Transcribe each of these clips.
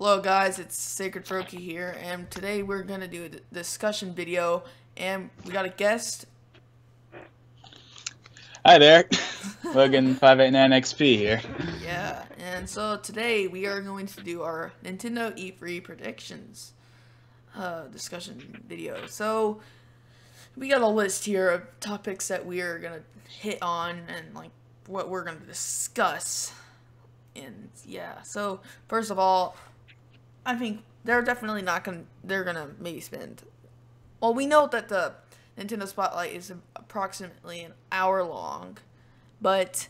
Hello guys, it's SacredFroakie here, and today we're going to do a discussion video, and we got a guest. Hi there, Logan589XP here. Yeah, and so today we are going to do our Nintendo E3 predictions discussion video. So we got a list here of topics that we are going to hit on and like what we're going to discuss. And yeah, so first of all, I think they're definitely not gonna. They're gonna maybe spend. Well, we know that the Nintendo Spotlight is approximately an hour long, but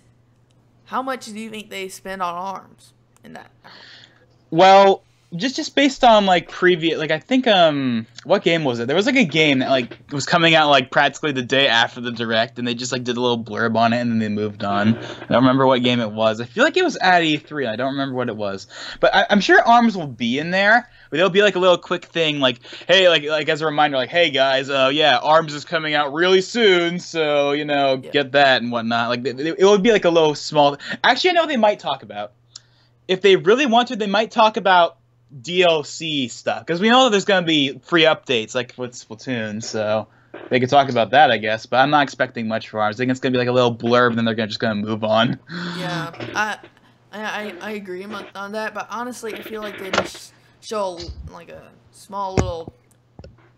how much do you think they spend on ARMS in that hour? Well, just based on like previous, like I think what game was it? There was like a game that like was coming out like practically the day after the direct, and they just like did a little blurb on it, and then they moved on. I don't remember what game it was. I feel like it was at E3. I don't remember what it was, but I'm sure ARMS will be in there. But there'll be like a little quick thing, like hey, like as a reminder, like hey guys, yeah, ARMS is coming out really soon, so you know get that and whatnot. Like it would be like a little small. Actually, I know what they might talk about. If they really want to, they might talk about DLC stuff, because we know that there's going to be free updates like with Splatoon, so they could talk about that, I guess, but I'm not expecting much for ours. I think it's going to be like a little blurb, and then they're just going to move on. Yeah, I agree on that, but honestly, I feel like they just show like a small little,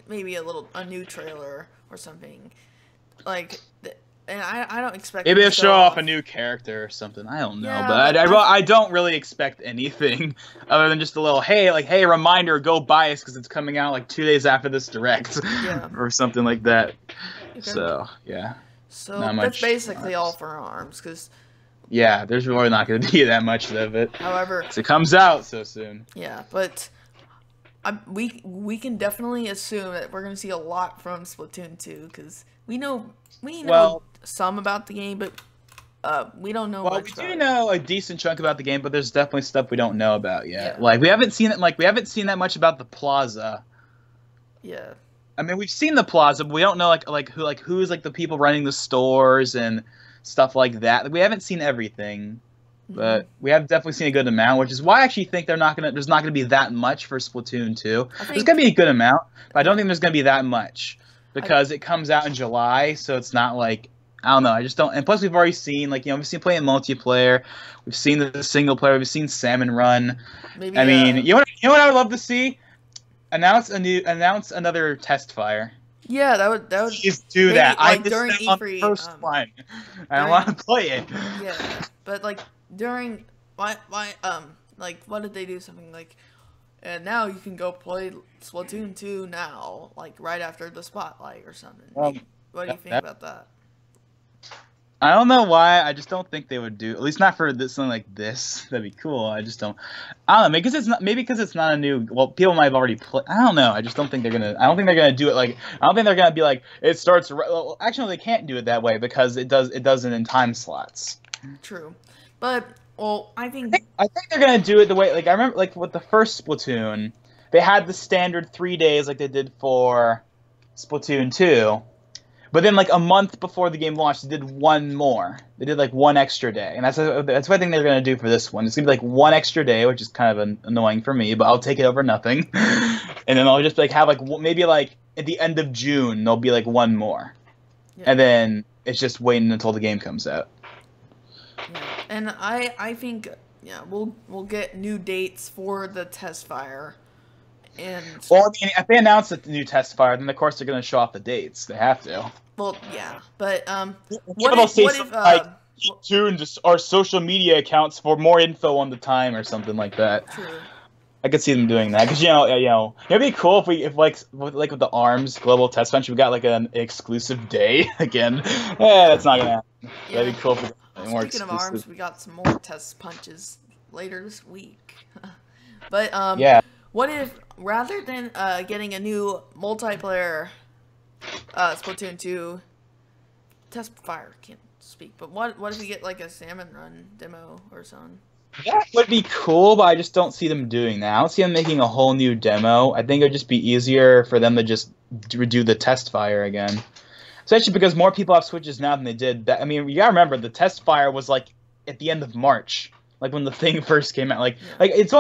maybe a new trailer or something, like. And I don't expect. Maybe they'll show off a new character or something. I don't know, yeah, but I don't really expect anything other than just a little hey, reminder, go buy us because it's coming out like 2 days after this direct, or something like that. Okay. So yeah. So that's basically all for ARMS, because. Yeah, there's really not going to be that much of it. However, it comes out so soon. Yeah, but we can definitely assume that we're going to see a lot from Splatoon 2, because we know some about the game, but we don't know much. Well, we do know a decent chunk about the game, but there's definitely stuff we don't know about yet. Yeah. Like we haven't seen it. Like we haven't seen that much about the plaza. Yeah. I mean, we've seen the plaza, but we don't know who's like the people running the stores and stuff like that. Like, we haven't seen everything, but we have definitely seen a good amount, which is why I actually think there's not gonna be that much for Splatoon 2. There's gonna be a good amount, but I don't think there's gonna be that much because it comes out in July, so it's not like. I don't know. I just don't. And plus, we've already seen, like, we've seen playing multiplayer. We've seen the single player. We've seen Salmon Run. Maybe, I mean, you know what I would love to see? Announce another test fire. Yeah, that would. Please do that. Like during E3, on the first line. I want to play it. Yeah, but like during like what did they do? Something like, and now you can go play Splatoon 2 now, like right after the spotlight or something. What do you think about that? I don't know why. I just don't think they would do. At least not for something like this. That'd be cool. I just don't. I don't know. Because it's not. Maybe because it's not a new. Well, people might have already played. I don't know. I just don't think they're gonna. I don't think they're gonna do it like. I don't think they're gonna be like. It starts. Well, actually, they can't do it that way because it does. It does it in time slots. True, but I think they're gonna do it the way. Like I remember, like with the first Splatoon, they had the standard 3 days like they did for Splatoon 2. But then, like, a month before the game launched, they did one more. They did, like, one extra day. And that's what I think they're going to do for this one. It's going to be, like, one extra day, which is kind of annoying for me, but I'll take it over nothing. And then I'll just, like, have, like, maybe, like, at the end of June, there'll be, like, one more. Yeah. And then it's just waiting until the game comes out. Yeah. And I think, yeah, we'll get new dates for the test fire. And well, I mean, if they announce the new test fire, then, of course, they're going to show off the dates. They have to. Well, yeah, but what if June just our social media accounts for more info on the time or something like that? True. I could see them doing that because it'd be cool if with the ARMS Global Test Bench we got like an exclusive day again. Yeah, that's not gonna happen. Yeah. That'd be cool. Speaking of ARMS, we got some more test punches later this week. But yeah. What if rather than getting a new multiplayer Splatoon 2 test fire, can't speak, but what if we get like a Salmon Run demo or something? That would be cool, but I just don't see them doing that. I don't see them making a whole new demo. I think it would just be easier for them to just do the test fire again. Especially because more people have Switches now than they did. I mean, you gotta remember, the test fire was like at the end of March. like when the thing first came out. Like it's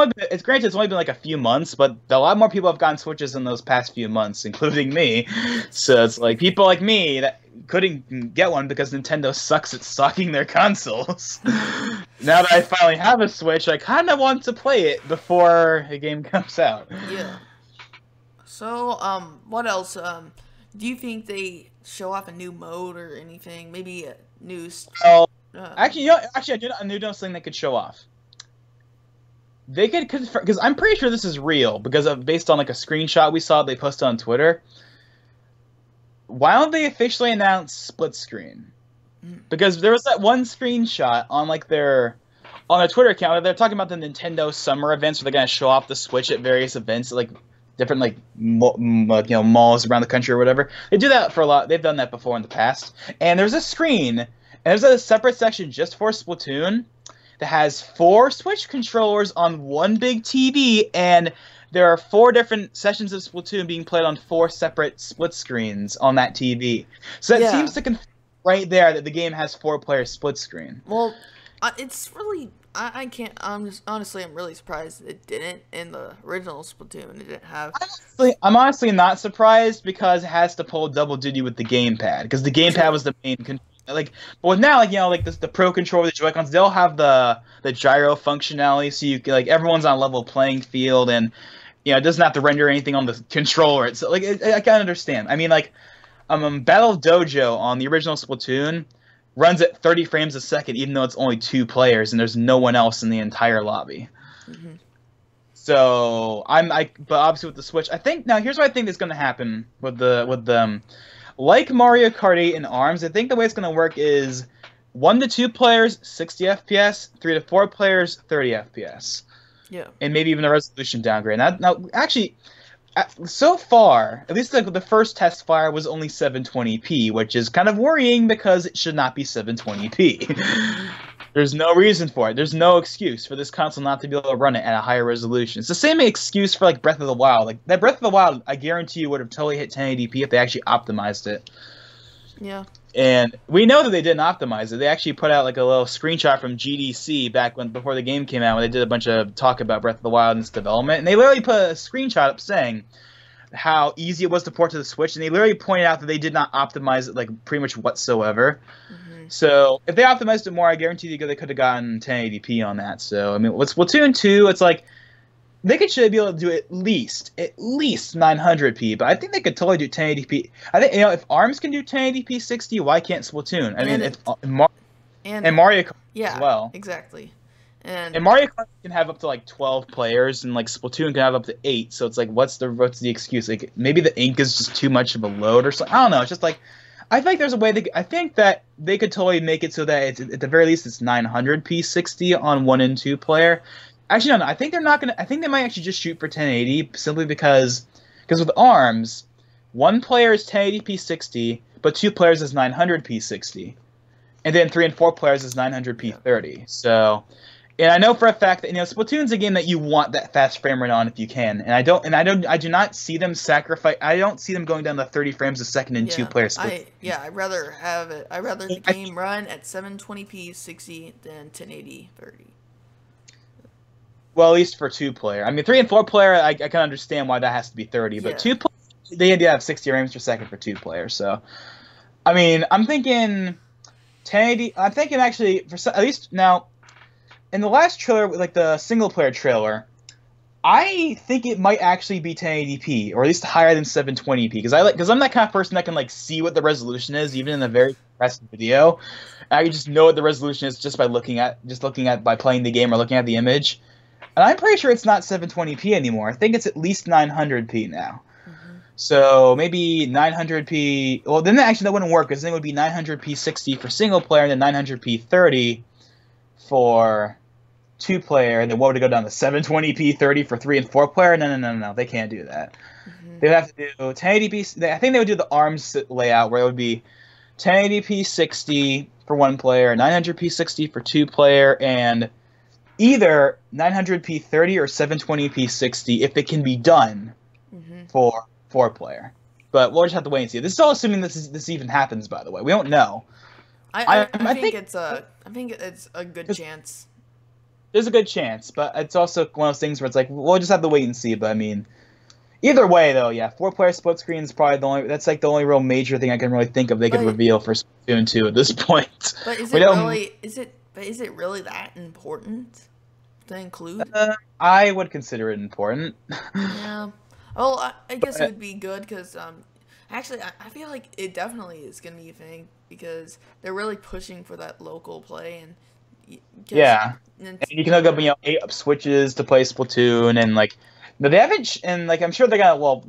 granted it's only been like a few months, but a lot more people have gotten Switches in those past few months, including me. So it's like people like me that couldn't get one because Nintendo sucks at stocking their consoles. Now that I finally have a Switch, I kind of want to play it before a game comes out. Yeah. So, what else? Do you think they show off a new mode or anything? Maybe a new... Actually, I do know something they could show off. They could, because I'm pretty sure this is real, because based on like a screenshot we saw they posted on Twitter. Why don't they officially announce split screen? Because there was that one screenshot on like their Twitter account where they're talking about the Nintendo summer events where they're gonna show off the Switch at various events, like different like malls around the country or whatever. They do that for a lot. They've done that before in the past. And there's a screen, and there's a separate section just for Splatoon that has 4 Switch controllers on one big TV, and there are 4 different sessions of Splatoon being played on 4 separate split screens on that TV. So that seems to confirm right there that the game has 4-player split screen. Well, it's really... I can't... I'm really surprised it didn't in the original Splatoon. It didn't have... I'm honestly not surprised because it has to pull double duty with the gamepad. Because the gamepad was the main... But with now, like the Pro Controller, the Joy-Cons, they'll have the gyro functionality, so you like everyone's on a level playing field, and it doesn't have to render anything on the controller. So I can understand. I mean, like Battle Dojo on the original Splatoon runs at 30 frames a second, even though it's only 2 players and there's no one else in the entire lobby. Mm-hmm. So but obviously with the Switch, I think here's what I think is going to happen with them. Like Mario Kart 8 and ARMS, I think the way it's going to work is 1 to 2 players, 60 FPS, 3 to 4 players, 30 FPS. Yeah. And maybe even a resolution downgrade. Now actually, so far, at least the first test fire was only 720p, which is kind of worrying because it should not be 720p. There's no reason for it. There's no excuse for this console not to be able to run it at a higher resolution. It's the same excuse for like Breath of the Wild. Like that Breath of the Wild, I guarantee you would have totally hit 1080p if they actually optimized it. Yeah. And we know that they didn't optimize it. They actually put out like a little screenshot from GDC before the game came out, when they did a bunch of talk about Breath of the Wild and its development. And they literally put a screenshot up saying how easy it was to port to the Switch, and they literally pointed out that they did not optimize it like pretty much whatsoever. So if they optimized it more, I guarantee you they could have gotten 1080p on that. So I mean, with Splatoon 2, it's like they should be able to do at least 900p, but I think they could totally do 1080p. I think if ARMS can do 1080p 60, why can't Splatoon? I mean, and Mario Kart as well. Exactly. And Mario Kart can have up to like 12 players, and like Splatoon can have up to 8. So it's like, what's the excuse? Like maybe the ink is just too much of a load or something. I don't know. It's just like, I think there's a way I think that they could totally make it so that it's, at the very least it's 900p 60 on 1 and 2 player. Actually, no. I think they're not gonna. I think they might actually just shoot for 1080 simply because with ARMS, 1 player is 1080p 60, but 2 players is 900p 60, and then 3 and 4 players is 900p 30. So, and I know for a fact that Splatoon's a game that you want that fast frame rate on if you can, and I do not see them sacrifice. I don't see them going down to 30 frames a second in 2 players. I'd rather have it. I'd rather the game run at 720p 60 than 1080 30. Well, at least for 2 player. I mean, 3 and 4 player, I can understand why that has to be 30, but 2 player, they need to have 60 frames per second for 2 players. So, I mean, I'm thinking 1080. I'm thinking actually at least now. In the last trailer, like the single player trailer, I think it might actually be 1080p, or at least higher than 720p, because I'm that kind of person that can like see what the resolution is even in a very compressed video. I can just know what the resolution is just by looking at by playing the game or looking at the image. And I'm pretty sure it's not 720p anymore. I think it's at least 900p now. Mm-hmm. So maybe 900p. Well, then actually that wouldn't work, because then it would be 900p 60 for single player and then 900p 30 for 2 player, and then what would it go down to 720p 30 for 3 and 4 player? No, they can't do that. Mm-hmm. They would have to do 1080p. I think they would do the ARMS layout where it would be 1080p 60 for 1 player, 900p 60 for 2 player, and either 900p 30 or 720p 60 if it can be done for 4 player. But we'll just have to wait and see. This is all assuming this even happens, by the way. We don't know. I think it's a good chance. There's a good chance, but it's also one of those things where it's like we'll just have to wait and see. But I mean, either way though, yeah, 4-player split screen is probably the only real major thing I can really think of they could reveal for Splatoon 2 at this point. But is it really that important to include? I would consider it important. Yeah. Well, I guess it would be good because actually I feel like it definitely is gonna be a thing because they're really pushing for that local play and. Yeah, and you can hook up 8 switches to play Splatoon and like. But they haven't, and like I'm sure they're gonna.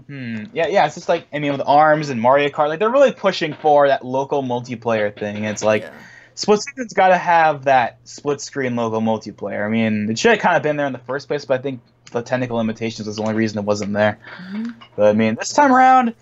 Yeah. It's just like I mean with ARMS and Mario Kart, like they're really pushing for that local multiplayer thing. It's like Splatoon's got to have that split screen local multiplayer. I mean, it should have kind of been there in the first place, but I think the technical limitations was the only reason it wasn't there. Mm-hmm. But I mean, this time around.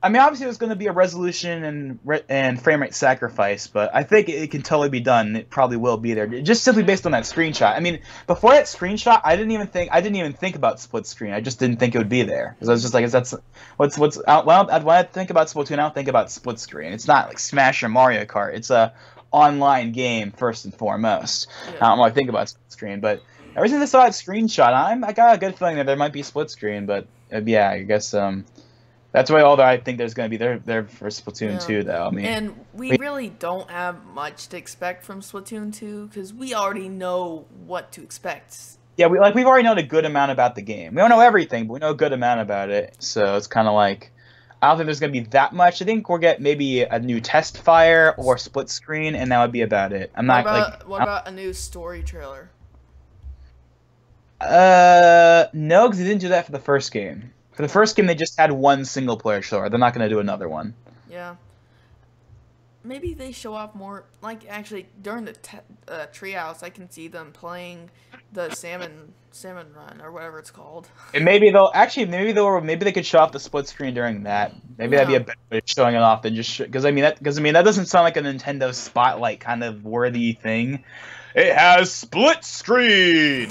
I mean, obviously, there's going to be a resolution and frame rate sacrifice, but I think it can totally be done. It probably will be there, just simply based on that screenshot. I mean, before that screenshot, I didn't even think about split screen. I just didn't think it would be there because I was just like, that's what's out. Well, when I think about Splatoon, I don't think about split screen. It's not like Smash or Mario Kart. It's a online game first and foremost. Yeah. I don't really think about split screen, but ever since I saw that screenshot, I got a good feeling that there might be split screen. But yeah, I guess. That's why all that I think there's going to be there for Splatoon 2, though. I mean, and we really don't have much to expect from Splatoon 2 because we already know what to expect. Yeah, we've already known a good amount about the game. We don't know everything, but we know a good amount about it. So it's kind of like I don't think there's going to be that much. I think we'll get maybe a new test fire or split screen, and that would be about it. What about a new story trailer? No, because they didn't do that for the first game. For the first game, they just had one single-player story. They're not going to do another one. Yeah. Maybe they show off more. Like, actually, during the treehouse, I can see them playing the salmon run or whatever it's called. And maybe they could show off the split screen during that. Maybe that'd be a better way of showing it off than just because I mean that doesn't sound like a Nintendo Spotlight kind of worthy thing. It has split screen.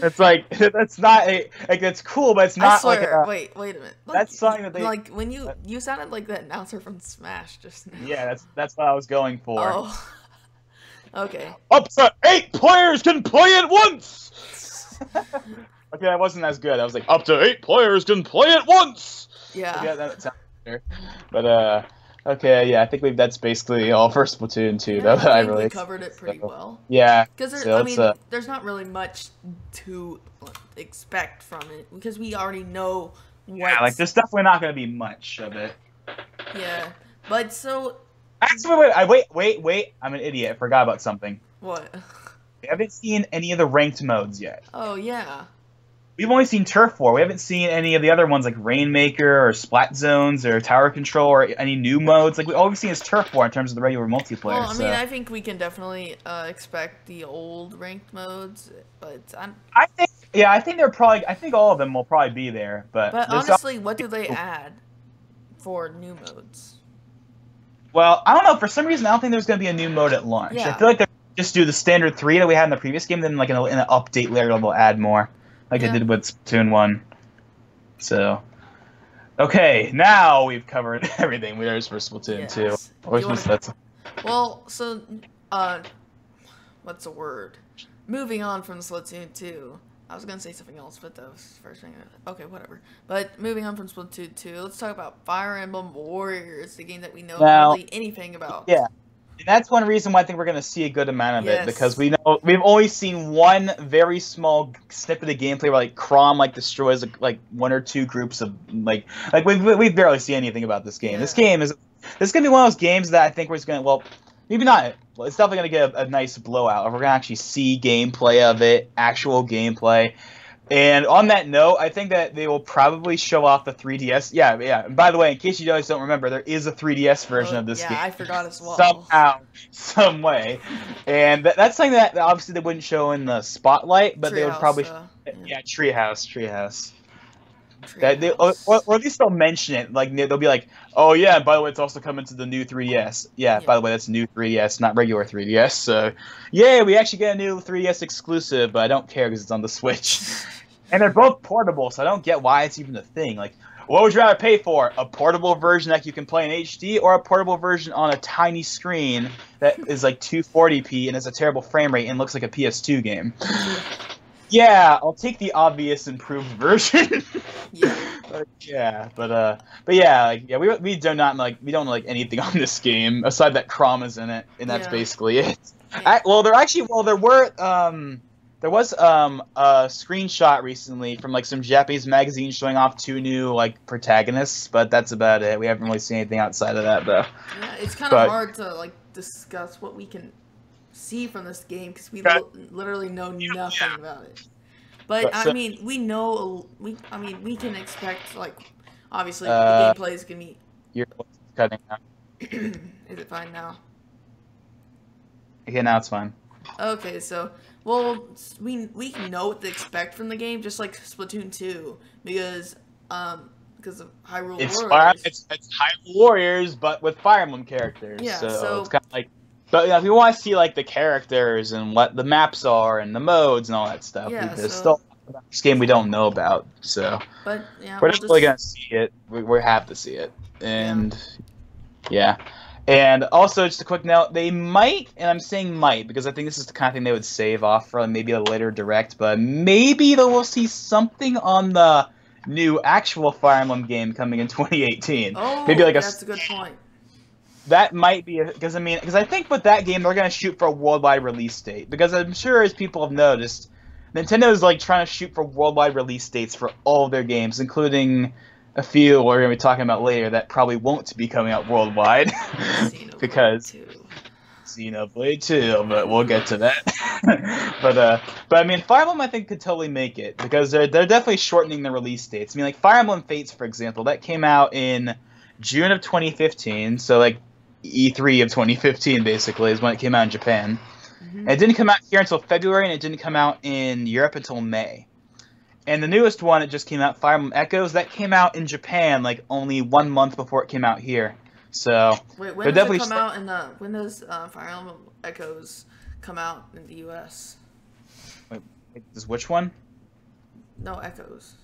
It's like that's not that's cool, but it's not. I swear, wait a minute. That's something that they like when you sounded like the announcer from Smash just now. Yeah, that's what I was going for. Oh. Okay. Up to 8 players can play at once. Okay, that wasn't as good. I was like, up to 8 players can play at once. Yeah. That sounds better. But okay, yeah, I think that's basically all for Splatoon 2. Yeah, I think really we covered it pretty well. Yeah. Because there's not really much to expect from it because we already know what. Yeah, like there's definitely not going to be much of it. Yeah, but so. Actually, wait! I'm an idiot. I forgot about something. What? We haven't seen any of the ranked modes yet. Oh yeah. We've only seen Turf War. We haven't seen any of the other ones like Rainmaker or Splat Zones or Tower Control or any new modes. Like all we've seen is Turf War in terms of the regular multiplayer. Well, I mean, I think we can definitely expect the old ranked modes, but I think all of them will probably be there. But honestly, what do they add for new modes? Well, I don't know. For some reason, I don't think there's going to be a new mode at launch. Yeah. I feel like they'll just do the standard 3 that we had in the previous game, then like in an update later they'll add more. Like they did with Splatoon 1. So, okay, now we've covered everything there's for Splatoon 2. Well, so, what's the word? Moving on from Splatoon 2. I was going to say something else, but that was the first thing. Okay, whatever. But moving on from Splatoon 2, let's talk about Fire Emblem Warriors, the game that we know hardly anything about. Yeah. And that's one reason why I think we're going to see a good amount of it, because we've only seen one very small snippet of gameplay where like Chrom destroys like 1 or 2 groups of like we've barely seen anything about this game. Yeah. This is going to be one of those games that I think we're just going to maybe not. Well, it's definitely going to get a nice blowout. We're going to actually see gameplay of it, actual gameplay. And on that note, I think that they will probably show off the 3DS. Yeah. And by the way, in case you guys don't remember, there is a 3DS version of this game. Yeah, I forgot as well. Somehow, some way. And that's something that obviously they wouldn't show in the spotlight, but they would probably... Treehouse. Or at least they'll mention it. Like they'll be like, "Oh yeah, by the way, it's also coming to the new 3DS." Yeah, by the way, that's new 3DS, not regular 3DS. So, yeah, we actually get a new 3DS exclusive, but I don't care because it's on the Switch. And they're both portable, so I don't get why it's even a thing. Like, What would you rather pay for? A portable version that you can play in HD, or a portable version on a tiny screen that is like 240p and has a terrible frame rate and looks like a PS2 game? Yeah, I'll take the obvious improved version. Yeah. But yeah, like, yeah, we don't like anything on this game aside that Crom is in it, and that's basically it. Yeah. There was a screenshot recently from like some Japanese magazine showing off 2 new like protagonists, but that's about it. We haven't really seen anything outside of that though. Yeah, it's kind of hard to like discuss what we can see from this game because we literally know nothing about it. But I mean, we know we can expect like obviously the gameplay is gonna be. You're cutting out. Is it fine now? Yeah, now it's fine. Okay, so well, we know what to expect from the game, just like Splatoon 2, because of Hyrule Warriors. It's Hyrule Warriors, but with Fire Emblem characters. Yeah, so it's kind of like. But if you want to see like the characters and what the maps are and the modes and all that stuff, there's still this game we don't know about. So, but yeah, we're just really gonna see it. We have to see it, and yeah. And also, just a quick note, they might, and I'm saying might, because I think this is the kind of thing they would save off for maybe a later direct, but maybe we'll see something on the new actual Fire Emblem game coming in 2018. Oh, maybe like that's a good point. That might be, because I think with that game, they're going to shoot for a worldwide release date, because I'm sure, as people have noticed, Nintendo's like trying to shoot for worldwide release dates for all of their games, including a few we're going to be talking about later that probably won't be coming out worldwide because Xenoblade 2, but we'll get to that. but I mean, Fire Emblem I think could totally make it because they're definitely shortening the release dates. I mean, like Fire Emblem Fates, for example, that came out in June of 2015, so like E3 of 2015 basically is when it came out in Japan. And it didn't come out here until February, and it didn't come out in Europe until May. And the newest one, it just came out, Fire Emblem Echoes, that came out in Japan like only 1 month before it came out here. So wait, when does it come out in when does Fire Emblem Echoes come out in the US? Wait, which one? No, Echoes.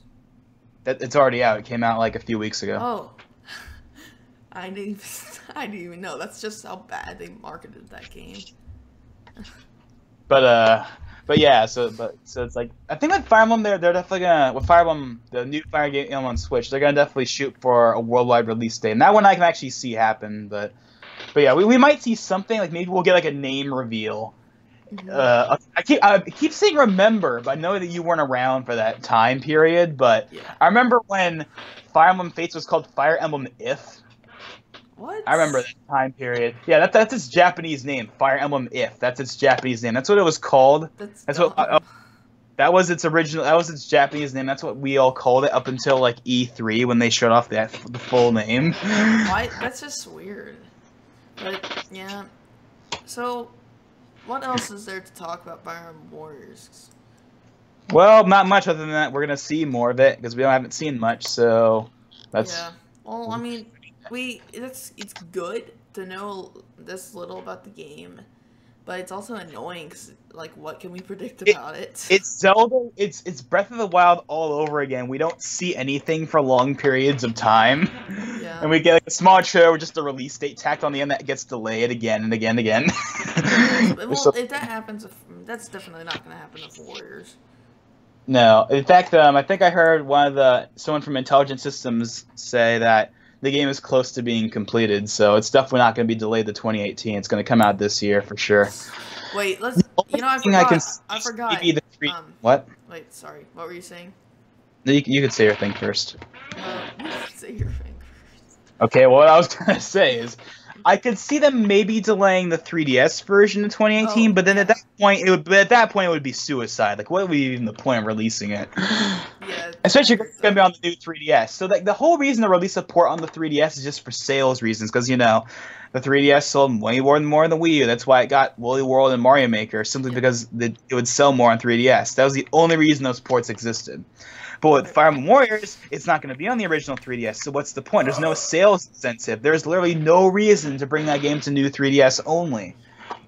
It's already out. It came out like a few weeks ago. Oh. I didn't even know. That's just how bad they marketed that game. But yeah, so it's like I think with Fire Emblem they're definitely gonna with Fire Emblem the new Fire Emblem on Switch they're gonna definitely shoot for a worldwide release date, and that one I can actually see happen. But yeah, we might see something like maybe we'll get like a name reveal. I keep saying remember, but I know that you weren't around for that time period. But I remember when Fire Emblem Fates was called Fire Emblem If. What? I remember that time period. Yeah, that's its Japanese name, Fire Emblem If. That's its Japanese name. That's what it was called. That was its original. That was its Japanese name. That's what we all called it up until like E3 when they showed off the full name. Why? That's just weird. But yeah. So, what else is there to talk about Fire Emblem Warriors? Well, not much other than that. We're gonna see more of it because we haven't seen much. So that's. Yeah. Well, I mean. It's good to know this little about the game, but it's also annoying because, like, what can we predict about it? It's Zelda. It's Breath of the Wild all over again. We don't see anything for long periods of time, and we get like a small trailer with just a release date tacked on the end that gets delayed again and again and again. Well, if that happens, that's definitely not going to happen with Warriors. No, in fact, I think I heard someone from Intelligent Systems say that the game is close to being completed, so it's definitely not going to be delayed to 2018. It's going to come out this year for sure. Wait, let's. You know, I forgot. What? Wait, sorry. What were you saying? You could say your thing first. You could say your thing first. Okay, well, what I was going to say is, I could see them maybe delaying the 3DS version in 2018, but then at that point it would be suicide. Like, what would be even the point of releasing it? Yeah. Especially if it's going to be on the new 3DS. So like the whole reason to release a port on the 3DS is just for sales reasons, because the 3DS sold way more than the Wii U. That's why it got Woolly World and Mario Maker, simply because it would sell more on 3DS. That was the only reason those ports existed. But with Fire Emblem Warriors, it's not going to be on the original 3DS, so what's the point? There's no sales incentive. There's literally no reason to bring that game to new 3DS only.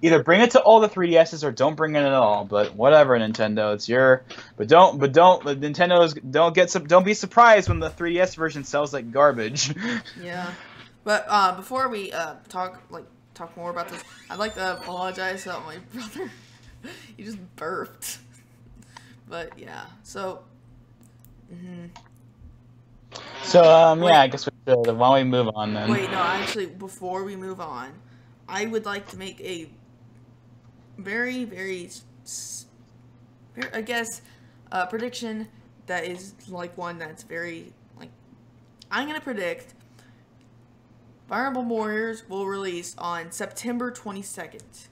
either bring it to all the 3DSs or don't bring it at all. But whatever, Nintendo, it's your. But Nintendo's don't be surprised when the 3DS version sells like garbage. Yeah, but before we talk more about this, I'd like to apologize to my brother. He just burped. But yeah, so. So yeah, I guess we should. Why don't we move on then? Wait, no, actually, before we move on, I would like to make a very, I guess, prediction that is like one that's very like. I'm gonna predict Fire Emblem Warriors will release on September 22nd.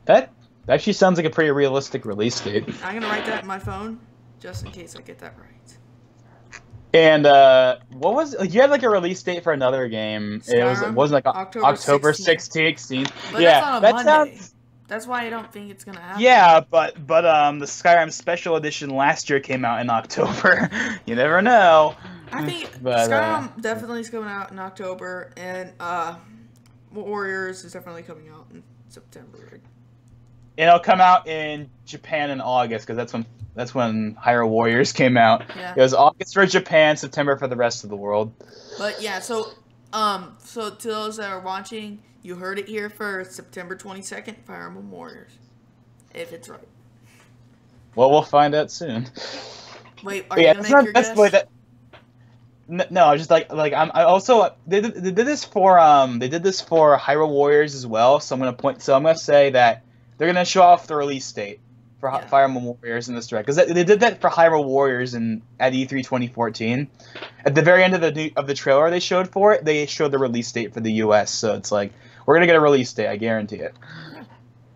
That actually sounds like a pretty realistic release date. I'm gonna write that in my phone just in case I get that right. And what was you had like a release date for another game? Skyrim, it wasn't like October 16th. But yeah, that's on a that Monday. sounds. That's why I don't think it's gonna happen. Yeah, but the Skyrim Special Edition last year came out in October. You never know. I think But, Skyrim definitely is coming out in October, and Warriors is definitely coming out in September. It'll come out in Japan in August because that's when Hyrule Warriors came out. Yeah. It was August for Japan, September for the rest of the world. But yeah, so to those that are watching, you heard it here first. September 22nd, Fire Emblem Warriors. If it's right. Well, we'll find out soon. Wait, are you gonna make your guess? No, I was just like I also they did this for Hyrule Warriors as well. So I'm gonna say that they're gonna show off the release date for Fire Emblem Warriors in this direct, because they did that for Hyrule Warriors at E3 2014. At the very end of the trailer they showed for it, they showed the release date for the US. So it's like we're gonna get a release date, I guarantee it.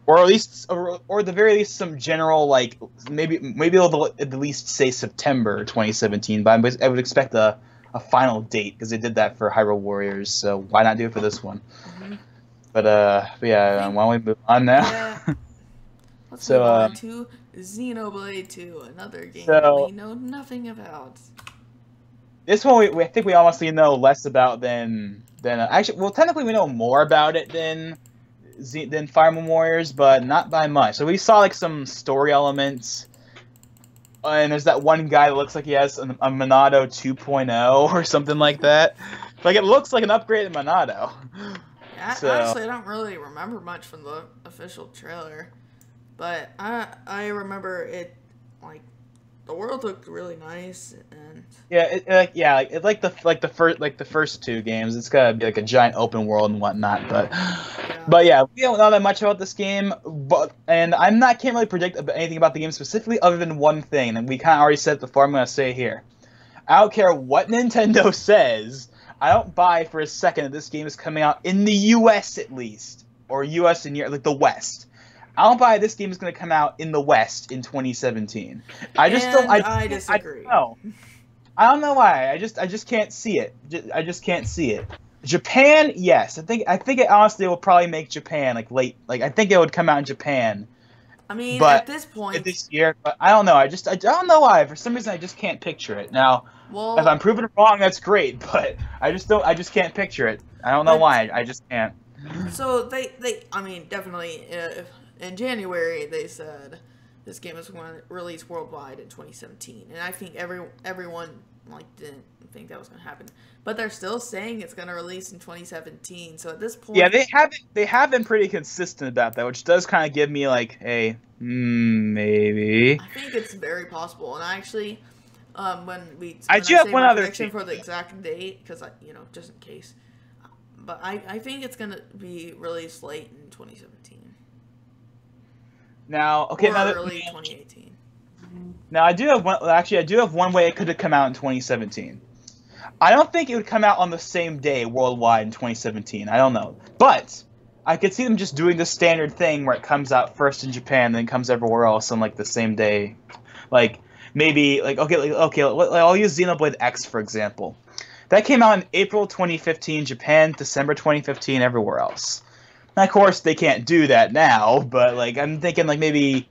Or at least, or at the very least, some general like maybe they'll at least say September 2017. But I would expect a final date because they did that for Hyrule Warriors. So why not do it for this one? Mm-hmm. But yeah, why don't we move on now? Yeah. Let's move on to Xenoblade 2, another game that we know nothing about. This one I think we honestly know less about than actually. Well, technically we know more about it than Fire Emblem Warriors, but not by much. So we saw like some story elements, and there's that one guy that looks like he has a Monado 2.0 or something like that. Like it looks like an upgraded Monado. Yeah, honestly, I don't really remember much from the official trailer, but I remember it like the world looked really nice and it's like the first two games. It's gotta be like a giant open world and whatnot. But yeah, we don't know that much about this game. And can't really predict anything about the game specifically, other than one thing, and we kind of already said it before. I'm gonna say it here. I don't care what Nintendo says. I don't buy for a second that this game is coming out in the U.S. at least, or U.S. and like the West. I don't buy this game is going to come out in the West in 2017. I disagree. I don't know why. I just can't see it. I just can't see it. Japan, yes. I think it honestly will probably make Japan like late. Like I think it would come out in Japan. I mean, at this point, this year, but I don't know. I don't know why. For some reason, I just can't picture it. Now, if I'm proven wrong, that's great. But I just can't picture it. I don't know why. I just can't. So I mean, definitely. In January, they said this game is going to release worldwide in 2017, and I think everyone didn't think that was going to happen. But they're still saying it's going to release in 2017. So at this point, yeah, they have been pretty consistent about that, which does kind of give me like a maybe. I think it's very possible, and actually, I do have one other prediction for the exact date because just in case. But I think it's going to be released late in 2017. Now, okay, or now early 2018. Now I do have one. Actually, I do have one way it could have come out in 2017. I don't think it would come out on the same day worldwide in 2017. I don't know, but I could see them just doing the standard thing where it comes out first in Japan, then comes everywhere else on like the same day. Like maybe okay. I'll use Xenoblade X for example. That came out in April 2015, Japan, December 2015, everywhere else. Now, of course, they can't do that now, but like I'm thinking like maybe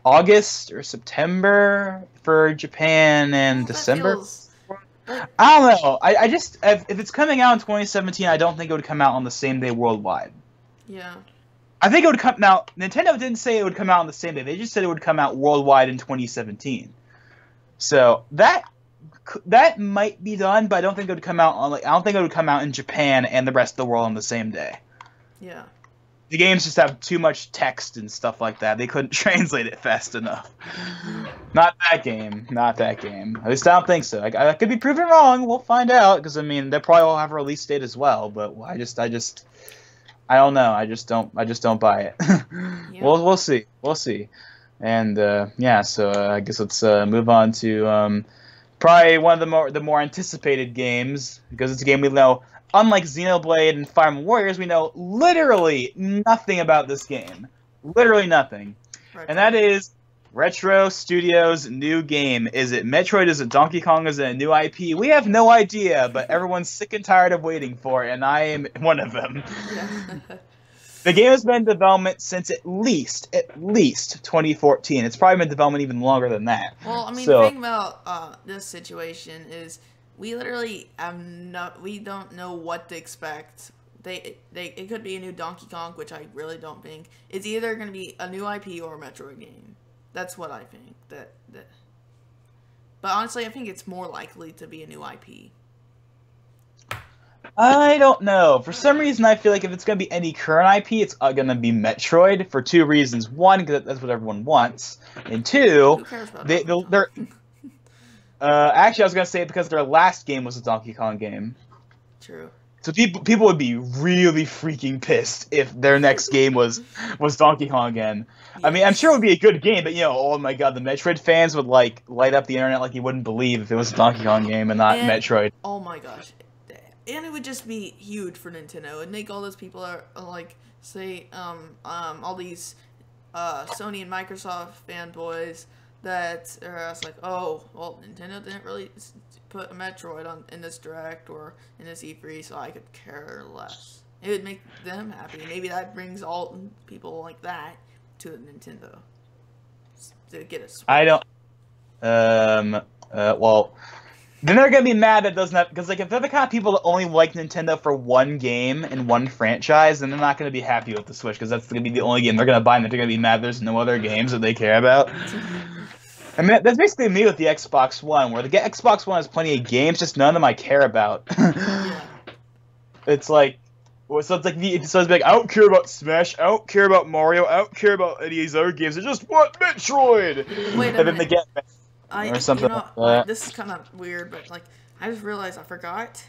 August or September for Japan and December. I don't know. I just if it's coming out in 2017, I don't think it would come out on the same day worldwide. Yeah. I think it would come out. Nintendo didn't say it would come out on the same day. They just said it would come out worldwide in 2017. So that might be done, but I don't think it would come out on I don't think it would come out in Japan and the rest of the world on the same day. Yeah. The games just have too much text and stuff like that. They couldn't translate it fast enough. Not that game. Not that game. At least I don't think so. I could be proven wrong. We'll find out because I mean they probably all have a release date as well. But I don't know. I just don't buy it. Yeah. We'll see. We'll see. And yeah. So I guess let's move on to probably one of the more anticipated games because it's a game we know. Unlike Xenoblade and Fire Emblem Warriors, we know literally nothing about this game. Literally nothing. Right. And that is Retro Studios' new game. Is it Metroid? Is it Donkey Kong? Is it a new IP? We have no idea, but everyone's sick and tired of waiting for it, and I am one of them. Yeah. The game has been in development since at least 2014. It's probably been in development even longer than that. Well, I mean, the thing about this situation is we literally we don't know what to expect. It could be a new Donkey Kong, which I really don't think. It's either going to be a new IP or a Metroid game. That's what I think. But honestly, I think it's more likely to be a new IP. I don't know. For some reason, I feel like if it's going to be any current IP, it's going to be Metroid for two reasons. One, because that's what everyone wants. And two, who cares about they're actually, I was going to say it because their last game was a Donkey Kong game. True. So people would be really freaking pissed if their next game was Donkey Kong again. Yes. I mean, I'm sure it would be a good game, but oh my god, the Metroid fans would light up the internet like you wouldn't believe if it was a Donkey Kong game and not Metroid. Oh my gosh. And it would just be huge for Nintendo. It'd make all those people say all these Sony and Microsoft fanboys that are like, oh, well, Nintendo didn't really put a Metroid in this Direct or in this E3, so I could care less. It would make them happy. Maybe that brings all people like that to Nintendo to get a Switch. I don't. Well, then they're gonna be mad that doesn't have because if they're the kind of people that only like Nintendo for one game and one franchise, then they're not gonna be happy with the Switch because that's gonna be the only game they're gonna buy, and they're gonna be mad there's no other games that they care about. I mean, that's basically me with the Xbox One, where the Xbox One has plenty of games, just none of them I care about. Yeah. It's like, it's like, I don't care about Smash, I don't care about Mario, I don't care about any of these other games, I just want Metroid! Wait a and then they get or something like that. This is kind of weird, but, I just realized I forgot.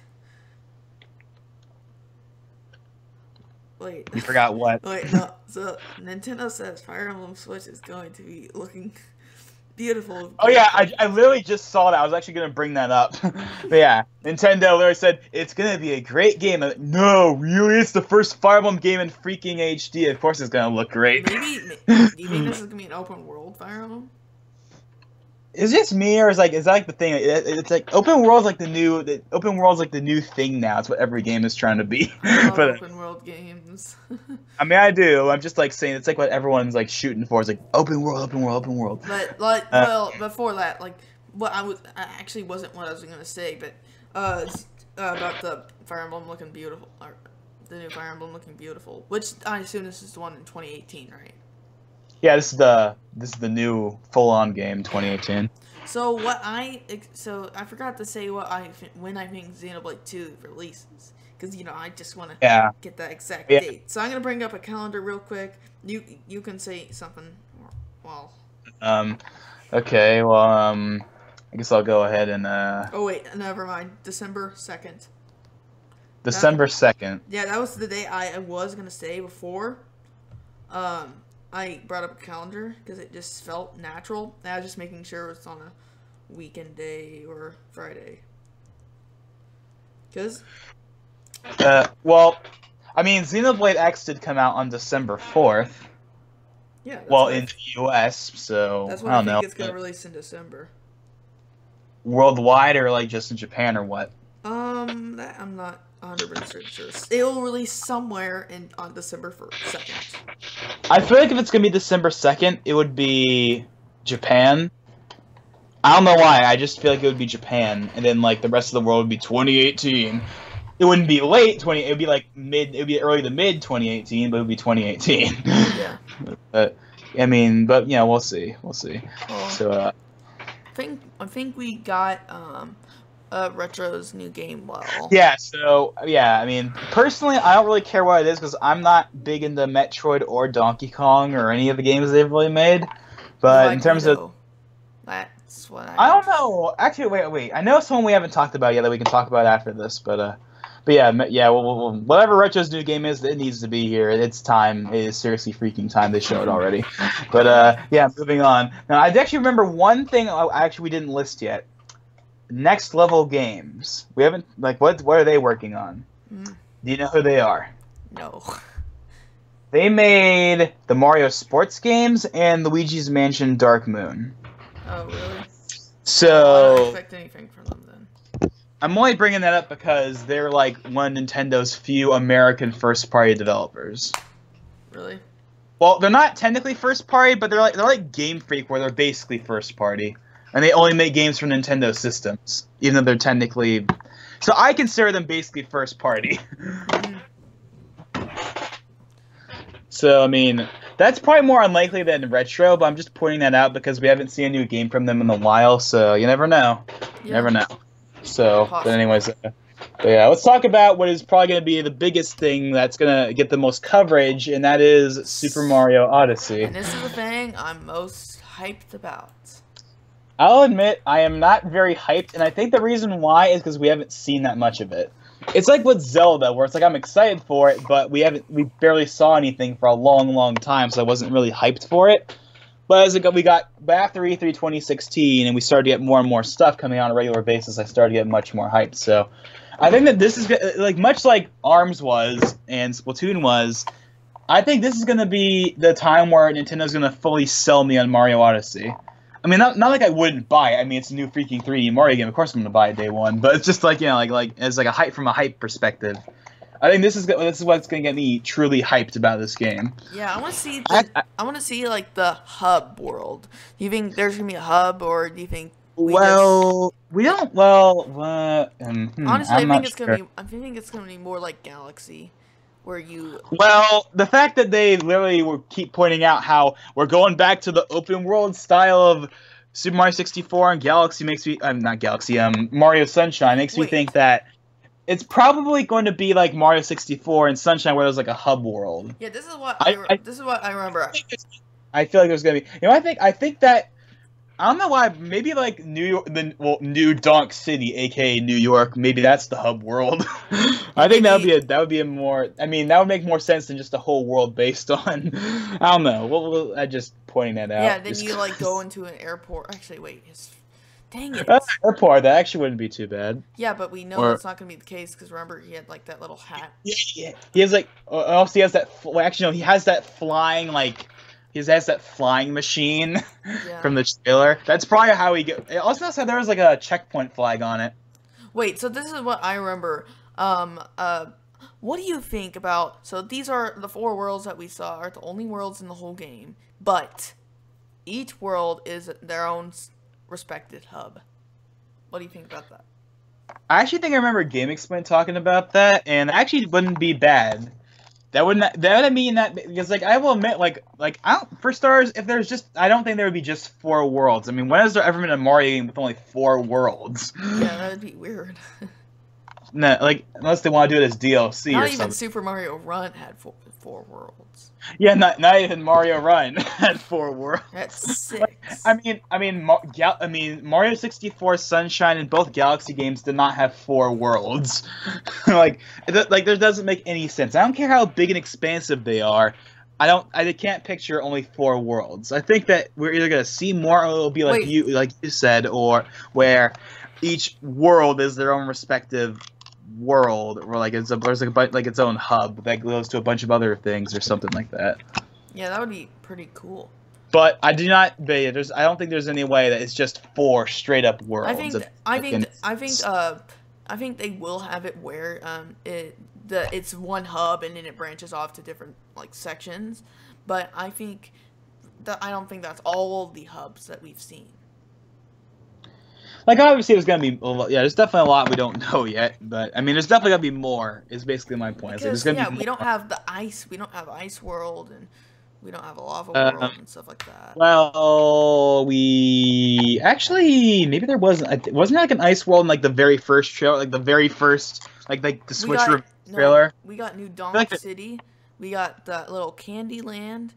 Wait. You forgot what? Wait, no. So, Nintendo says Fire Emblem Switch is going to be looking beautiful. Oh yeah, I literally just saw that. I was actually going to bring that up. But yeah, Nintendo literally said, it's going to be a great game. I'm like, no, really? It's the first Fire Emblem game in freaking HD. Of course it's going to look great. Do you think this is going to be an open world Fire Emblem? Is it just me, or is that like the thing? It's like open world's like the new thing now. It's what every game is trying to be. I love open world games. I mean, I do. I'm just saying it's like what everyone's shooting for. It's like open world. But well, before that, what I actually wasn't what I was gonna say, but about the Fire Emblem looking beautiful, or the new Fire Emblem looking beautiful, which I assume this is the one in 2018, right? Yeah, this is the new full-on game, 2018. So I forgot to say when I think Xenoblade 2 releases, because I just want to get that exact date. So I'm gonna bring up a calendar real quick. You can say something. Well. Okay. Well. I guess I'll go ahead and. Oh wait, never mind. December 2nd. December 2nd. Yeah, that was the day I was gonna say before. I brought up a calendar because it just felt natural. I was just making sure it was on a weekend day or Friday. Because? Well, I mean, Xenoblade X did come out on December 4th. Yeah. Well, in the US, so that's when I don't know. It's going to release in December. Worldwide or just in Japan or what? That I'm not 100% sure. It'll release somewhere on December 2nd. I feel like if it's gonna be December 2nd, it would be Japan. I don't know why. I just feel like it would be Japan, and then like the rest of the world would be 2018. It wouldn't be late 20. It would be like mid. It would be early to mid 2018, but it would be 2018. Yeah. But I mean, but yeah, we'll see. We'll see. Well, So I think we got Retro's new game well. yeah. So yeah. I mean, personally, I don't really care what it is because I'm not big into Metroid or Donkey Kong or any of the games they've really made. But in terms of that's what I don't know. Actually, wait. I know someone we haven't talked about yet that we can talk about after this, but yeah. Whatever Retro's new game is, it needs to be here. It's time. It is seriously freaking time. They showed already. But yeah, moving on. Now, I actually remember one thing. We didn't list yet. Next Level Games. We haven't what are they working on? Do you know who they are? No. They made the Mario sports games and Luigi's Mansion Dark Moon. Oh, really? So I don't expect anything from them then. I'm only bringing that up because they're like one of Nintendo's few American first-party developers. Really? Well, they're not technically first-party, but they're like Game Freak, where they're basically first-party, and they only make games for Nintendo systems, even though they're technically. So I consider them basically first-party. So I mean, that's probably more unlikely than Retro, but I'm just pointing that out because we haven't seen a new game from them in a while, so you never know. You never know. So, but anyways, but yeah, let's talk about what is probably going to be the biggest thing that's going to get the most coverage, and that is Super Mario Odyssey. And this is the thing I'm most hyped about. I'll admit, I am not very hyped, and I think the reason why is because we haven't seen that much of it. It's like with Zelda, where it's like I'm excited for it, but we barely saw anything for a long time, so I wasn't really hyped for it. But as we got after E3 2016, and we started to get more and more stuff coming out on a regular basis, I started to get much more hyped. So I think that this is like much like ARMS was and Splatoon was. I think this is going to be the time where Nintendo's going to fully sell me on Mario Odyssey. I mean, not like I wouldn't buy it. I mean, it's a new freaking 3D Mario game. Of course I'm going to buy it day one. But it's just like, you know, like as like a hype from a hype perspective. I think this is what's going to get me truly hyped about this game. Yeah, I want to see I want to see like the hub world. Do you think there's going to be a hub, or do you think we don't honestly, I think it's going to be more like Galaxy. Where you... Well, the fact that they literally keep pointing out how we're going back to the open world style of Super Mario 64 and Galaxy makes me... not Galaxy, Mario Sunshine makes me think that it's probably going to be like Mario 64 and Sunshine where there's like a hub world. Yeah, this is what I remember. I feel like there's going to be... You know, I think that... I don't know why. Maybe like New Donk City, aka New York. Maybe that's the hub world. I think that would be a more. I mean, that would make more sense than just a whole world based on. I don't know. I just pointing that out. Yeah, then you like go into an airport. Actually, wait. Dang it. Airport. That actually wouldn't be too bad. Yeah, but we know that's not gonna be the case because remember he had like that little hat. Yeah. He has like. Also, he has that. Well, actually, no. He has that flying like. He has that flying machine from the trailer. That's probably how he get. It also said there was like a checkpoint flag on it. Wait, so this is what I remember. What do you think about? So these are the 4 worlds that we saw are the only worlds in the whole game, but each world is their own respective hub. What do you think about that? I actually think I remember Game Explain talking about that, and it actually wouldn't be bad. That would mean that because like I will admit like I don't, for starters if there's just I don't think there would be just 4 worlds. I mean, when has there ever been a Mario game with only 4 worlds? Yeah, that'd be weird. No, like unless they want to do it as DLC not or even something. Super Mario Run had 4 worlds. Yeah, not even Mario Run had 4 worlds. That's 6. I mean Mario 64 Sunshine and both Galaxy games did not have 4 worlds. like there doesn't make any sense. I don't care how big and expansive they are. I can't picture only 4 worlds. I think that we're either gonna see more or it'll be like you said, or where each world is their own respective world, or like there's like its own hub that goes to a bunch of other things or something like that. Yeah, that would be pretty cool. But I don't think there's any way that it's just 4 straight up worlds. I think they will have it where it's one hub and then it branches off to different like sections. But I don't think that's all of the hubs that we've seen. Like, obviously, there's gonna be there's definitely a lot we don't know yet. But I mean, there's definitely gonna be more. Is basically my point. Because Like, there's gonna be we more. don't have the ice. We don't have Ice World, and we don't have a Lava World and stuff like that. Well, we actually maybe there wasn't there like an ice world in like the very first trailer, like the very first like the Switch trailer. We got New Donk like City. We got the little Candy Land.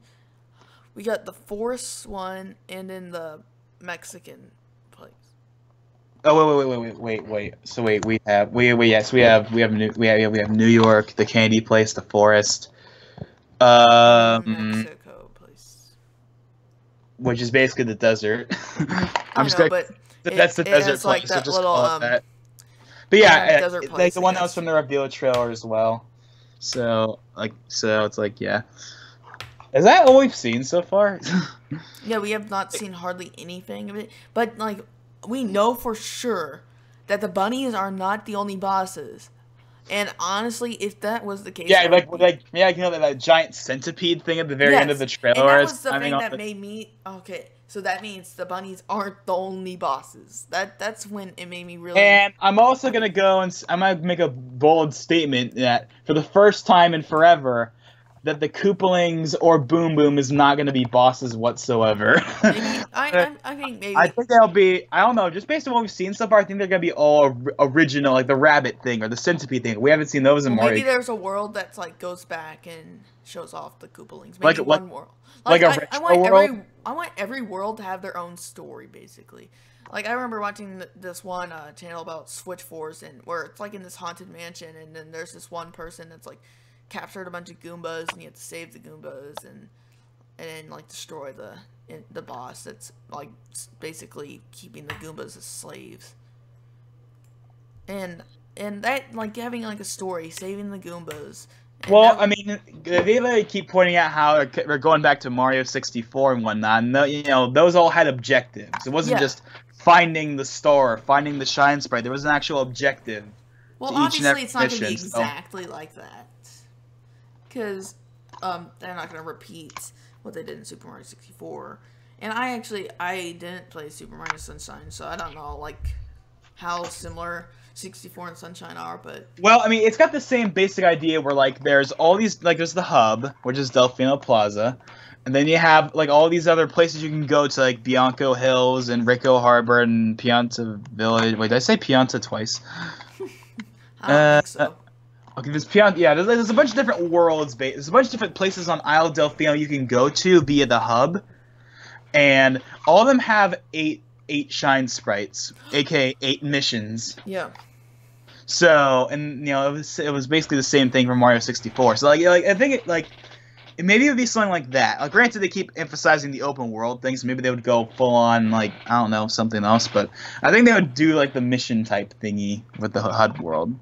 We got the Forest one, and then the Mexican place. Oh wait. So wait, we have New York, the Candy Place, the Forest. Mexico place. Which is basically the desert. That's the desert like place. That so just little, call it that. But yeah, desert place, like the one that was from the reveal trailer as well. So it's like, yeah. Is that all we've seen so far? Yeah, we have not seen hardly anything of it. But like, we know for sure that the bunnies are not the only bosses. And honestly, if that was the case, that giant centipede thing at the very end of the trailer. And that was the thing that made me okay. So that means the bunnies aren't the only bosses. That's when it made me really. And I'm also gonna go and I'm gonna make a bold statement that for the first time in forever, that the Koopalings or Boom Boom is not gonna be bosses whatsoever. Maybe, I think maybe. I think they'll be. I don't know. Just based on what we've seen so far, I think they're gonna be all original, like the rabbit thing or the centipede thing. We haven't seen those in Mario. Maybe there's a world that's like goes back and shows off the Koopalings. Maybe one world. Like a retro world. I want every world to have their own story, basically. Like I remember watching this one channel about Switch Force, and where it's like in this haunted mansion, and then there's this one person that's like captured a bunch of Goombas, and you have to save the Goombas, and then like destroy the boss that's like basically keeping the Goombas as slaves. And that, like, having like a story, saving the Goombas. Well, I mean, they keep pointing out how we're going back to Mario 64 and whatnot. And those all had objectives. It wasn't just finding the star, finding the shine sprite. There was an actual objective. Well, obviously, it's not going to be exactly like that. Because they're not going to repeat what they did in Super Mario 64. And I didn't play Super Mario Sunshine, so I don't know, like, how similar 64 and Sunshine are, but... Well, I mean, it's got the same basic idea where, like, there's all these... Like, there's the hub, which is Delfino Plaza. And then you have, like, all these other places you can go to, like, Bianco Hills and Rico Harbor and Pianta Village. Wait, did I say Pianta twice? I don't think so. Okay, there's a bunch of different worlds. There's a bunch of different places on Isle Delfino you can go to via the hub. And all of them have eight shine sprites, aka 8 missions. Yeah. So, and it was basically the same thing from Mario 64. So I think maybe it would be something like that. Like, granted, they keep emphasizing the open world things. So maybe they would go full on, like, I don't know, something else. But I think they would do like the mission type thingy with the HUD world.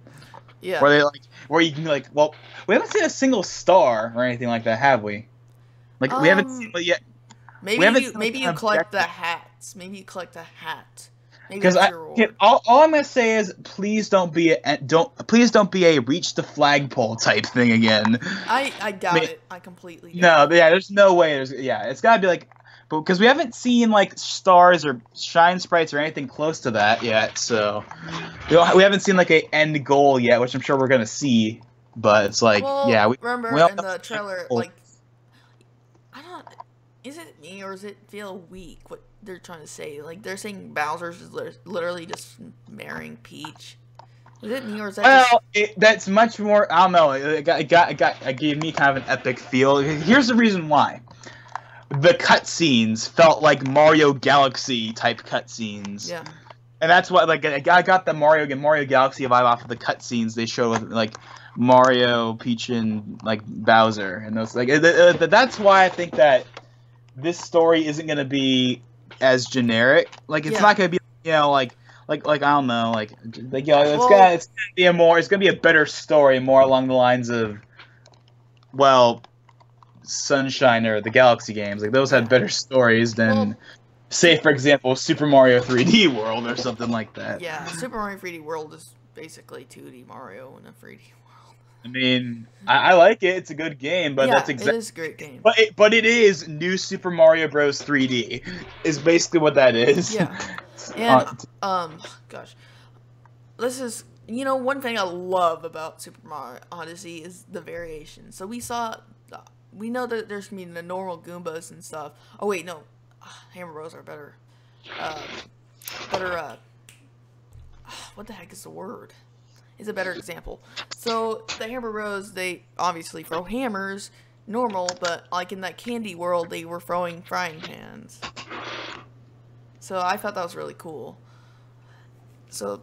Yeah. Where you can well, we haven't seen a single star or anything like that, have we? Like, we haven't seen it yet. Maybe you collect the hats. Maybe you collect a hat. Because all I'm gonna say is, please don't be a reach the flagpole type thing again. I doubt it. I completely doubt it. There's no way. It's gotta be like, because we haven't seen like stars or shine sprites or anything close to that yet. So we haven't seen like a end goal yet, which I'm sure we're gonna see. But it's like, remember in the trailer, like, is it me or does it feel weak what they're trying to say? Like, they're saying Bowser's is literally just marrying Peach. Is it me or is that that's much more, I don't know, it gave me kind of an epic feel. Here's the reason why. The cutscenes felt like Mario Galaxy type cutscenes. Yeah. And that's what, like, I got the Mario Galaxy vibe off of the cutscenes they show with, like, Mario, Peach, and, like, Bowser. And those, like, that's why I think that this story isn't gonna be as generic. Like, it's not gonna be, like I don't know, it's gonna be a better story, more along the lines of, well, Sunshine or the Galaxy games. Like, those had better stories than, say, for example, Super Mario 3D World or something like that. Yeah, Super Mario 3D World is basically 2D Mario in a 3D world. I mean, I like it. It's a good game, but that's exactly. It is a great game. But it is New Super Mario Bros. 3D. Is basically what that is. Yeah, And gosh, this is one thing I love about Super Mario Odyssey is the variation. So we know that there's gonna be the normal Goombas and stuff. Oh wait, no, Hammer Bros are better. What the heck is the word? Is a better example. So the Hammer Bros, they obviously throw hammers, normal, but like in that candy world, they were throwing frying pans. So I thought that was really cool. So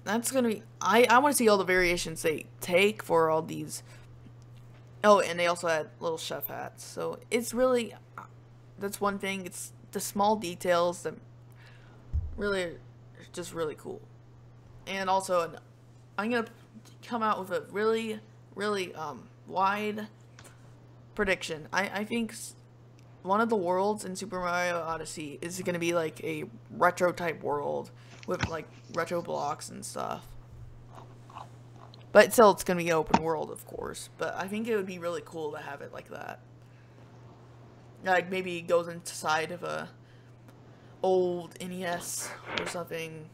that's gonna be. I want to see all the variations they take for all these. Oh, and they also had little chef hats. So it's really, that's one thing. It's the small details that really are just really cool. And also, I'm gonna come out with a really wide prediction. I think one of the worlds in Super Mario Odyssey is gonna be like a retro type world with like retro blocks and stuff. But still, it's gonna be open world, of course. But I think it would be really cool to have it like that. Like maybe it goes inside of a old NES or something.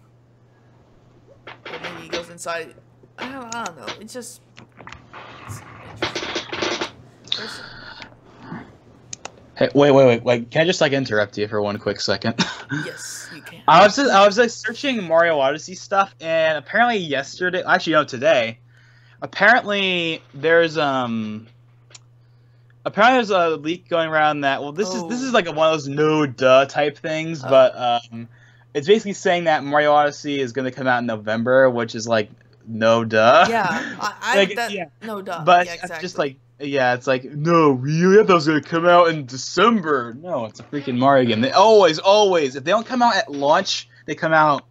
Or maybe it goes inside. I don't know. It's just. Hey, wait. Can I just like interrupt you for one quick second? Yes, you can. I was like searching Mario Odyssey stuff, and apparently yesterday, actually no, today, apparently there's a leak going around that this is like one of those no duh type things, but it's basically saying that Mario Odyssey is going to come out in November, which is like no duh. Yeah, no duh. But yeah, exactly. It's just like. Yeah, it's like, no, really? I thought it was going to come out in December. No, it's a freaking Mario game. They always, if they don't come out at launch, they come out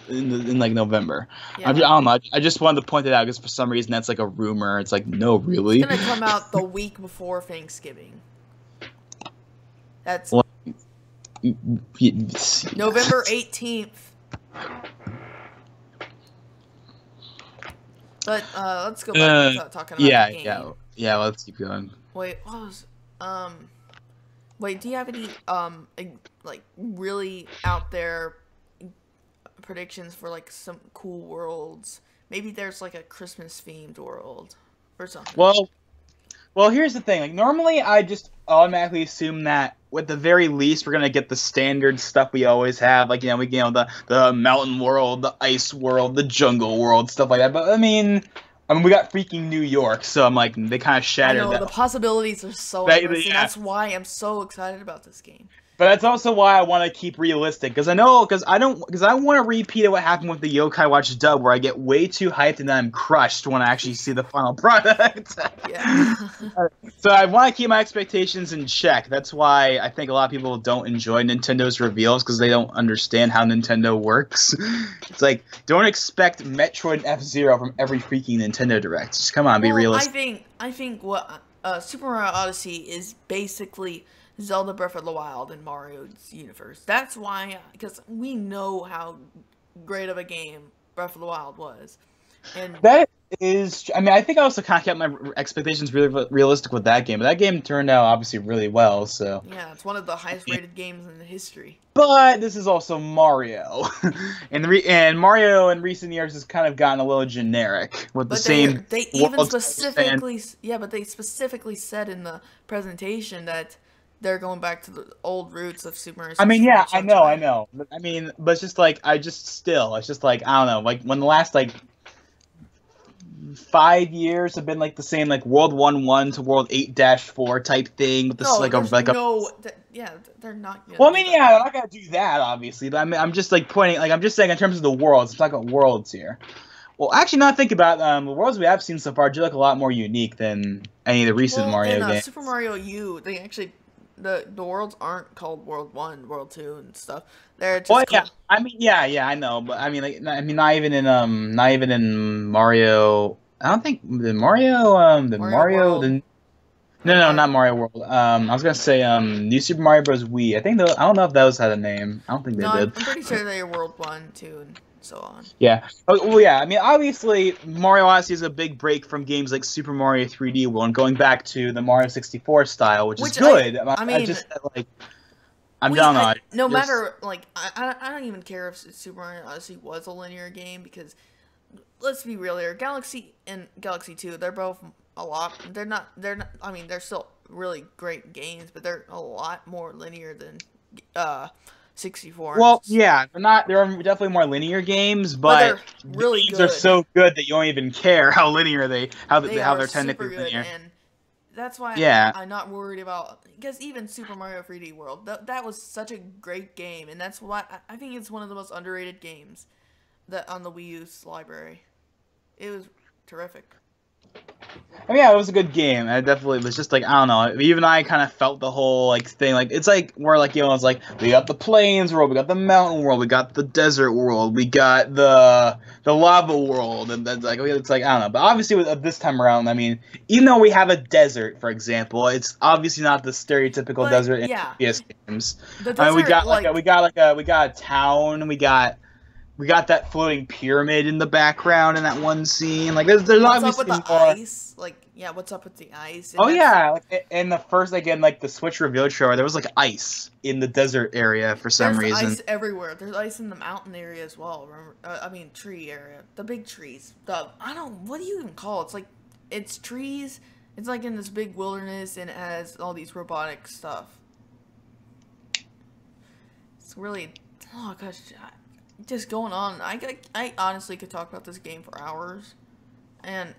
in like November. Yeah. I don't know. I just wanted to point it out because for some reason that's like a rumor. It's like, no, really? It's going to come out the week before Thanksgiving. That's November 18th. But let's go back to talking about the game. Yeah. Let's keep going. Wait, what was wait, do you have any like really out there predictions for like some cool worlds? Maybe there's like a Christmas themed world or something. Well, here's the thing. Like normally, I just automatically assume that, at the very least, we're gonna get the standard stuff we always have. Like we get the mountain world, the ice world, the jungle world, stuff like that. But I mean, we got freaking New York, so I'm like, they kind of shattered. I know the possibilities are so endless, and that's why I'm so excited about this game. But that's also why I want to keep realistic, because I want to repeat what happened with the Yokai Watch dub, where I get way too hyped and then I'm crushed when I actually see the final product. Yeah. So I want to keep my expectations in check. That's why I think a lot of people don't enjoy Nintendo's reveals, because they don't understand how Nintendo works. It's like, don't expect Metroid and F-Zero from every freaking Nintendo Direct. Just come on, be realistic. I think what Super Mario Odyssey is basically Zelda Breath of the Wild in Mario's universe. That's why, because we know how great of a game Breath of the Wild was. And that is, I think I also kind of kept my expectations really realistic with that game, but that game turned out obviously really well, so. Yeah, it's one of the highest rated games in history. But this is also Mario. and Mario in recent years has kind of gotten a little generic with the same. They even specifically, but they specifically said in the presentation that they're going back to the old roots of Super Mario 64. I mean, yeah, I know. But it's just like, it's just like, I don't know, like when the last like 5 years have been like the same, like World 1-1 to World 8-4 type thing with this they're not gonna they're not gonna do that obviously, but I'm just like pointing, like I'm just saying in terms of the worlds. I'm talking about worlds here. Well, actually, now think about the worlds we have seen so far do look a lot more unique than any of the recent Mario games. Super Mario U, they actually the worlds aren't called World 1, World 2, and stuff. They're just I know, but not even in Mario. I don't think the Mario not Mario World. I was gonna say New Super Mario Bros. Wii. I don't know if those had a name. I don't think they did. I'm pretty sure they were World 1, 2, and so on. Yeah. Well, yeah. I mean, obviously, Mario Odyssey is a big break from games like Super Mario 3D World and going back to the Mario 64 style, which is good. I'm down on it. No matter, like, I don't even care if Super Mario Odyssey was a linear game, because let's be real here. Galaxy and Galaxy 2, they're both a lot. They're not, I mean, they're still really great games, but they're a lot more linear than 64. Well, yeah, they're definitely more linear games, but they're really games good. are so good that you don't even care how linear how they're technically linear. And that's why I'm not worried about, because even Super Mario 3D World, that was such a great game, and that's why I think it's one of the most underrated games that on the Wii U's library. It was terrific. I mean, yeah, it was a good game. I definitely was just like, I don't know. Even I kind of felt the whole like thing. Like it's like we're like, you know, it's like we got the plains world, we got the mountain world, we got the desert world, we got the lava world, and then like it's like I don't know. But obviously with this time around, I mean, even though we have a desert, for example, it's obviously not the stereotypical desert in previous games. I mean, we got a town, we got that floating pyramid in the background in that one scene. Like, there's obviously more. What's up with the ice? Like, yeah, what's up with the ice? Oh yeah, like in the first, like in like the Switch reveal trailer, there was like ice in the desert area for some reason. There's ice everywhere. There's ice in the mountain area as well. Remember? I mean, tree area, the big trees. What do you even call it? It's like, it's trees. It's like in this big wilderness, and it has all these robotic stuff. It's really, oh gosh. Just going on. I honestly could talk about this game for hours, and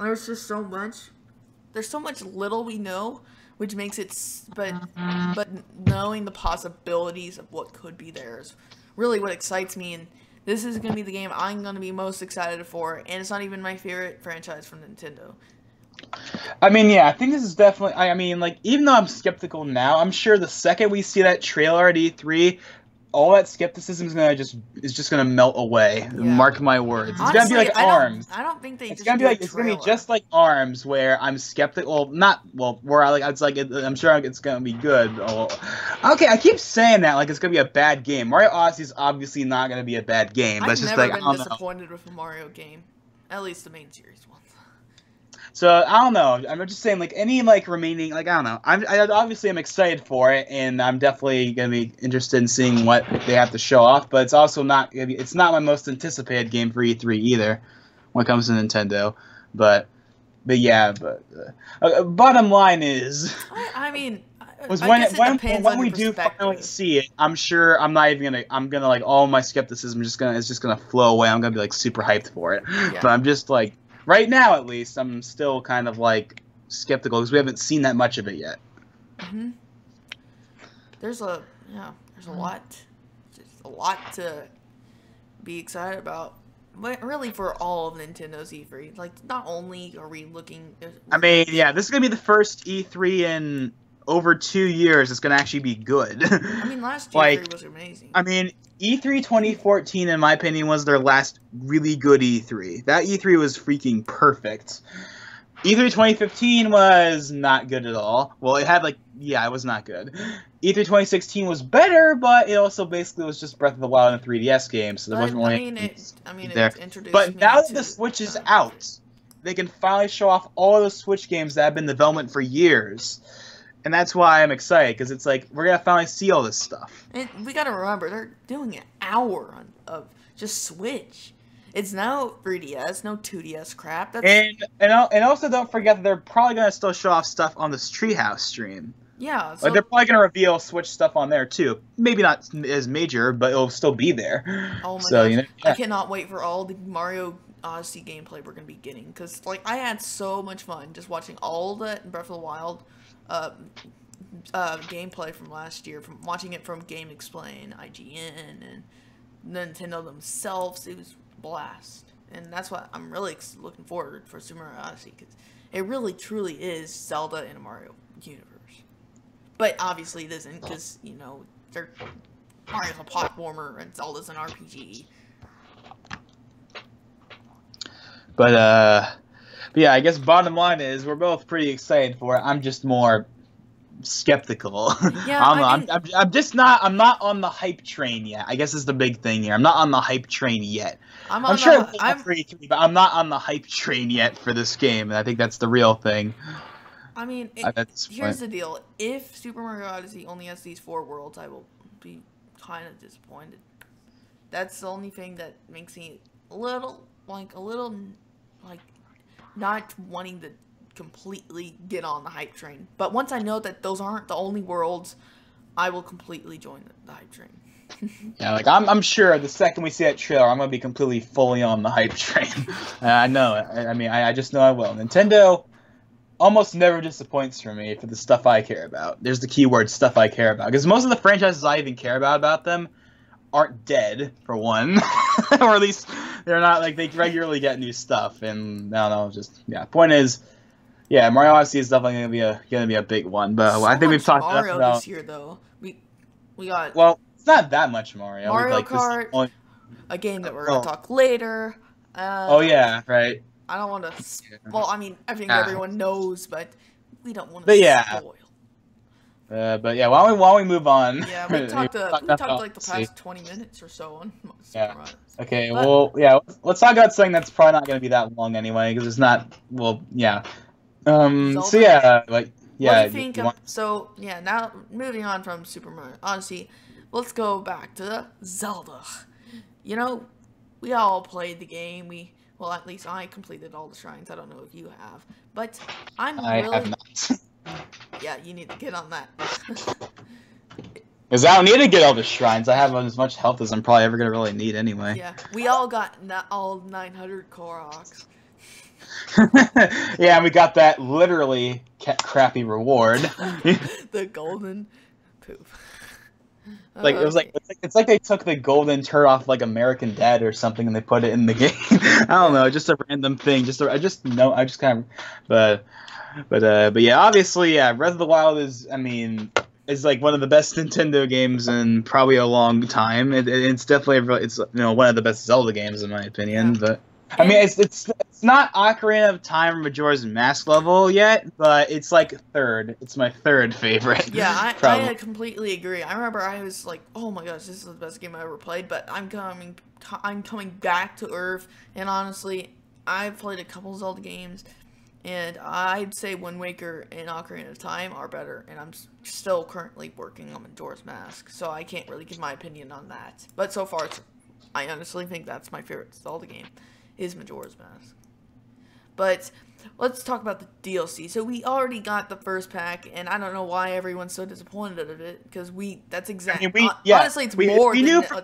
there's just so much. There's so much little we know, which makes it. But knowing the possibilities of what could be there is really what excites me. And this is gonna be the game I'm gonna be most excited for, and it's not even my favorite franchise from Nintendo. I mean, yeah, I think this is definitely. I mean, like, even though I'm skeptical now, I'm sure the second we see that trailer at E3. All that skepticism is just gonna melt away. Yeah. Mark my words. It's gonna be like ARMS. I don't think it's gonna be just like ARMS, where I'm skeptical. Where I'm sure it's gonna be good. Okay, I keep saying that like it's gonna be a bad game. Mario Odyssey is obviously not gonna be a bad game. But I've never been disappointed with a Mario game, at least the main series one. So I don't know. I'm just saying, like any like remaining, like I don't know. I obviously am excited for it, and I'm definitely gonna be interested in seeing what they have to show off. But it's also not. It's not my most anticipated game for E3 either, when it comes to Nintendo. But yeah. Bottom line is, I mean, when we do finally see it, I'm sure I'm not even gonna. I'm gonna like all my skepticism is just gonna flow away. I'm gonna be like super hyped for it. Yeah. But I'm just like. Right now, at least, I'm still kind of, like, skeptical, because we haven't seen that much of it yet. Mm-hmm. There's a lot to be excited about. But really for all of Nintendo's E3. Like, not only are we looking... I mean, yeah, this is going to be the first E3 in over 2 years that's going to actually be good. I mean, last E3 was amazing. I mean... E3 2014, in my opinion, was their last really good E3. That E3 was freaking perfect. E3 2015 was not good at all. Well, it had, like, yeah, it was not good. E3 2016 was better, but it also basically was just Breath of the Wild and a 3DS game, so there wasn't really anything there. But now that the Switch is out, they can finally show off all the Switch games that have been in development for years. And that's why I'm excited, because it's like, we're going to finally see all this stuff. And we got to remember, they're doing an hour of just Switch. It's no 3DS, no 2DS crap. And also don't forget that they're probably going to still show off stuff on this Treehouse stream. Yeah. So, like, they're probably going to reveal Switch stuff on there, too. Maybe not as major, but it'll still be there. Oh my gosh. You know, yeah. I cannot wait for all the Mario Odyssey gameplay we're going to be getting. Because, like, I had so much fun just watching all the Breath of the Wild gameplay from last year, from watching it from Game Explain, IGN, and Nintendo themselves. It was a blast, and that's what I'm really looking forward for Super Mario Odyssey, because it really truly is Zelda in a Mario universe. But obviously it isn't, because you know Mario's a platformer and Zelda's an RPG. But yeah, I guess bottom line is we're both pretty excited for it. I'm just more skeptical. Yeah, I'm not on the hype train yet. I guess is the big thing here. I'm not on the hype train yet. I'm sure I'm free, but I'm not on the hype train yet for this game, and I think that's the real thing. I mean, here's the deal. If Super Mario Odyssey only has these 4 worlds, I will be kind of disappointed. That's the only thing that makes me a little, not wanting to completely get on the hype train. But once I know that those aren't the only worlds, I will completely join the hype train. Yeah, like I'm sure the second we see that trailer, I'm gonna be completely fully on the hype train. I know it. I mean, I just know I will. Nintendo almost never disappoints for me for the stuff I care about. There's the keyword stuff I care about, because most of the franchises I even care about them aren't dead, for one, or at least they're not, like, they regularly get new stuff. And I don't know, just point is, yeah, Mario Odyssey is definitely gonna be a big one. But so I think we've talked Mario about this year though. We got it's not that much Mario. Mario Kart, a game that we're gonna talk later. Oh yeah, right. I don't want to. Well, I mean, I think everyone knows, but we don't want to spoil. But yeah, while we move on. Yeah, we talked like the past 20 minutes or so on. Okay. Well, yeah. Let's talk about something that's probably not going to be that long anyway, because it's not. Well, yeah. Zelda? So yeah, like yeah. What do you think? So yeah, now moving on from Super Mario Odyssey, let's go back to Zelda. You know, we all played the game. Well, at least I completed all the shrines. I don't know if you have, but I have not. Yeah, you need to get on that. Because I don't need to get all the shrines. I have as much health as I'm probably ever going to really need anyway. Yeah, we all got all 900 Koroks. Yeah, and we got that literally crappy reward. The golden poop. Like it was like it's like they took the golden turd off like American Dad or something and they put it in the game. I don't know, just a random thing. But yeah, obviously, yeah, Breath of the Wild is like one of the best Nintendo games in probably a long time. It's definitely one of the best Zelda games in my opinion. Yeah. But I mean, it's not Ocarina of Time or Majora's Mask level yet, but it's like third. It's my third favorite. Yeah, I completely agree. I remember I was like, oh my gosh, this is the best game I ever played. But I'm coming back to Earth, and honestly, I've played a couple Zelda games, and I'd say Wind Waker and Ocarina of Time are better. And I'm still currently working on Majora's Mask, so I can't really give my opinion on that. But so far, I honestly think that's my favorite Zelda game. Is Majora's Mask. But let's talk about the DLC. So we already got the first pack, and I don't know why everyone's so disappointed at it, because that's exactly honestly it's more we knew from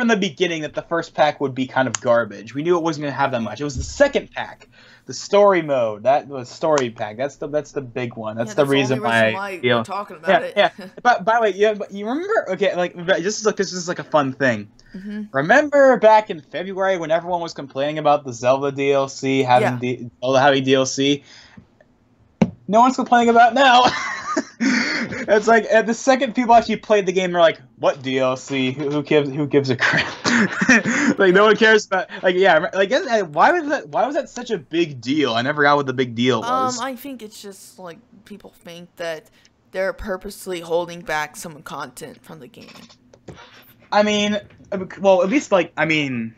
the beginning that the first pack would be kind of garbage. We knew it wasn't going to have that much. It was the second pack, the story mode. That was story pack. That's the big one. That's the reason why we're talking about it. Yeah. But by the way, but you remember? Okay, like this is like a fun thing. Mm-hmm. Remember back in February when everyone was complaining about the Zelda DLC having Zelda having DLC? No one's complaining about it now. It's like at the second people actually played the game, they're like, "What DLC? Who gives a crap?" Like no one cares about. Like why was that such a big deal? I never got what the big deal was. I think it's just like people think that they're purposely holding back some content from the game. I mean, well, at least like I know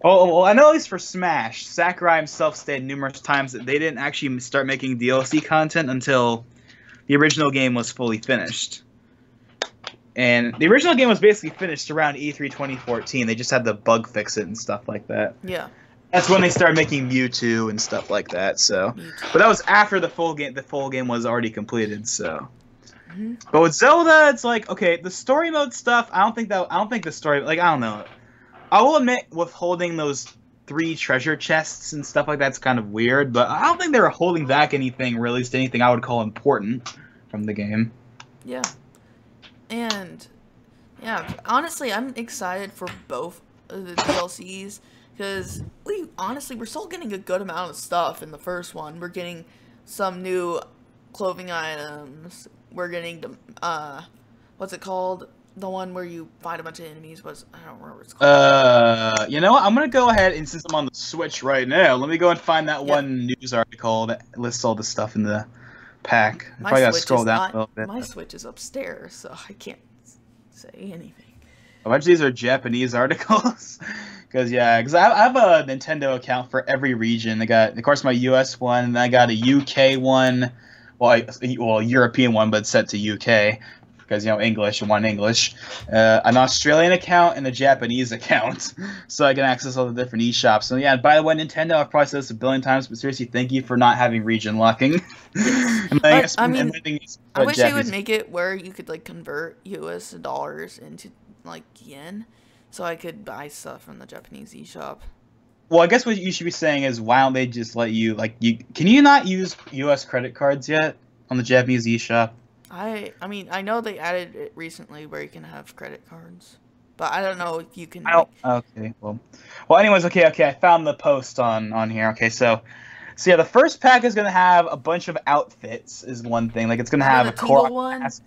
at least for Smash, Sakurai himself stated numerous times that they didn't actually start making DLC content until the original game was fully finished. And the original game was basically finished around E3 2014. They just had to bug fix it and stuff like that. Yeah. That's when they started making Mewtwo and stuff like that. So, but that was after the full game was already completed. So. Mm-hmm. But with Zelda, it's like, okay, the story mode stuff, I don't think the story, like, I don't know. I will admit, withholding those 3 treasure chests and stuff like that's kind of weird, but I don't think they were holding back anything I would call important from the game. Yeah. And, yeah, honestly, I'm excited for both of the DLCs, because we're still getting a good amount of stuff in the first one. We're getting some new clothing items. We're getting the, what's it called? The one where you fight a bunch of enemies I don't remember what it's called. You know what? I'm going to go ahead, and since I'm on the Switch right now, let me go and find that one news article that lists all the stuff in the pack. I probably got to scroll down a little bit. My Switch is upstairs, so I can't say anything. A bunch of these are Japanese articles. Because I have a Nintendo account for every region. I got, of course, my US one, and I got a UK one, well, a European one, but set to UK, because, English, one English, an Australian account, and a Japanese account, so I can access all the different eShops. So yeah, by the way, Nintendo, I've probably said this a billion times, but seriously, thank you for not having region locking. But, I mean, I wish they would make it where you could, like, convert US dollars into, like, yen, so I could buy stuff from the Japanese eShop. Well, I guess what you should be saying is, why don't they just let you, like, can you not use US credit cards yet on the Japanese eShop? I mean, I know they added it recently where you can have credit cards, but I don't know if you can. Okay, well, anyways, okay, I found the post on here. Okay, so yeah, the first pack is gonna have a bunch of outfits. Is one thing, like it's gonna have a Korok mask.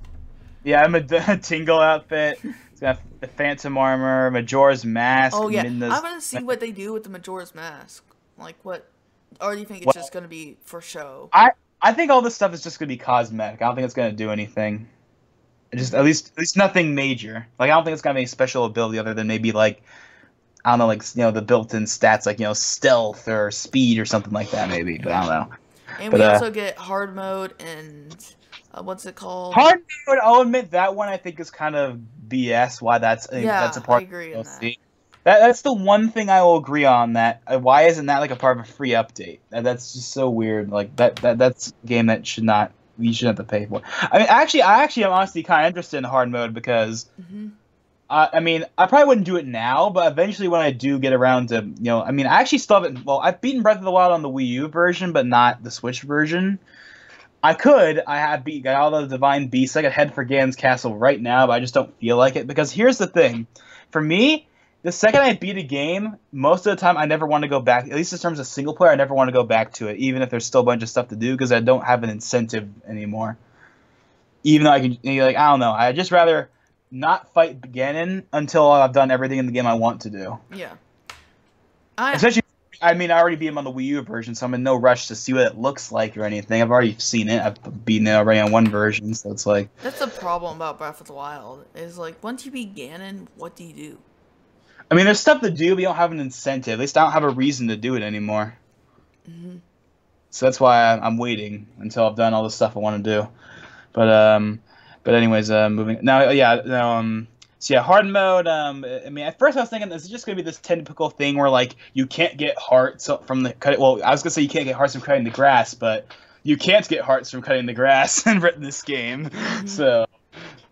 Yeah, I'm a Tingle outfit. It's got the Phantom armor, Majora's mask. Oh yeah, I want to see what they do with the Majora's mask. Like what, or do you think it's just gonna be for show? I think all this stuff is just gonna be cosmetic. I don't think it's gonna do anything. Just at least nothing major. Like I don't think it's gonna have any special ability other than maybe like, I don't know, like the built-in stats like stealth or speed or something like that maybe. But I don't know. And we also get hard mode and what's it called? Hard mode. I'll admit that one I think is kind of BS. Why that's a part. I agree of on that. That's the one thing I will agree on. That why isn't that like a part of a free update? That's just so weird. Like that's a game that you shouldn't have to pay for. I mean, I actually am honestly kind of interested in hard mode because, I mean, I probably wouldn't do it now, but eventually when I do get around to, I mean, I actually still haven't. Well, I've beaten Breath of the Wild on the Wii U version, but not the Switch version. I have got all the Divine Beasts. I could head for Ganon's Castle right now, but I just don't feel like it because here's the thing, for me. The second I beat a game, most of the time I never want to go back. At least in terms of single player, I never want to go back to it, even if there's still a bunch of stuff to do, because I don't have an incentive anymore. Even though I can, I don't know. I just rather not fight Ganon until I've done everything in the game I want to do. Yeah. Especially, I mean, I already beat him on the Wii U version, so I'm in no rush to see what it looks like or anything. I've already seen it. I've beaten it already on one version, so it's like. That's the problem about Breath of the Wild. Is like once you beat Ganon, what do you do? I mean, there's stuff to do, but you don't have an incentive. At least I don't have a reason to do it anymore. So that's why I'm waiting until I've done all the stuff I want to do. But anyways, moving now. So yeah, hard mode. I mean, at first I was thinking this is just gonna be this typical thing where like you can't get hearts from the cut. Well, I was gonna say you can't get hearts from cutting the grass, but you can't get hearts from cutting the grass in this game. So,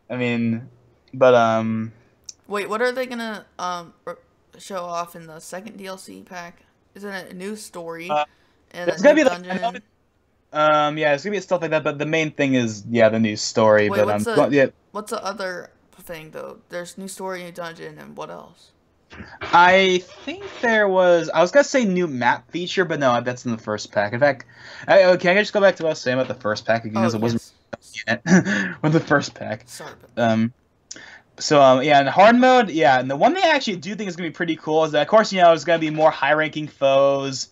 I mean, but Wait, what are they gonna show off in the second DLC pack? Isn't it a new story and it's a gonna new be dungeon? Yeah, it's gonna be stuff like that. But the main thing is the new story. Wait, but what's the other thing though? There's new story, new dungeon, and what else? I think there was. I was gonna say new map feature, but no, that's in the first pack. In fact, can I just go back to what I was saying about the first pack again? Because it wasn't yet with the first pack. Sorry about that. So, yeah, in hard mode, yeah, and the one thing I actually do think is going to be pretty cool is that, of course, there's going to be more high-ranking foes,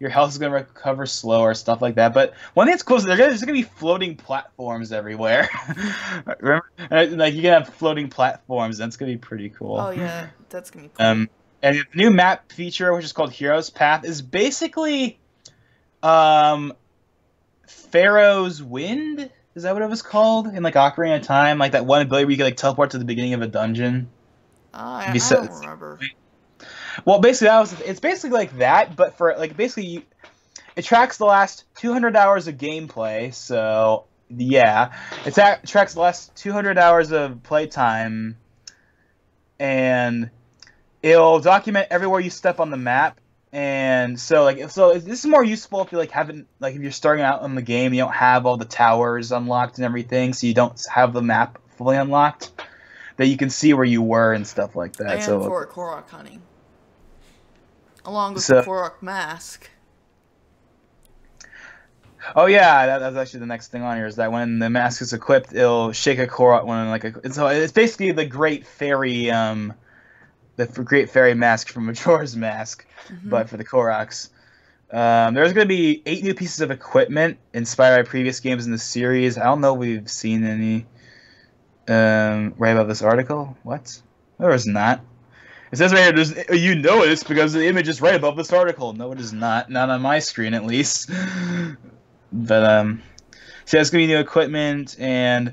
your health is going to recover slower, stuff like that, but one thing that's cool is there's going to be floating platforms everywhere. Remember? Like, you can have floating platforms, that's going to be pretty cool. Oh, yeah, that's going to be cool. And the new map feature, which is called Hero's Path, is basically, Pharaoh's Wind? Is that what it was called in like Ocarina of Time? Like that one ability where you could like teleport to the beginning of a dungeon. I don't remember. Well, basically it's basically like that, but for like basically it tracks the last 200 hours of gameplay. So yeah, it tracks the last 200 hours of playtime, and it'll document everywhere you step on the map. And so this is more useful if you if you're starting out in the game, you don't have all the towers unlocked and everything, so you don't have the map fully unlocked, that you can see where you were and stuff like that. And so for Korok hunting, along with the Korok mask. Oh yeah, that's actually the next thing on here is that when the mask is equipped, it'll shake a Korok so it's basically the Great Fairy Great Fairy mask from Majora's Mask, but for the Koroks. There's going to be 8 new pieces of equipment inspired by previous games in the series. I don't know if we've seen any right about this article. What? There is not. It says right here, you know it's because the image is right above this article. No, it is not. Not on my screen, at least. But so it's gonna be new equipment and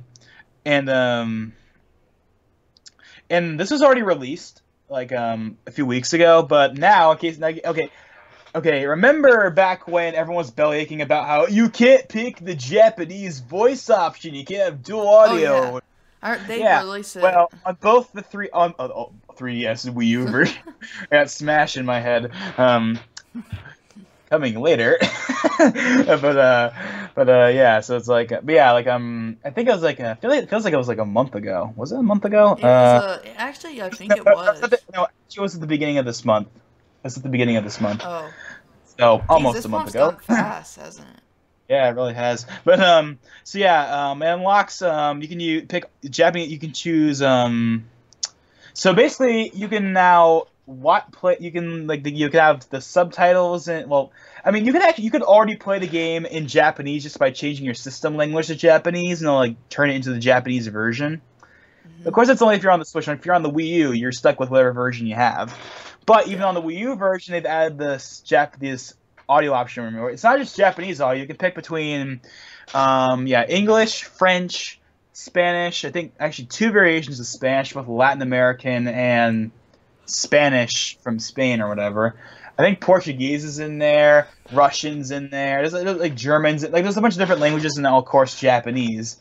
this was already released like a few weeks ago. But now, in case okay, remember back when everyone was bellyaching about how you can't pick the Japanese voice option, you can't have dual audio. Oh, yeah. They released it. Well, on both the 3DS Wii U version, I got Smash in my head. Coming later, but yeah. So it's like, but yeah, like I think it was like I feel like it feels like it was like a month ago. Was it a month ago? It was, actually, I think it was. No, it was at the beginning of this month. It's at the beginning of this month. Oh. So almost a month ago. This month's gone fast, hasn't it? Yeah, it really has. But so yeah, it unlocks. You can pick Japanese. You can choose. So basically, you can now play. You can you can have the subtitles and I mean, you could already play the game in Japanese just by changing your system language to Japanese and like turn it into the Japanese version. Mm-hmm. Of course, it's only if you're on the Switch. If you're on the Wii U, you're stuck with whatever version you have. But even on the Wii U version, they've added this Japanese audio option. Remember, it's not just Japanese audio. You can pick between, English, French, Spanish. I think actually 2 variations of Spanish, both Latin American and Spanish from Spain or whatever. I think Portuguese is in there, Russian's in there. There's like German's. There's a bunch of different languages, and of course Japanese.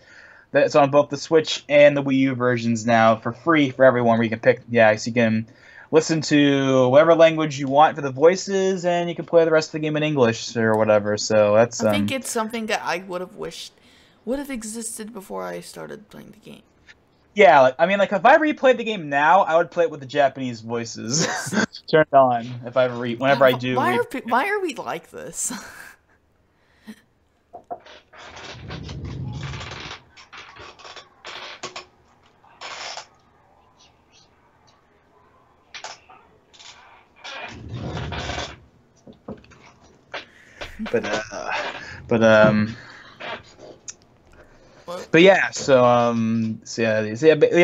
That's on both the Switch and the Wii U versions now for free for everyone. Where you can pick, so you can listen to whatever language you want for the voices, and you can play the rest of the game in English or whatever. So that's. I think it's something that I would have wished would have existed before I started playing the game. Yeah, if I replayed the game now, I would play it with the Japanese voices turned on. If I whenever I do. Why are we like this? But yeah,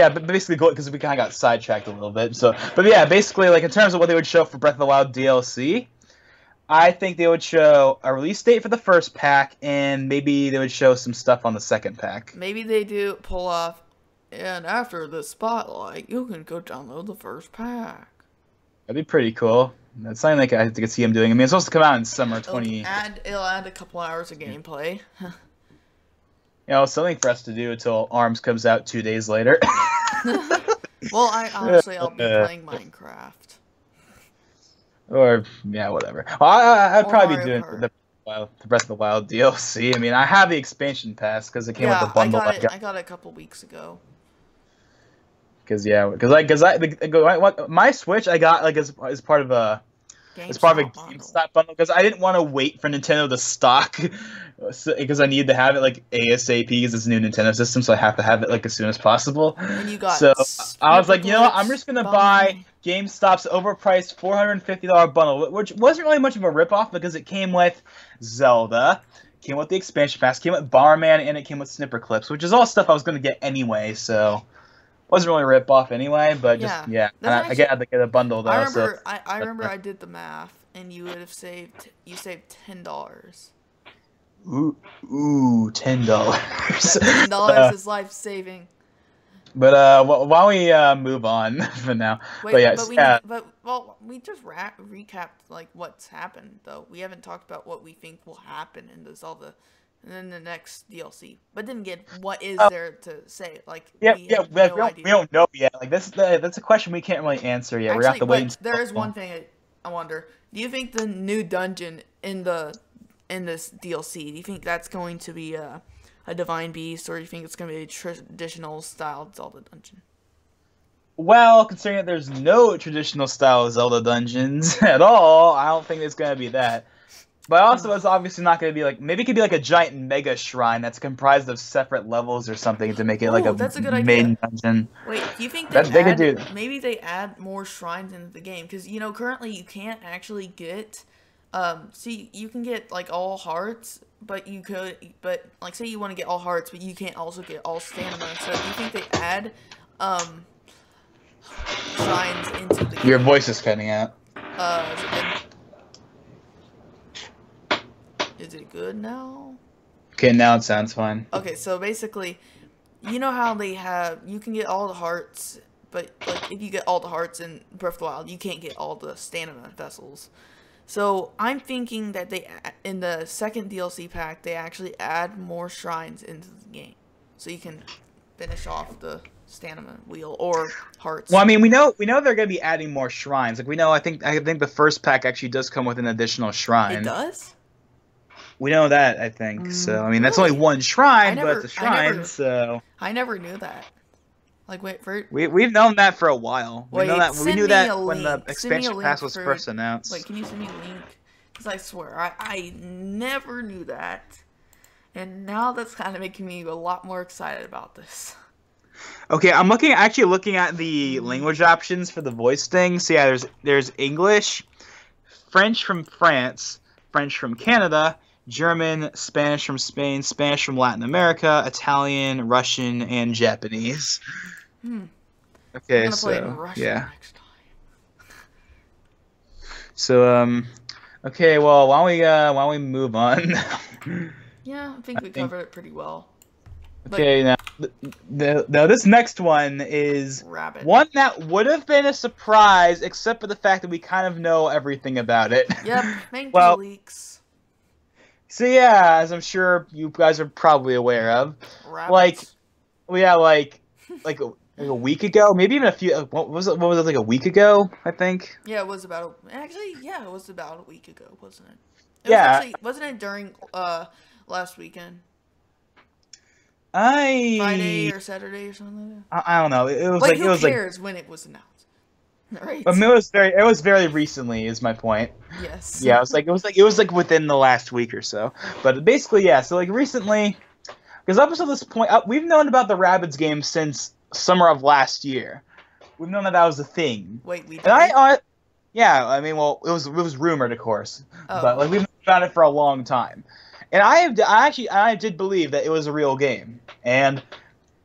but basically, because we kind of got sidetracked a little bit. But yeah, basically, like in terms of what they would show for Breath of the Wild DLC, I think they would show a release date for the first pack, and maybe they would show some stuff on the second pack. Maybe they do pull off, and after the spotlight, you can go download the first pack. That'd be pretty cool. That's something like I could see him doing. I mean, it's supposed to come out in summer 20. It'll add a couple hours of gameplay. Something for us to do until ARMS comes out 2 days later. Well, I'll be playing Minecraft. Or, whatever. Well, I'd probably be doing the Breath of the Wild DLC. I mean, I have the expansion pass because it came with the bundle. I got it a couple weeks ago. My Switch I got as part of a GameStop bundle because I didn't want to wait for Nintendo to stock because I needed to have it ASAP because it's a new Nintendo system, so I have to have it as soon as possible. And you got so I was like, what? I'm just gonna buy GameStop's overpriced $450 bundle, which wasn't really much of a ripoff because it came with Zelda, came with the expansion pass, came with Bomberman, and it came with Snipper Clips, which is all stuff I was gonna get anyway. So. Wasn't really a rip-off anyway, but I had to get a bundle though. I remember I did the math, and you would have saved $10. Ooh, $10. $10 is life saving. But while we move on for now, we just recapped what's happened though. We haven't talked about what we think will happen in the Zelda. And then the next DLC, but didn't get what is there to say. We don't know yet. That's a question we can't really answer yet. Actually, we have to wait. There is one thing I wonder. Do you think the new dungeon in this DLC? Do you think that's going to be a divine beast, or do you think it's going to be a traditional style Zelda dungeon? Well, considering that there's no traditional style Zelda dungeons at all, I don't think it's going to be that. But also, it's obviously not going to be maybe it could be a giant mega shrine that's comprised of separate levels or something to make it that's a good main idea. Dungeon. Wait, do you think maybe they add more shrines into the game? Because, currently you can't actually get, you can get, all hearts, but say you want to get all hearts, but you can't also get all stamina. So do you think they add, shrines into the Your voice is cutting out. Is it good now? Okay, now it sounds fine. Okay, so basically, you know how you can get all the hearts, but like if you get all the hearts in Breath of the Wild, you can't get all the stamina vessels. So I'm thinking that in the second DLC pack, they actually add more shrines into the game, so you can finish off the stamina wheel or hearts. Well, I mean, we know they're gonna be adding more shrines. Like we know, I think the first pack actually does come with an additional shrine. It does? We know that, I think. So I mean, that's Really? only one shrine, but it's a shrine. So I never knew that. Like, wait for we've known that for a while. Wait, We knew that when the expansion pass was first Wait, announced. can you send me a link? Because I swear, I never knew that. And now that's kind of making me a lot more excited about this. Okay, I'm actually looking at the language options for the voice thing. So yeah, there's English, French from France, French from Canada, German, Spanish from Spain, Spanish from Latin America, Italian, Russian, and Japanese. Okay, I'm gonna play it in Russian next time. So okay, well, why don't we move on? Yeah, I think we covered it pretty well. Okay, now this next one is Rabbit. one that would have been a surprise, except for the fact that we kind of know everything about it. Yep, thank you, leaks. So yeah, as I'm sure you guys are probably aware of, Rabbits. like a week ago, maybe even a few. What was it? Like a week ago? I think. Yeah, it was about a week ago, wasn't it? Wasn't it during last weekend? Friday or Saturday or something like that. I don't know. It was like who cares when it was announced? Right. But it was very recently, is my point. Yes. Yeah, it was like within the last week or so. But basically, yeah. So like recently, because up until this point, we've known about the Rabbids game since summer of last year. We've known that was a thing. Wait, we did? Yeah, I mean, well, it was rumored, of course, but like we've known about it for a long time. And I did believe that it was a real game, and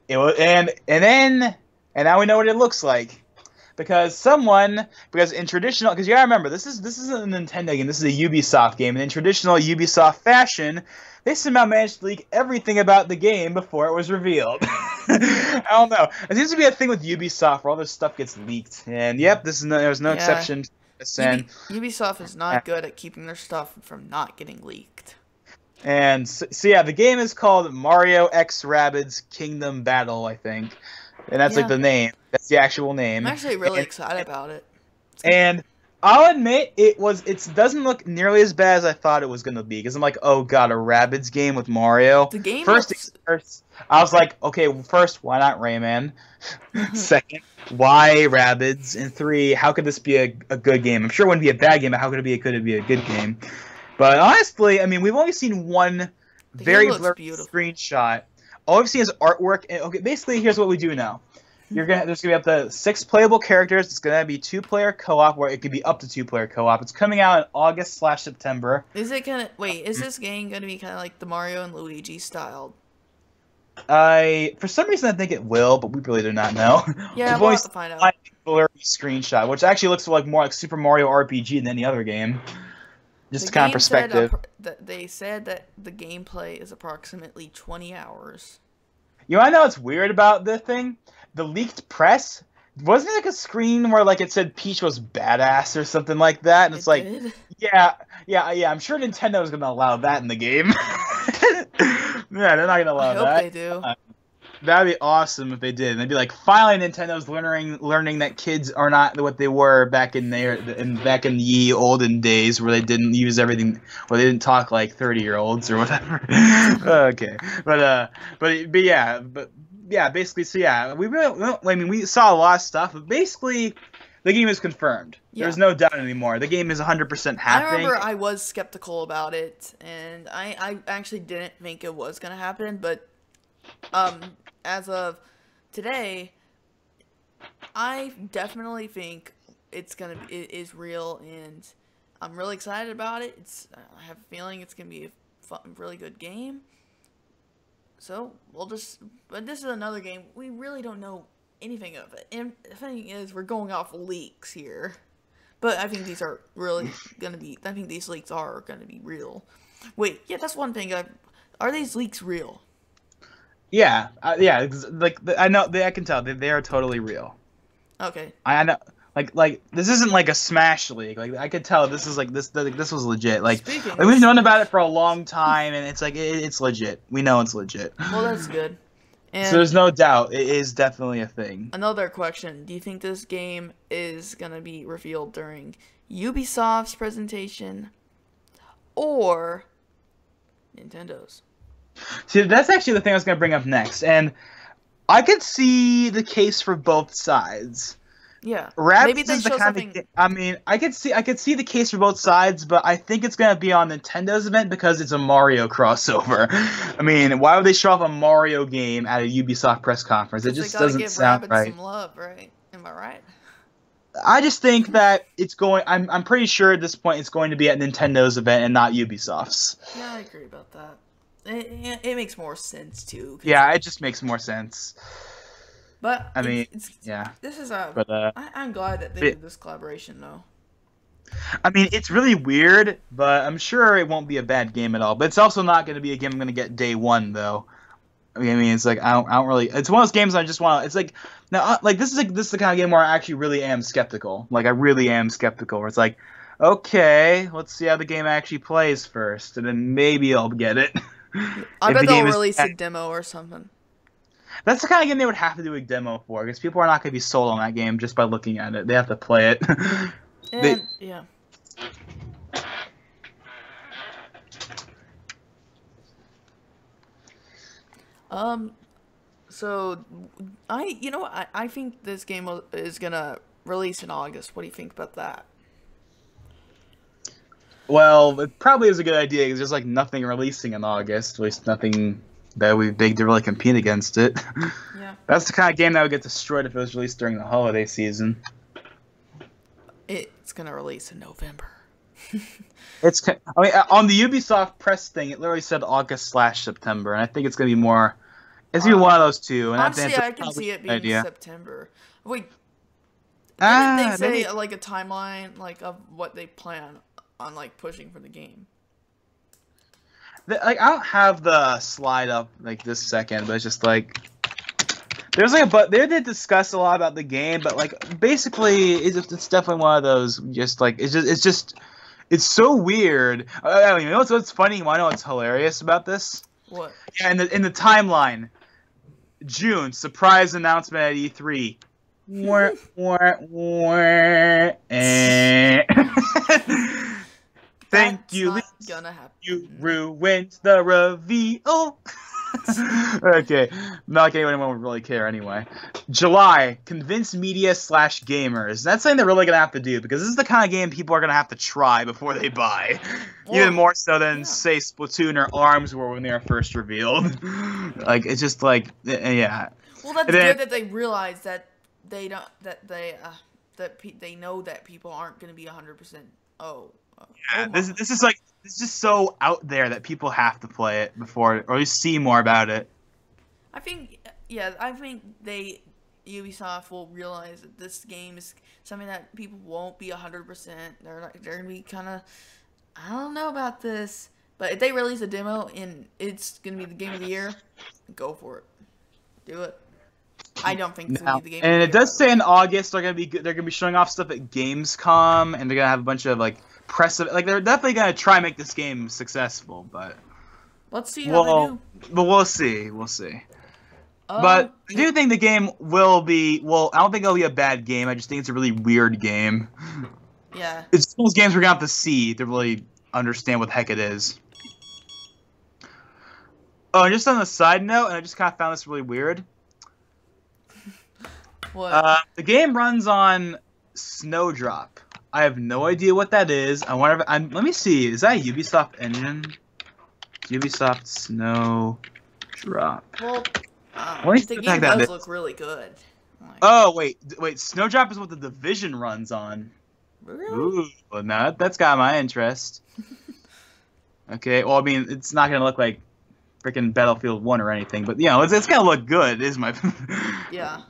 it was, and now we know what it looks like, because in traditional, because you gotta remember, this isn't a Nintendo game, this is a Ubisoft game, and in traditional Ubisoft fashion, they somehow managed to leak everything about the game before it was revealed. I don't know. It seems to be a thing with Ubisoft where all this stuff gets leaked, and yep, there's no exception to this. And Ubisoft is not good at keeping their stuff from not getting leaked. And so yeah, the game is called Mario X Rabbids Kingdom Battle, I think. And that's like the name. That's the actual name. I'm actually really excited about it. And I'll admit it doesn't look nearly as bad as I thought it was gonna be. Because I'm like, oh god, a Rabbids game with Mario. The game first, I was like, okay, first, why not Rayman? Second, why Rabbids? And three, how could this be a good game? I'm sure it wouldn't be a bad game, but how could it be a good game? But honestly, I mean, we've only seen one very blurry screenshot. All we've seen is artwork. And, okay, basically, here's what we do now. There's gonna be up to 6 playable characters. It's gonna be 2-player co-op, where it could be up to 2-player co-op. It's coming out in August/September. Is this game gonna be kind of like the Mario and Luigi styled? For some reason, I think it will, but we really do not know. Yeah, we'll have to find out. Blurry screenshot, which actually looks more like Super Mario RPG than any other game. Just kind of perspective. They said that the gameplay is approximately 20 hours. You wanna know what's weird about this thing? The leaked press, wasn't it like a screen where like it said Peach was badass or something like that? And it's like, yeah, I'm sure Nintendo is gonna allow that in the game. Yeah, they're not gonna allow that. I hope they do. That'd be awesome if they did. And they'd be like, finally, Nintendo's learning that kids are not what they were back in the ye olden days, where they didn't use everything, where they didn't talk like 30-year-olds or whatever. Okay, but yeah, basically, so yeah, we saw a lot of stuff, but basically, the game is confirmed. Yeah. There's no doubt anymore. The game is 100% happening. I remember I was skeptical about it, and I actually didn't think it was gonna happen, but as of today, I definitely think it is real, and I'm really excited about it. I have a feeling it's gonna be a really good game. So but this is another game we really don't know anything of it. And the thing is, we're going off leaks here. But I think these are really gonna be. I think these leaks are gonna be real. Wait, yeah, that's one thing. Are these leaks real? Yeah, yeah. Like I know, I can tell they are totally real. Okay. I know. Like this isn't like a Smash leak. Like I could tell this is like this was legit. Like we've known about it for a long time, and it's like it's legit. We know it's legit. Well, that's good. And so there's no doubt it is definitely a thing. Another question: do you think this game is gonna be revealed during Ubisoft's presentation or Nintendo's? See, that's actually the thing I was gonna bring up next, and I could see the case for both sides. Yeah, maybe they show something. I mean, I could see the case for both sides, but I think it's gonna be on Nintendo's event because it's a Mario crossover. I mean, why would they show off a Mario game at a Ubisoft press conference? It just doesn't sound right. Some love, right? Am I right? I just think that it's going. I'm pretty sure at this point it's going to be at Nintendo's event and not Ubisoft's. Yeah, I agree about that. It makes more sense too. Yeah, it just makes more sense. But I mean, yeah. This is I'm glad that they did this collaboration, though. I mean, it's really weird, but I'm sure it won't be a bad game at all. But it's also not going to be a game I'm going to get day one, though. I mean, it's like I don't really. It's one of those games I just want. It's like now, like this is the kind of game where I actually really am skeptical. Like I really am skeptical. Where it's like, okay, let's see how the game actually plays first, and then maybe I'll get it. I bet they'll release a demo or something. That's the kind of game they would have to do a demo for, because people are not going to be sold on that game just by looking at it. They have to play it. Yeah. So I think this game is gonna release in August. What do you think about that? Well, it probably is a good idea because there's like nothing releasing in August. At least nothing that would be big to really compete against it. Yeah. That's the kind of game that would get destroyed if it was released during the holiday season. It's gonna release in November. I mean, on the Ubisoft press thing, it literally said August/September, and I think it's gonna be more. It's gonna be one of those two. And honestly, I can see it being September. Wait, didn't they say like a timeline, like of what they plan on like pushing for the game? Like I don't have the slide up like this second, but it's just like there's like they did discuss a lot about the game, but like basically it's definitely one of those just like it's so weird. I mean, you know what's funny? You want to know what's hilarious about this? What? Yeah, in the timeline, June surprise announcement at E3. Thank you, Lisa. You ruined the reveal. Okay, not like anyone would really care anyway. July, convince media/gamers. That's something they're really gonna have to do because this is the kind of game people are gonna have to try before they buy. Even more so than say Splatoon or ARMS were when they were first revealed. Like it's just like yeah. Well, that's good that they realize that they don't they know that people aren't gonna be 100%. Yeah, this is like it's just so out there that people have to play it before, or at least see more about it. I think Ubisoft will realize that this game is something that people won't be 100%. They're gonna be kind of, I don't know about this, but if they release a demo and it's gonna be the game of the year, go for it, do it. I don't think it's gonna be the game. And it does say in August they're gonna be showing off stuff at Gamescom, and they're gonna have a bunch of like press. Like they're definitely gonna try and make this game successful, but let's see how they do. But we'll see. But I do think the game will be. Well, I don't think it'll be a bad game. I just think it's a really weird game. Yeah. It's those games we're gonna have to see to really understand what the heck it is. Oh, and just on a side note, and I just kind of found this really weird. What? The game runs on Snowdrop. I have no idea what that is. I wonder if let me see. Is that a Ubisoft engine? Ubisoft Snowdrop. Well, the game does look really good. Oh wait. Snowdrop is what the Division runs on. Really? Ooh, well, now that's got my interest. Okay. Well, I mean, it's not gonna look like freaking Battlefield 1 or anything, but you know, it's gonna look good. Is my yeah.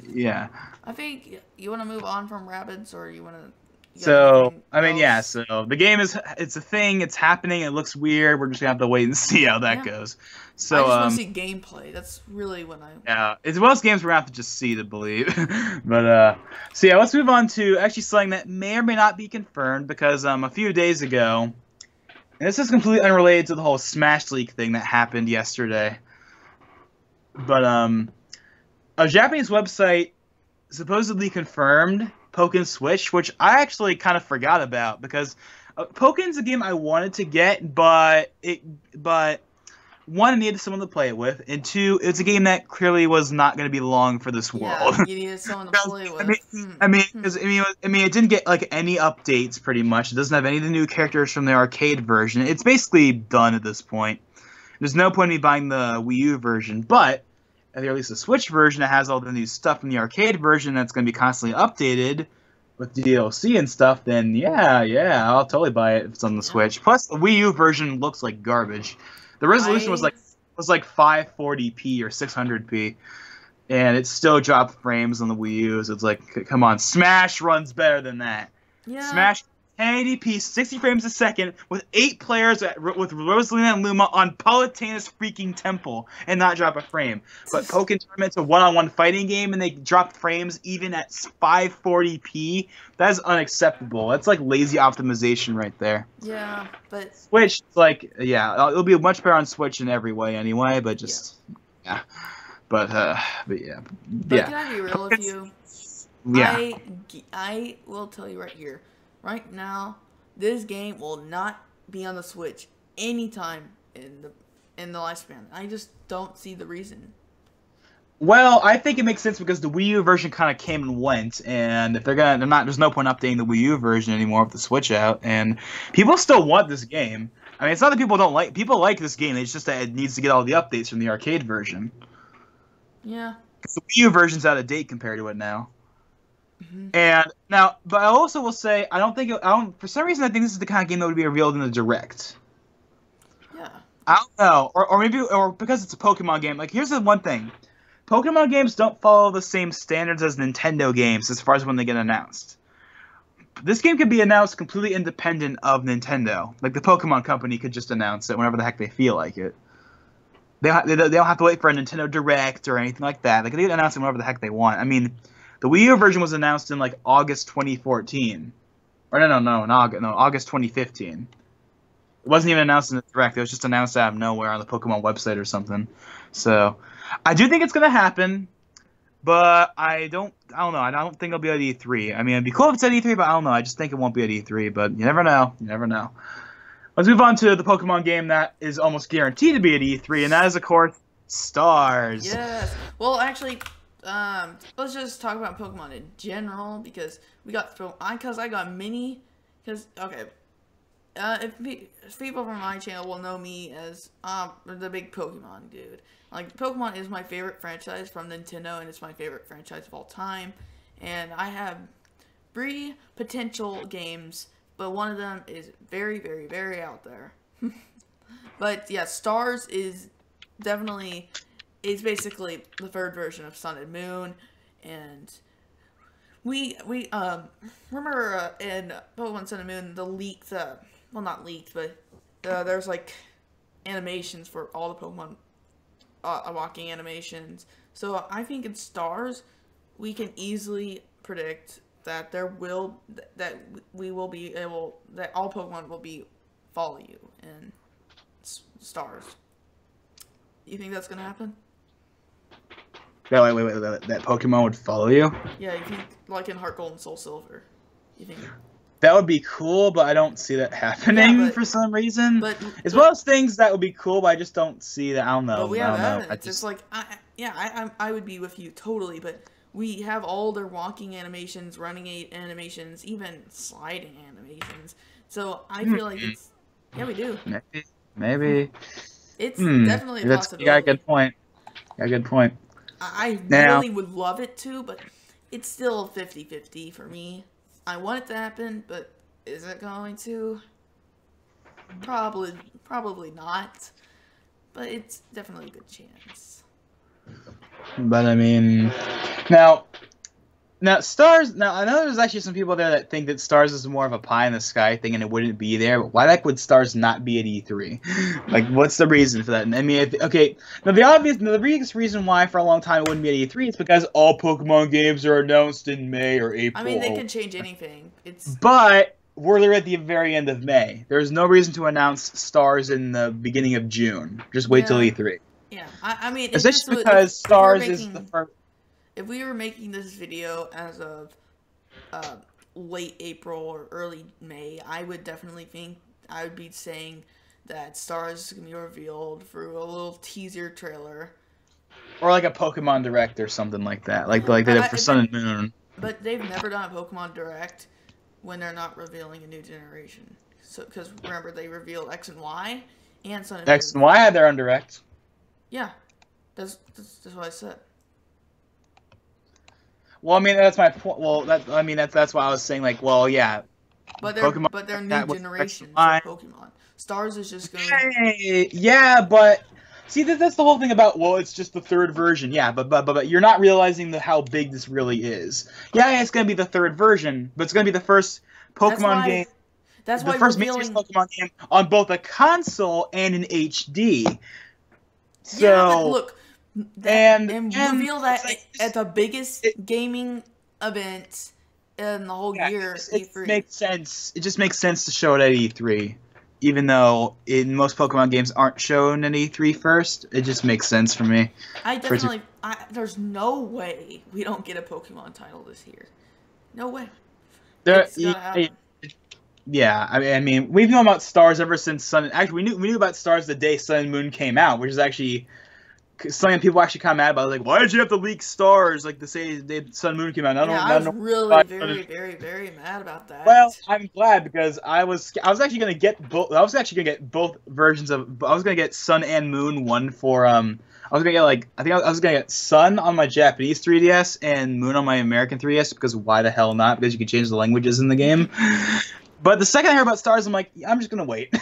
Yeah. I think you want to move on from rabbits, or you want to. You got So, anything I mean, yeah, else? so the game it's a thing, it's happening, it looks weird, we're just gonna have to wait and see how that Yeah. goes. I So, just want to see gameplay. That's really what I. yeah, it's one of those games we're gonna have to just see to believe. But, so yeah, let's move on to actually something that may or may not be confirmed, because, a few days ago, and this is completely unrelated to the whole Smash League thing that happened yesterday, but, a Japanese website supposedly confirmed Pokken Switch, which I actually kind of forgot about because Pokken's a game I wanted to get, but one, I needed someone to play it with, and two, it's a game that clearly was not going to be long for this world. Yeah, you needed someone to play I mean, with. it didn't get like any updates. Pretty much, it doesn't have any of the new characters from the arcade version. It's basically done at this point. There's no point in me buying the Wii U version, but at the release the Switch version, it has all the new stuff from the arcade version that's going to be constantly updated with DLC and stuff. Then yeah, I'll totally buy it if it's on the Switch. Plus, the Wii U version looks like garbage. The resolution I was like 540p or 600p, and it still dropped frames on the Wii U. So it's like, come on, Smash runs better than that. yeah. Smash 1080p, 60 frames a second, with 8 players with Rosalina and Luma on Palutena's freaking temple, and not drop a frame. But Pokken Tournament's a one-on-one fighting game, and they drop frames even at 540p. That is unacceptable. That's like lazy optimization right there. Yeah, but Switch, like, yeah, it'll be much better on Switch in every way anyway, but just, yeah. But yeah. But can I be real with you? Yeah. I will tell you right here, right now, this game will not be on the Switch anytime in the lifespan. I just don't see the reason. Well, I think it makes sense because the Wii U version kind of came and went, and if there's no point updating the Wii U version anymore with the Switch out, and people still want this game. I mean, it's not that people like this game. It's just that it needs to get all the updates from the arcade version. Yeah. Because the Wii U version's out of date compared to it now. And now, but I also will say, for some reason, I think this is the kind of game that would be revealed in the Direct. Yeah. I don't know, or because it's a Pokemon game. Like, here's the one thing: Pokemon games don't follow the same standards as Nintendo games as far as when they get announced. This game could be announced completely independent of Nintendo. Like, the Pokemon Company could just announce it whenever the heck they feel like it. They don't have to wait for a Nintendo Direct or anything like that. They can announce it whenever the heck they want. I mean, the Wii U version was announced in like August 2014, or August 2015. It wasn't even announced in the Direct. It was just announced out of nowhere on the Pokemon website or something. So, I do think it's gonna happen, but I don't know. I don't think it'll be at E3. I mean, it'd be cool if it's at E3, but I don't know. I just think it won't be at E3. But you never know. You never know. Let's move on to the Pokemon game that is almost guaranteed to be at E3, and that is, of course, Stars. Yes. Well, actually, let's just talk about Pokemon in general because I got many. Okay, if people from my channel will know me as the big Pokemon dude. Like, Pokemon is my favorite franchise from Nintendo, and it's my favorite franchise of all time. And I have 3 potential games, but one of them is very, very, very out there. But yeah, Stars is definitely, it's basically the third version of Sun and Moon, and we remember in Pokemon Sun and Moon the leaked, well, not leaked, but there's like animations for all the Pokemon walking animations. So I think in Stars we can easily predict that we will be able, that all Pokemon will follow you in Stars. You think that's gonna happen? Wait, that Pokemon would follow you? Yeah, you think, like in Heart Gold and Soul Silver. You think? That would be cool, but I don't see that happening for some reason. It's one of those things that would be cool, but I just don't see that. I don't know. But we have evidence. It's just like, I would be with you totally, but we have all their walking animations, running animations, even sliding animations. So I feel like it's, yeah, we do. Maybe. It's definitely a possibility. You got a good point. I really would love it to, but it's still 50-50 for me. I want it to happen, but is it going to? Probably not. But it's definitely a good chance. But I mean, now. Now, Stars, now, I know there's actually some people there that think that Stars is more of a pie in the sky thing and it wouldn't be there, but why the heck would Stars not be at E3? Like, what's the reason for that? I mean, okay, now the biggest reason why for a long time it wouldn't be at E3 is because all Pokemon games are announced in May or April. I mean, they can change anything. But we're there at the very end of May. There's no reason to announce Stars in the beginning of June. Just wait till E3. Yeah, I mean, especially because Stars is the first. If we were making this video as of late April or early May, I would definitely think I would be saying that Stars is going to be revealed through a little teaser trailer. Or like a Pokemon Direct or something like that. Like they did for Sun and Moon. But they've never done a Pokemon Direct when they're not revealing a new generation. So, because remember, they revealed X and Y and Sun and Moon. X and Y had their own Direct. Yeah. That's what I said. Well, I mean, that's my point. Well, that's why I was saying, like, well, yeah. But they're new generations of Pokemon. Stars is just going to... Yeah, but... See, that's the whole thing about, well, it's just the third version. Yeah, but you're not realizing how big this really is. Yeah, it's going to be the third version, but it's going to be the first Pokemon game... That's why the first major Pokemon game on both a console and an HD. So... Yeah, but look... and reveal that at the biggest gaming event in the whole year. It makes sense. It just makes sense to show it at E3, even though in most Pokemon games aren't shown at E3 first. It just makes sense for me. There's no way we don't get a Pokemon title this year. No way. Yeah, I mean, we've known about Stars ever since Sun. Actually, we knew about Stars the day Sun and Moon came out, which is actually. Some people actually kind of mad about it, like, why did you have to leak Stars? Like, to say Sun and Moon came out. I was really very mad about that. Well, I'm glad because I was actually gonna get both. I was actually gonna get both versions of. I was gonna get Sun and Moon. One for I was gonna get I was gonna get Sun on my Japanese 3DS and Moon on my American 3DS because why the hell not? Because you can change the languages in the game. But the second I heard about Stars, I'm like, I'm just gonna wait.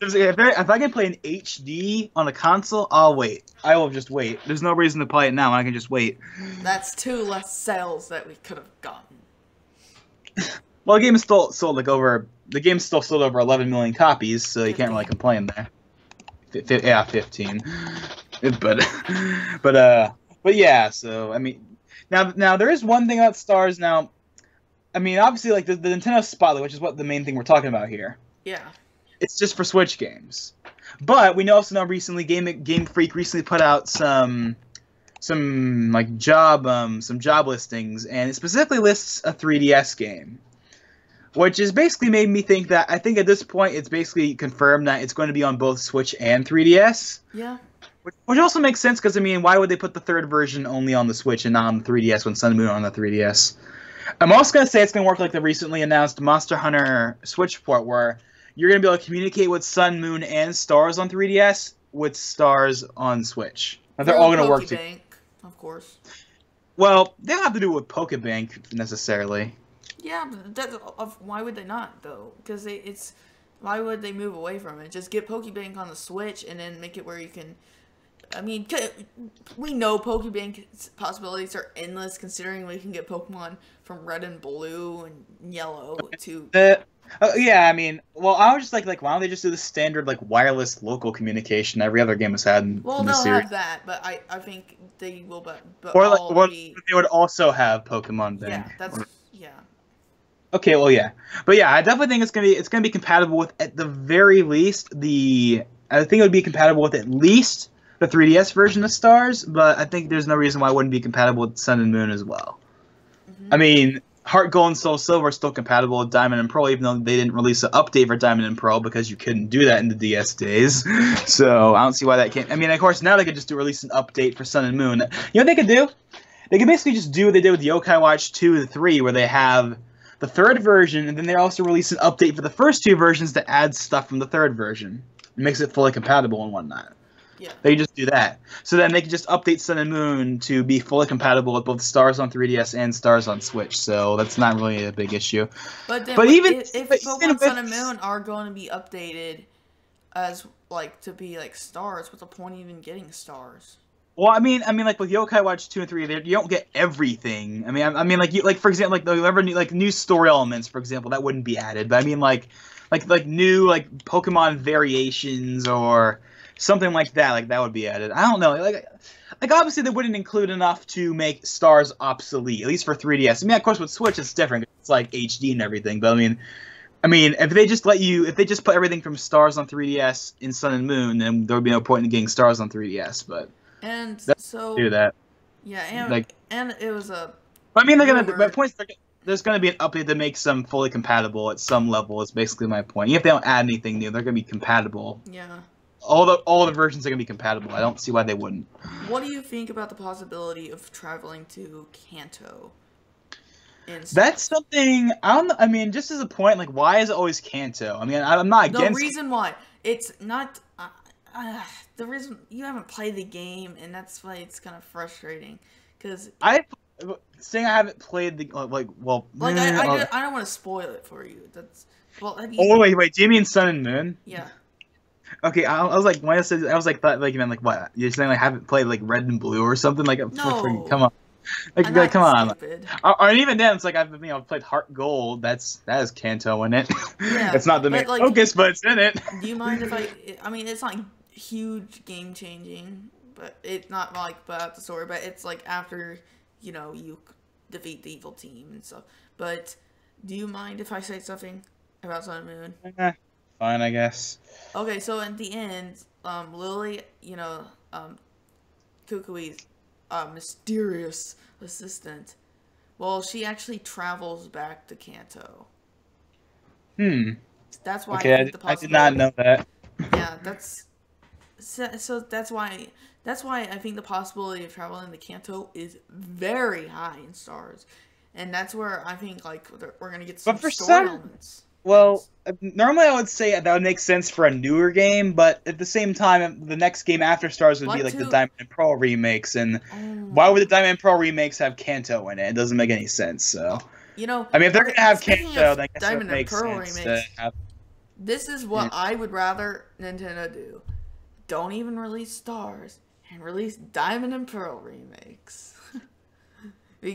If I can play in HD on a console, I'll wait. I will just wait. There's no reason to play it now. I can just wait. That's 2 less sales that we could have gotten. Well, the game is still sold over 11 million copies, so you can't really complain there. Yeah, 15. But yeah. So I mean, now there is one thing about Stars. Now, I mean, obviously, like the Nintendo Spotlight, which is what the main thing we're talking about here. Yeah. It's just for Switch games, but we also know recently Game Freak recently put out some job listings, and it specifically lists a 3DS game, which is basically made me think that I think at this point it's basically confirmed that it's going to be on both Switch and 3DS. Yeah. Which also makes sense because I mean, why would they put the third version only on the Switch and not on the 3DS when Sun and Moon are on the 3DS? I'm also going to say it's going to work like the recently announced Monster Hunter Switch port, where you're going to be able to communicate with Sun, Moon, and Stars on 3DS with Stars on Switch. They're all going to work together. Of course. Well, they don't have to do it with Pokebank necessarily. Yeah, but why would they not though? Because why would they move away from it? Just get Pokebank on the Switch and then make it where you can. I mean, we know Pokebank's possibilities are endless, considering we can get Pokemon from Red and Blue and Yellow to. Yeah, I mean, well, I was just like, why don't they just do the standard, like, wireless local communication every other game has had in Well, the series? they'll have that, but I think they will, but they would also have Pokemon Bank. Yeah. Okay, well, yeah. But yeah, I definitely think it's gonna be compatible with, at the very least, I think it would be compatible with at least the 3DS version of Stars, but I think there's no reason why it wouldn't be compatible with Sun and Moon as well. Mm-hmm. I mean, Heart Gold and Soul Silver are still compatible with Diamond and Pearl, even though they didn't release an update for Diamond and Pearl because you couldn't do that in the DS days. So I don't see why that can't. I mean, of course, now they could just release an update for Sun and Moon. You know what they could do? They could basically just do what they did with the Yokai Watch 2 and 3, where they have the third version, and then they also release an update for the first 2 versions that adds stuff from the third version. It makes it fully compatible and whatnot. Yeah. They just do that. So then they can just update Sun and Moon to be fully compatible with both Stars on 3DS and Stars on Switch. So that's not really a big issue. But even if Pokemon Sun and Moon are going to be updated as to be like Stars, what's the point of even getting Stars? Well, I mean, like with Yokai Watch 2 and 3, you don't get everything. I mean, like you, like for example, like the ever new, like new story elements, for example, that wouldn't be added. But I mean, like new like Pokemon variations or something like that would be added. I don't know, like obviously they wouldn't include enough to make Stars obsolete, at least for 3DS. I mean, of course, with Switch it's different. It's like HD and everything, but I mean, if they just put everything from Stars on 3DS in Sun and Moon, then there would be no point in getting Stars on 3DS. But And that's so do that. yeah, Like, and it was a I mean, my rumor. point is there's gonna be an update that makes them fully compatible at some level. Is basically my point. Even if they don't add anything new, they're gonna be compatible. Yeah. All the versions are gonna be compatible. I don't see why they wouldn't. What do you think about the possibility of traveling to Kanto in That's Stars? something I don't know. I mean, just as a point, like, why is it always Kanto? I mean, I'm not The against. reason why it's not the reason you haven't played the game, and that's why it's kind of frustrating. Because I saying I haven't played the like I don't want to spoil it for you. That's well, have you? Oh wait, do you mean Sun and Moon? Yeah. Okay, I was like, when I said, I was like, thought, like, you meant like what? You're saying like haven't played like Red and Blue or something? Like, No. come on, I'm not come on. stupid. Or even then, it's like I've played Heart Gold. That is Kanto in it. Yeah, It's not the main but, like, focus, but it's in it. Do you mind if I mean, it's not huge game changing, but it's not like about the story. But it's like after you defeat the evil team and stuff. But do you mind if I say something about Sun and Moon? Fine, I guess. Okay, so at the end, Lily, Kukui's mysterious assistant, well, she actually travels back to Kanto. Hmm. That's why Okay, I think the I did not possibility. know that. Yeah, so that's why I think the possibility of traveling to Kanto is very high in Stars, and that's where I think like we're gonna get some But for story some, elements. well, normally I would say that would make sense for a newer game, but at the same time, the next game after Stars would be Like like the to Diamond and Pearl remakes, and why oh, would the Diamond and Pearl remakes have Kanto in it? It doesn't make any sense. So, I mean, if they're okay. gonna have Speaking Kanto, of then I guess it would Diamond and make Pearl sense to remakes, have. this is what I would rather Nintendo do. Don't even release Stars and release Diamond and Pearl remakes.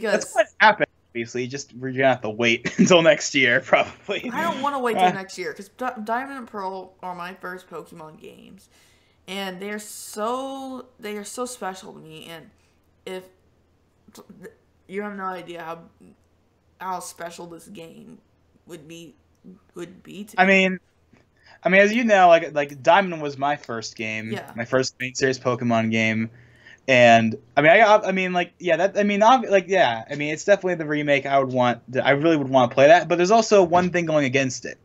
That's Because what happened. Obviously, just we're gonna have to wait until next year, probably. I don't want to wait till next year because Diamond and Pearl are my first Pokemon games, and they are so special to me. And if you have no idea how special this game would be to I me. mean, as you know, like Diamond was my first game, Yeah, my first main series Pokemon game, and I mean, like, yeah, that, I mean, like, yeah, I mean, it's definitely the remake I would want. I really would want to play that, but there's also one thing going against it.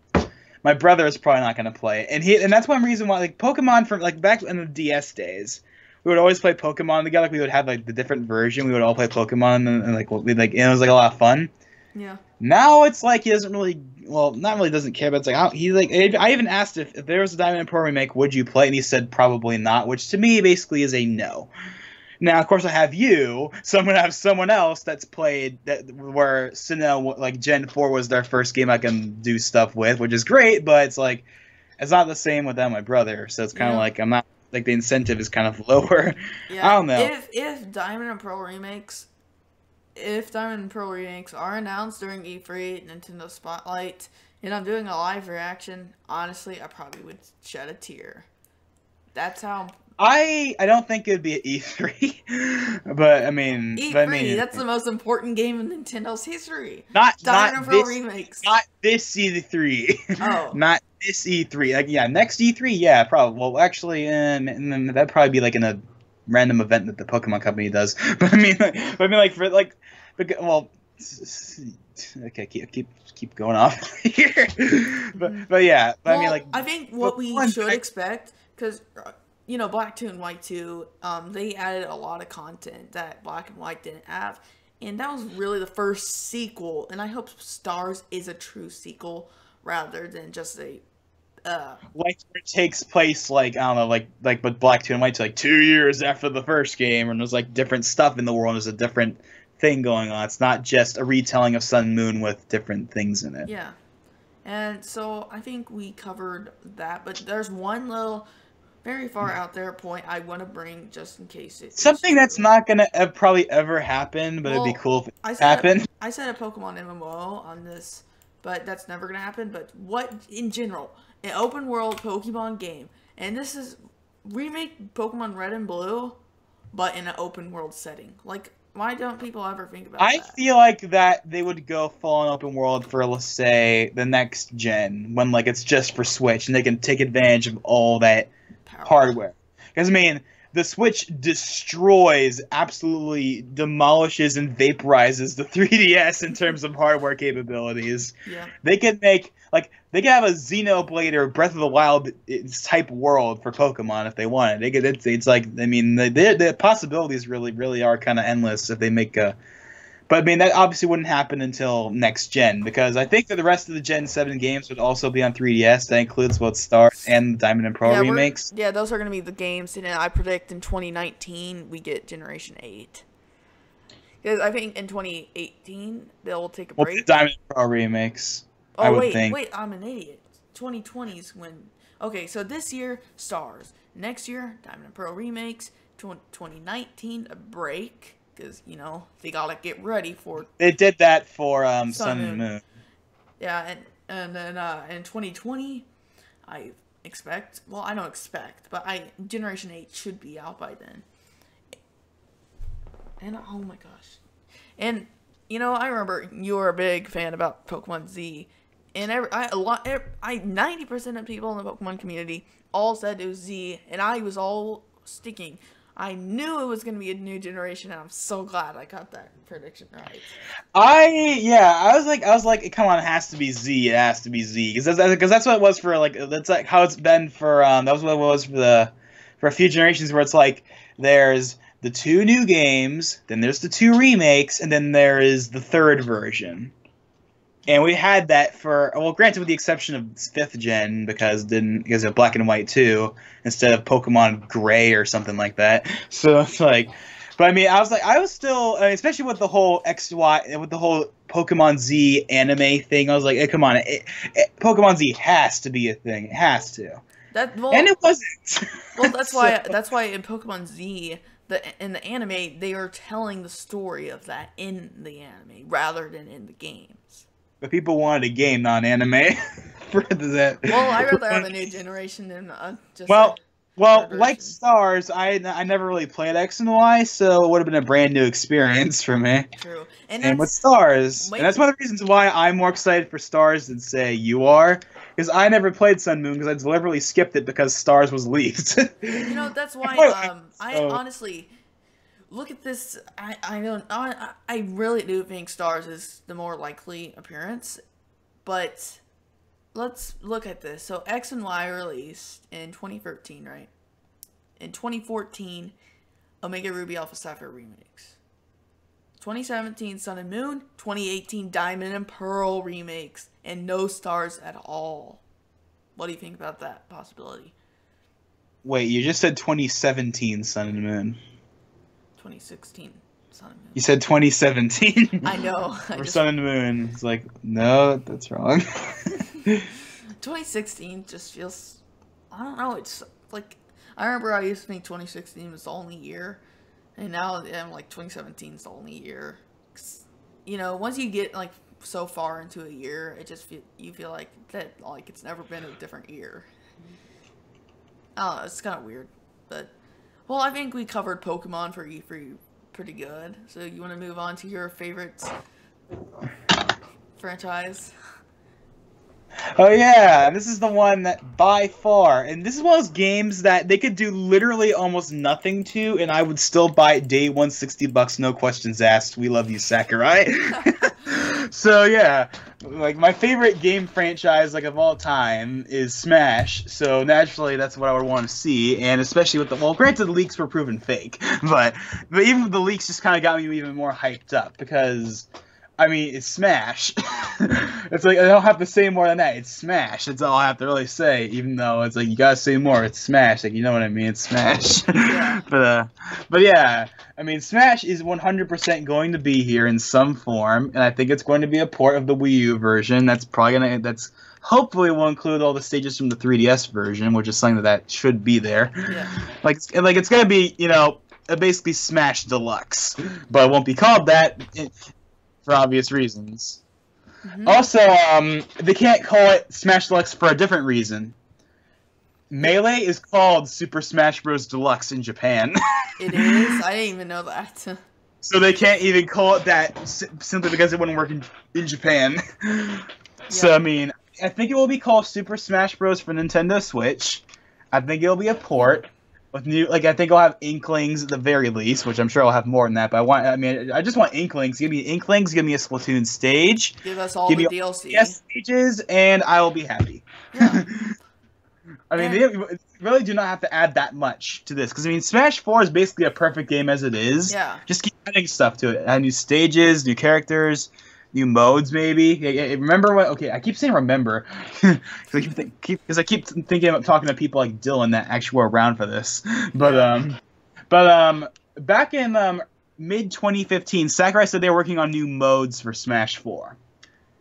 My brother is probably not going to play it, and that's one reason why, like, Pokemon from like back in the DS days, we would always play Pokemon together. Like, we would have like the different version. We would all play Pokemon, and like we like, and it was like a lot of fun. yeah, Now it's like he doesn't really, well, not really doesn't care, but it's like he like I even asked if there was a Diamond and Pearl remake, would you play? And he said probably not, which to me basically is a no. Now, of course, I have you, so I'm gonna have someone else that's played that where Sinnoh, like Gen 4 was their first game I can do stuff with, which is great, but it's like it's not the same without my brother, so it's kind of yeah, like I'm not like the incentive is kind of lower. I yeah. don't know. If Diamond and Pearl remakes are announced during E3 Nintendo Spotlight, and I'm doing a live reaction, honestly, I probably would shed a tear. That's how I don't think it'd be at E3, but I mean, E3. That's the most important game in Nintendo's history. not Diamond and Pearl remakes. not this E3, Oh, not this E3. Like, yeah, next E3, yeah, probably. Well, actually, that'd probably be like in a random event that the Pokemon Company does. Like for like, well, okay, keep going off here. But yeah, well, I mean, like, I think what we one should thing- expect, because Black 2 and White 2, they added a lot of content that Black and White didn't have, and that was really the first sequel. And I hope Stars is a true sequel rather than just a like it takes place like I don't know, like but Black 2 and White's like 2 years after the first game, and there's like different stuff in the world. There's a different thing going on. It's not just a retelling of Sun and Moon with different things in it. yeah. And so I think we covered that, but there's one little very far out there point I want to bring just in case it. Something that's not gonna probably ever happen, but it'd be cool if it happened. I said a Pokemon MMO on this, but that's never gonna happen. But what in general, an open world Pokemon game, and this is remake Pokemon Red and Blue, but in an open world setting. Like, why don't people ever think about that? I feel like that they would go full on open world for, let's say, the next gen, when like it's just for Switch, and they can take advantage of all that hardware. Because I mean, the Switch destroys, absolutely demolishes and vaporizes the 3DS in terms of hardware capabilities. Yeah. They could make, like, they could have a Xenoblade or Breath of the Wild type world for Pokemon if they wanted. They could, it's like, I mean, the possibilities really are kind of endless if they make a. But I mean, that obviously wouldn't happen until next gen, because I think that the rest of the Gen 7 games would also be on 3DS. That includes both Stars and Diamond and Pearl remakes. Yeah, those are going to be the games. And I predict in 2019 we get Generation 8. Because I think in 2018 they'll take a break. The Diamond and Pearl remakes. Oh, I would think. Wait, I'm an idiot. 2020 is when. Okay, so this year, Stars. Next year, Diamond and Pearl remakes. 2019, a break. Because, you know, they gotta get ready for... They did that for Sun and Moon. Yeah, and then in 2020, I expect... Well, I don't expect, but Generation 8 should be out by then. And, oh my gosh. And, you know, I remember you were a big fan about Pokemon Z. And 90% of people in the Pokemon community all said it was Z. And I was all sticking... I knew it was going to be a new generation, and I'm so glad I got that prediction right. I was like, come on, it has to be Z. It has to be Z, because that's what it was for, like, that's like how it's been for that was what it was for a few generations, where it's like there's the 2 new games, then there's the 2 remakes, and then there is the 3rd version. And we had that for, well, granted with the exception of 5th gen, because of Black and White 2 instead of Pokemon Gray or something like that. So it's like, but I mean, I was still, especially with the whole with the whole Pokemon Z anime thing. I was like, hey, come on, Pokemon Z has to be a thing. It has to. And it wasn't. Well, that's why in Pokemon Z, in the anime, they are telling the story of that in the anime rather than in the games. But people wanted a game, not anime. For that. Well, I'd rather have a new generation than just. Well, like Stars, I never really played X and Y, so it would have been a brand new experience for me. True. And with Stars, and that's one of the reasons why I'm more excited for Stars than, say, you are. Because I never played Sun Moon, because I deliberately skipped it because Stars was leaked. You know, that's why I honestly... Look at this. I really do think Stars is the more likely appearance, but let's look at this. So X and Y released in 2013, right? In 2014, Omega Ruby Alpha Sapphire remakes. 2017, Sun and Moon. 2018, Diamond and Pearl remakes, and no Stars at all. What do you think about that possibility? Wait, you just said 2017 Sun and Moon. 2016 Sun and Moon. You said 2017. I know. For Sun and Moon. It's like, no, that's wrong. 2016 just feels... I don't know. It's like... I remember I used to think 2016 was the only year. And now I'm like, 2017 is the only year. You know, once you get like so far into a year, it just you feel like that, like it's never been a different year. I don't know, it's kind of weird, but well, I think we covered Pokemon for E3 pretty good. So you want to move on to your favorite franchise? Oh yeah, this is the one that by far, and this is one of those games that they could do literally almost nothing to, and I would still buy it day one, $60, no questions asked. We love you, Sakurai. So yeah, like my favorite game franchise like of all time is Smash. So naturally, that's what I would want to see, and especially with the granted the leaks were proven fake, but even the leaks just kind of got me even more hyped up because. I mean, it's Smash. It's like I don't have to say more than that. It's Smash. That's all I have to really say. Even though it's like you gotta say more. It's Smash. Like you know what I mean? It's Smash. Yeah. But yeah. I mean, Smash is 100% going to be here in some form, and I think it's going to be a port of the Wii U version. That's probably gonna. That's hopefully will include all the stages from the 3DS version, which is something that should be there. Yeah. Like it's gonna be basically Smash Deluxe, but it won't be called that for obvious reasons. Mm-hmm. Also, they can't call it Smash Deluxe for a different reason. Melee is called Super Smash Bros. Deluxe in Japan. It is? I didn't even know that. So they can't even call it that simply because it wouldn't work in Japan. Yeah. So, I mean, I think it will be called Super Smash Bros. For Nintendo Switch. I think it'll be a port. With new, I think I'll have Inklings at the very least, which I'm sure I'll have more than that. But I just want Inklings. Give me Inklings. Give me a Splatoon stage. Give us all the DLC. Yes, stages, and I will be happy. Yeah. I mean, they really do not have to add that much to this because I mean, Smash 4 is basically a perfect game as it is. Yeah. Just keep adding stuff to it. Add new stages, new characters. New modes, maybe. Remember what? Okay, I keep saying remember because I keep thinking about talking to people like Dylan that actually were around for this. But back in mid 2015, Sakurai said they were working on new modes for Smash 4.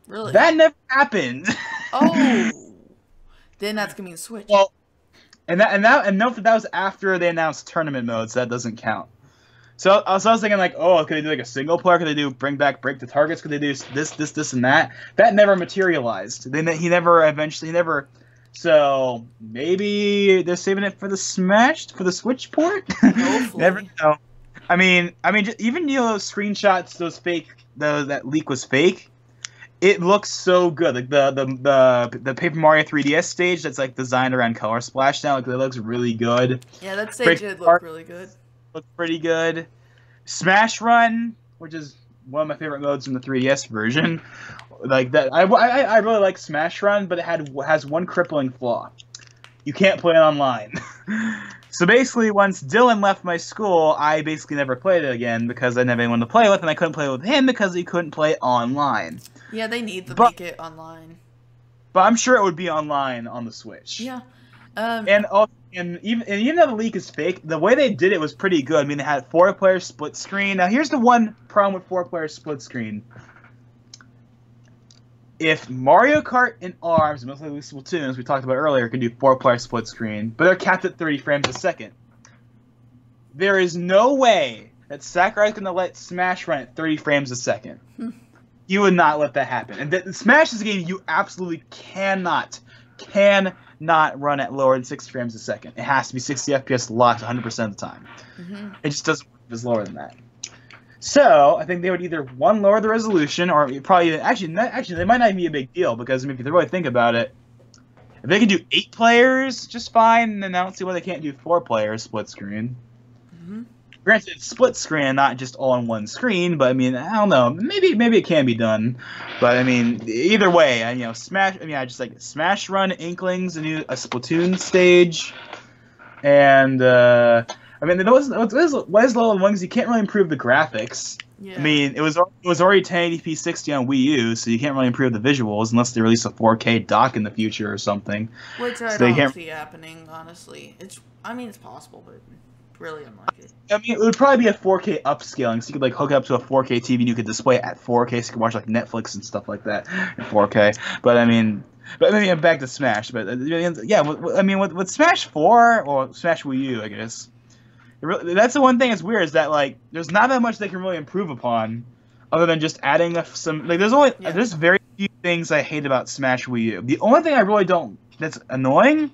Really? That never happened. Oh, then that's gonna mean Switch. Well, and note that was after they announced tournament modes. So that doesn't count. So I was thinking like, oh, could they do like a single player? Could they do break the targets? Could they do this, and that? That never materialized. He never. So maybe they're saving it for the Switch port. Hopefully. Never know. I mean, even those screenshots, that leak was fake. It looks so good. Like the Paper Mario 3DS stage that's like designed around Color Splash now. Like it looks really good. Yeah, that stage did look really good. Looks pretty good. Smash Run, which is one of my favorite modes from the 3DS version, like that. I really like Smash Run, but it has one crippling flaw: you can't play it online. So basically, once Dylan left my school, I basically never played it again because I didn't have anyone to play with, and I couldn't play with him because he couldn't play it online. Yeah, they need to make it online. But I'm sure it would be online on the Switch. Yeah. And even though the leak is fake, the way they did it was pretty good. I mean, they had 4-player split screen. Now, here's the one problem with 4-player split screen. If Mario Kart and ARMS, mostly Splatoon, as we talked about earlier, can do 4-player split screen, but they're capped at 30 frames a second, there is no way that Sakurai's going to let Smash run at 30 frames a second. You would not let that happen. And Smash is a game you absolutely cannot run at lower than 60 frames a second. It has to be 60 FPS locked 100% of the time. Mm-hmm. It just doesn't work if it's lower than that. So I think they would either lower the resolution, or probably actually they might not even be a big deal because I mean, if you really think about it, if they can do 8 players just fine, then I don't see why they can't do 4 players split screen. Mm-hmm. Granted, it's split screen, not just all on one screen, but I mean, I don't know. Maybe it can be done, but I mean, either way, Smash. I mean, I just like Smash Run, Inklings, a Splatoon stage, and I mean, what is low on ones? You can't really improve the graphics. Yeah. I mean, it was already 1080p 60 on Wii U, so you can't really improve the visuals unless they release a 4K dock in the future or something. Which I don't see happening, honestly. It's possible, but really unlikely. I mean, it would probably be a 4K upscaling, so you could like hook it up to a 4K TV and you could display it at 4K, so you could watch like Netflix and stuff like that in 4K. But I mean, back to Smash. But yeah, I mean, with Smash 4 or Smash Wii U, I guess. That's the one thing that's weird is that like there's not that much they can really improve upon, other than just adding some like there's very few things I hate about Smash Wii U. The only thing I really don't that's annoying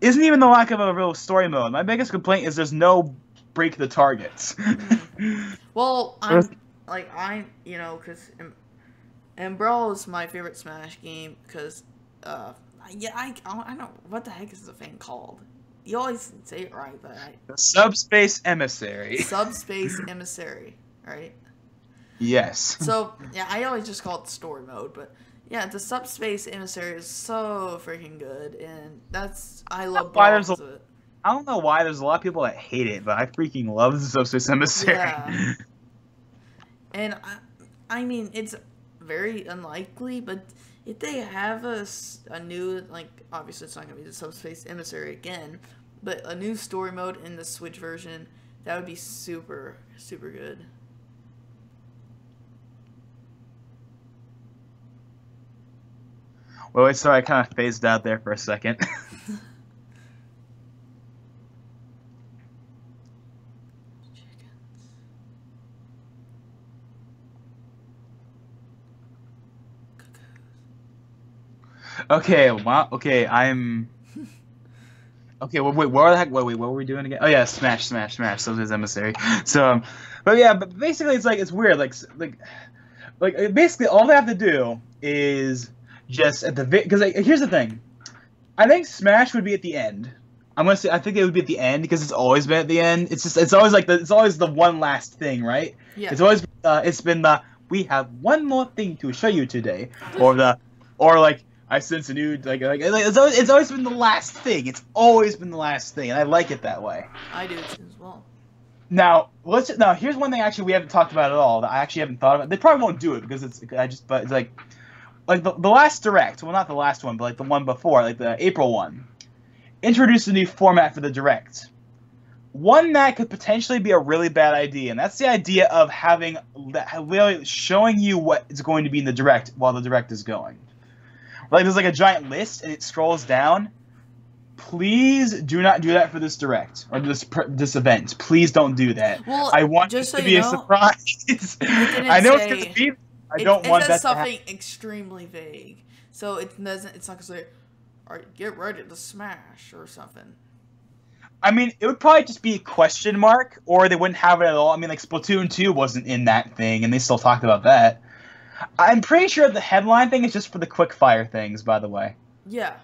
isn't even the lack of a real story mode. My biggest complaint is there's no break the targets. Well, because Umbrella is my favorite Smash game because I don't know what the heck is the thing called. You always say it right, but the Subspace Emissary. Subspace Emissary, right? Yes. So yeah, I always just call it the story mode, but yeah, the Subspace Emissary is so freaking good, and I love both of it. I don't know why there's a lot of people that hate it, but I freaking love the Subspace Emissary. Yeah. And I mean, it's very unlikely, but if they have a new, like, obviously it's not going to be the Subspace Emissary again, but a new story mode in the Switch version, that would be super, super good. Well, wait, sorry, I kind of phased out there for a second. Okay, wow. Okay, I'm. Okay, wait, what the heck? Wait, what were we doing again? Oh yeah, Smash. So his emissary. So, but yeah, but basically it's weird. Like basically all they have to do is just at the because here's the thing. I think Smash would be at the end. I'm gonna say I think it would be at the end because it's always been at the end. It's always like it's always the one last thing, right? Yeah. It's always been the we have one more thing to show you today, or like. I sense a new it's always been the last thing. It's always been the last thing, and I like it that way. I do too as well. Now here's one thing actually we haven't talked about at all that I actually haven't thought about. They probably won't do it because it's like the last Direct, well not the last one, but like the one before, like the April one, introduced a new format for the Direct. One that could potentially be a really bad idea, and that's the idea of having showing you what is going to be in the Direct while the Direct is going. Like there's like a giant list and it scrolls down. Please do not do that for this Direct or this event. Please don't do that. Well, I want this to be a surprise. I know it's going to be. I don't want that to happen. It says something extremely vague, so it doesn't. It's not going to say, "All right, get ready to smash" or something. I mean, it would probably just be a question mark, or they wouldn't have it at all. I mean, like Splatoon 2 wasn't in that thing, and they still talked about that. I'm pretty sure the headline thing is just for the quick fire things, by the way. Yeah.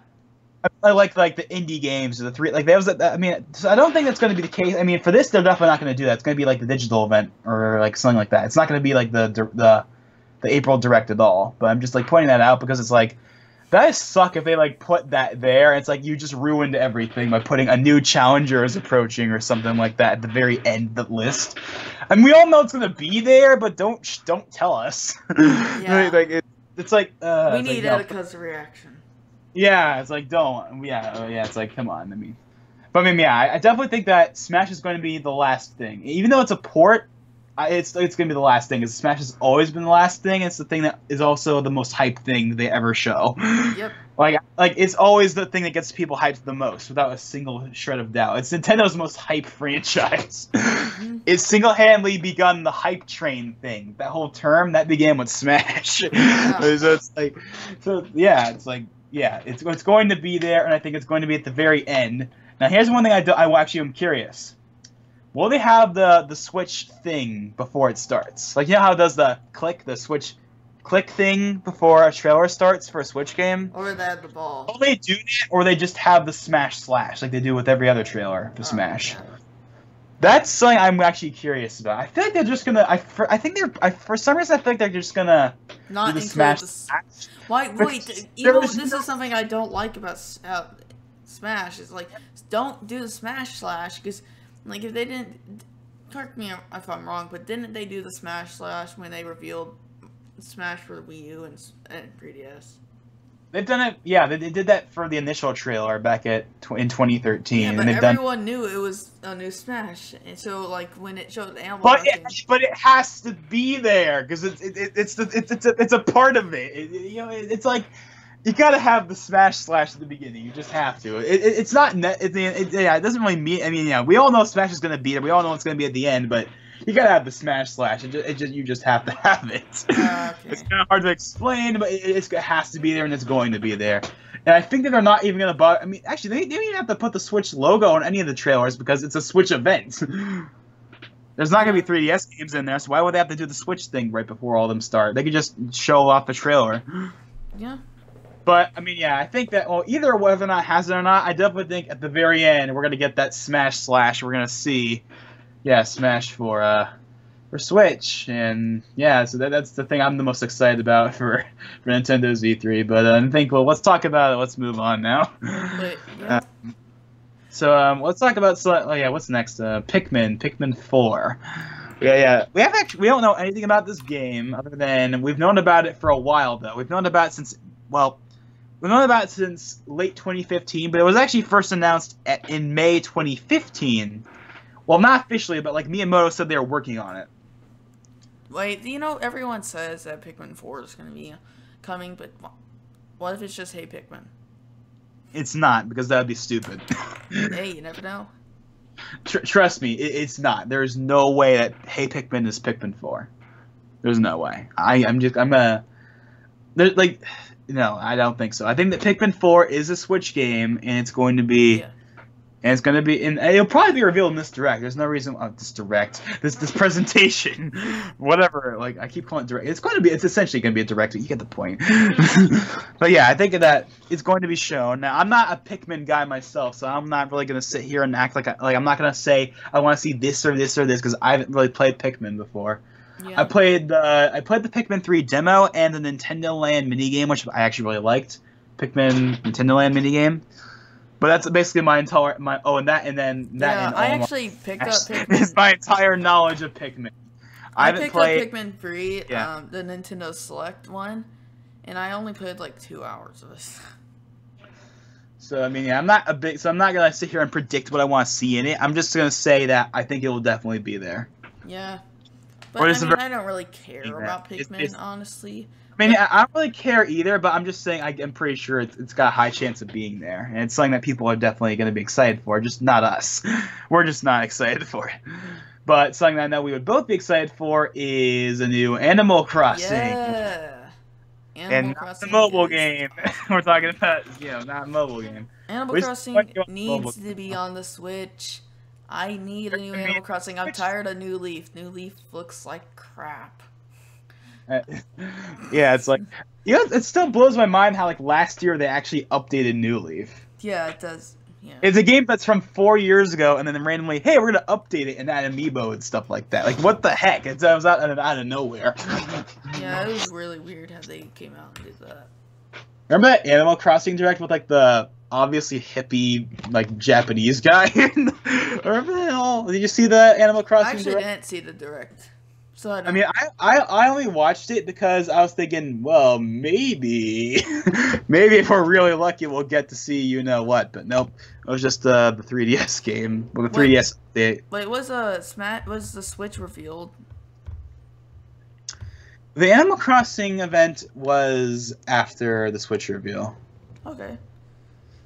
I like the indie games or the three, like that was. I mean, so I don't think that's going to be the case. I mean, for this, they're definitely not going to do that. It's going to be like the digital event or like something like that. It's not going to be like the April Direct at all. But I'm just like pointing that out because it's like that would suck if they like put that there. It's like you just ruined everything by putting a new challenger is approaching or something like that at the very end of the list. And we all know it's gonna be there, but don't tell us. Yeah. Like it's like we need Etika's reaction. Yeah, it's like don't. Yeah, it's like come on. I mean, yeah, I definitely think that Smash is going to be the last thing, even though it's a port. It's going to be the last thing. Smash has always been the last thing. It's the thing that is also the most hyped thing they ever show. Yep. Like it's always the thing that gets people hyped the most, without a single shred of doubt. It's Nintendo's most hyped franchise. Mm-hmm. It's single-handedly begun the hype train thing. That whole term that began with Smash. Yeah. It's going to be there, and I think it's going to be at the very end. Now, here's one thing I actually am curious. Will they have the Switch thing before it starts? Like, you know how it does the Switch click thing before a trailer starts for a Switch game? Or they have the ball. Will they do that, or they just have the Smash Slash like they do with every other trailer for Smash? Yeah. That's something I'm actually curious about. I feel like they're just gonna. For some reason I feel like they're just gonna not do the Smash. Wait. This is something I don't like about Smash. Is like don't do the Smash Slash because. Like, if they didn't, correct me if I'm wrong, but didn't they do the Smash Slash when they revealed Smash for the Wii U and 3DS? They've done it, yeah, they did that for the initial trailer back in 2013. Yeah, but and everyone knew it was a new Smash, and so, like, when it showed the animal but it has to be there, because it's a part of it. It's like, you gotta have the Smash Slash at the beginning. You just have to. It's not. It doesn't really mean. I mean, yeah, we all know Smash is gonna be there. We all know it's gonna be at the end. But you gotta have the Smash Slash. You just have to have it. Okay. It's kind of hard to explain, but it has to be there, and it's going to be there. And I think that they're not even gonna bother. I mean, actually, they don't even have to put the Switch logo on any of the trailers because it's a Switch event. There's not gonna be 3DS games in there, so why would they have to do the Switch thing right before all of them start? They could just show off the trailer. Yeah. But, I mean, yeah, I think that, well, either whether or not it has it or not, I definitely think at the very end, we're going to get that Smash Slash. We're going to see, yeah, Smash for Switch. And, yeah, so that's the thing I'm the most excited about for Nintendo's E3. But I think, well, let's talk about it. Let's move on now. Wait, yeah. So, let's talk about, what's next? Pikmin 4. Yeah. We don't know anything about this game other than we've known about it for a while though. We've known about it since late 2015, but it was actually first announced in May 2015. Well, not officially, but like Miyamoto said they were working on it. Wait, everyone says that Pikmin 4 is going to be coming, but what if it's just Hey Pikmin? It's not, because that would be stupid. Hey, you never know. Trust me, it's not. There's no way that Hey Pikmin is Pikmin 4. There's no way. No, I don't think so. I think that Pikmin 4 is a Switch game, and it's going to be... Yeah. And it's going to be... And it'll probably be revealed in this Direct. There's no reason... This presentation. Whatever. Like, I keep calling it Direct. It's essentially going to be a Direct. You get the point. But yeah, I think that it's going to be shown. Now, I'm not a Pikmin guy myself, so I'm not really going to sit here and act like I'm not going to say I want to see this or this or this, because I haven't really played Pikmin before. Yeah. I played the Pikmin 3 demo and the Nintendo Land minigame, which I actually really liked. Pikmin Nintendo Land minigame. But that's basically I actually picked up Pikmin. It's my entire knowledge of Pikmin. I picked up Pikmin 3, the Nintendo Select one, and I only played like 2 hours of it. So I mean, yeah, I'm not gonna sit here and predict what I want to see in it. I'm just gonna say that I think it will definitely be there. Yeah, but I don't really care about Pikmin, honestly. I mean, I don't really care either, but I'm just saying I'm pretty sure it's got a high chance of being there, and it's something that people are definitely going to be excited for, just not us. We're just not excited for it. But something that I know we would both be excited for is a new Animal Crossing. Yeah. Animal Crossing. Not the mobile game. We're talking about, not a mobile game. Animal Crossing needs to be on the Switch. I need a new Animal Crossing. I'm tired of New Leaf. New Leaf looks like crap. Yeah, it's like it still blows my mind how like last year they actually updated New Leaf. Yeah, it does. Yeah. It's a game that's from 4 years ago, and then randomly, hey, we're gonna update it and add amiibo and stuff like that. Like, what the heck? It was out of nowhere. Yeah, it was really weird how they came out and did that. Remember that Animal Crossing Direct with like the obviously hippie like Japanese guy? Remember that all? Did you see the Animal Crossing Direct? I didn't see the Direct. So I mean, I only watched it because I was thinking, well, maybe if we're really lucky, we'll get to see you know what. But nope, it was just the 3DS game, the 3DS update. Wait, was the Switch revealed? The Animal Crossing event was after the Switch reveal. Okay.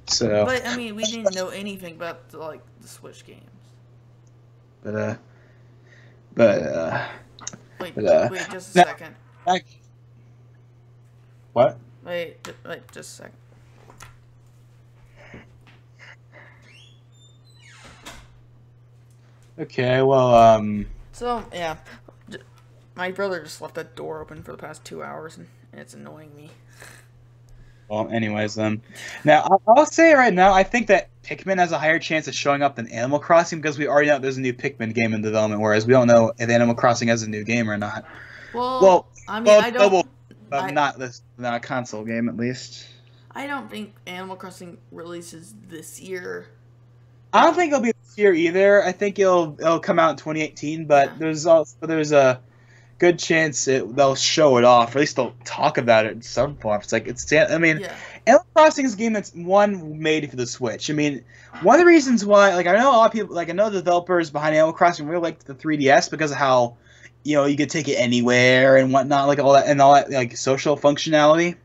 So. But I mean, we didn't know anything about the Switch games. But. Wait, just a second. What? Wait, just a second. Okay, well, So, yeah. My brother just left that door open for the past 2 hours, and it's annoying me. Well, anyways, now, I'll say right now, I think that Pikmin has a higher chance of showing up than Animal Crossing because we already know there's a new Pikmin game in development, whereas we don't know if Animal Crossing has a new game or not. Well I mean, I don't... not a console game, at least. I don't think Animal Crossing releases this year. I don't think it'll be this year either. I think it'll come out in 2018, but there's a good chance they'll show it off, or at least they'll talk about it in some form. Animal Crossing is a game that's made for the Switch. I mean, one of the reasons why, I know a lot of people, I know the developers behind Animal Crossing really liked the 3DS because of how, you could take it anywhere and whatnot, all that social functionality.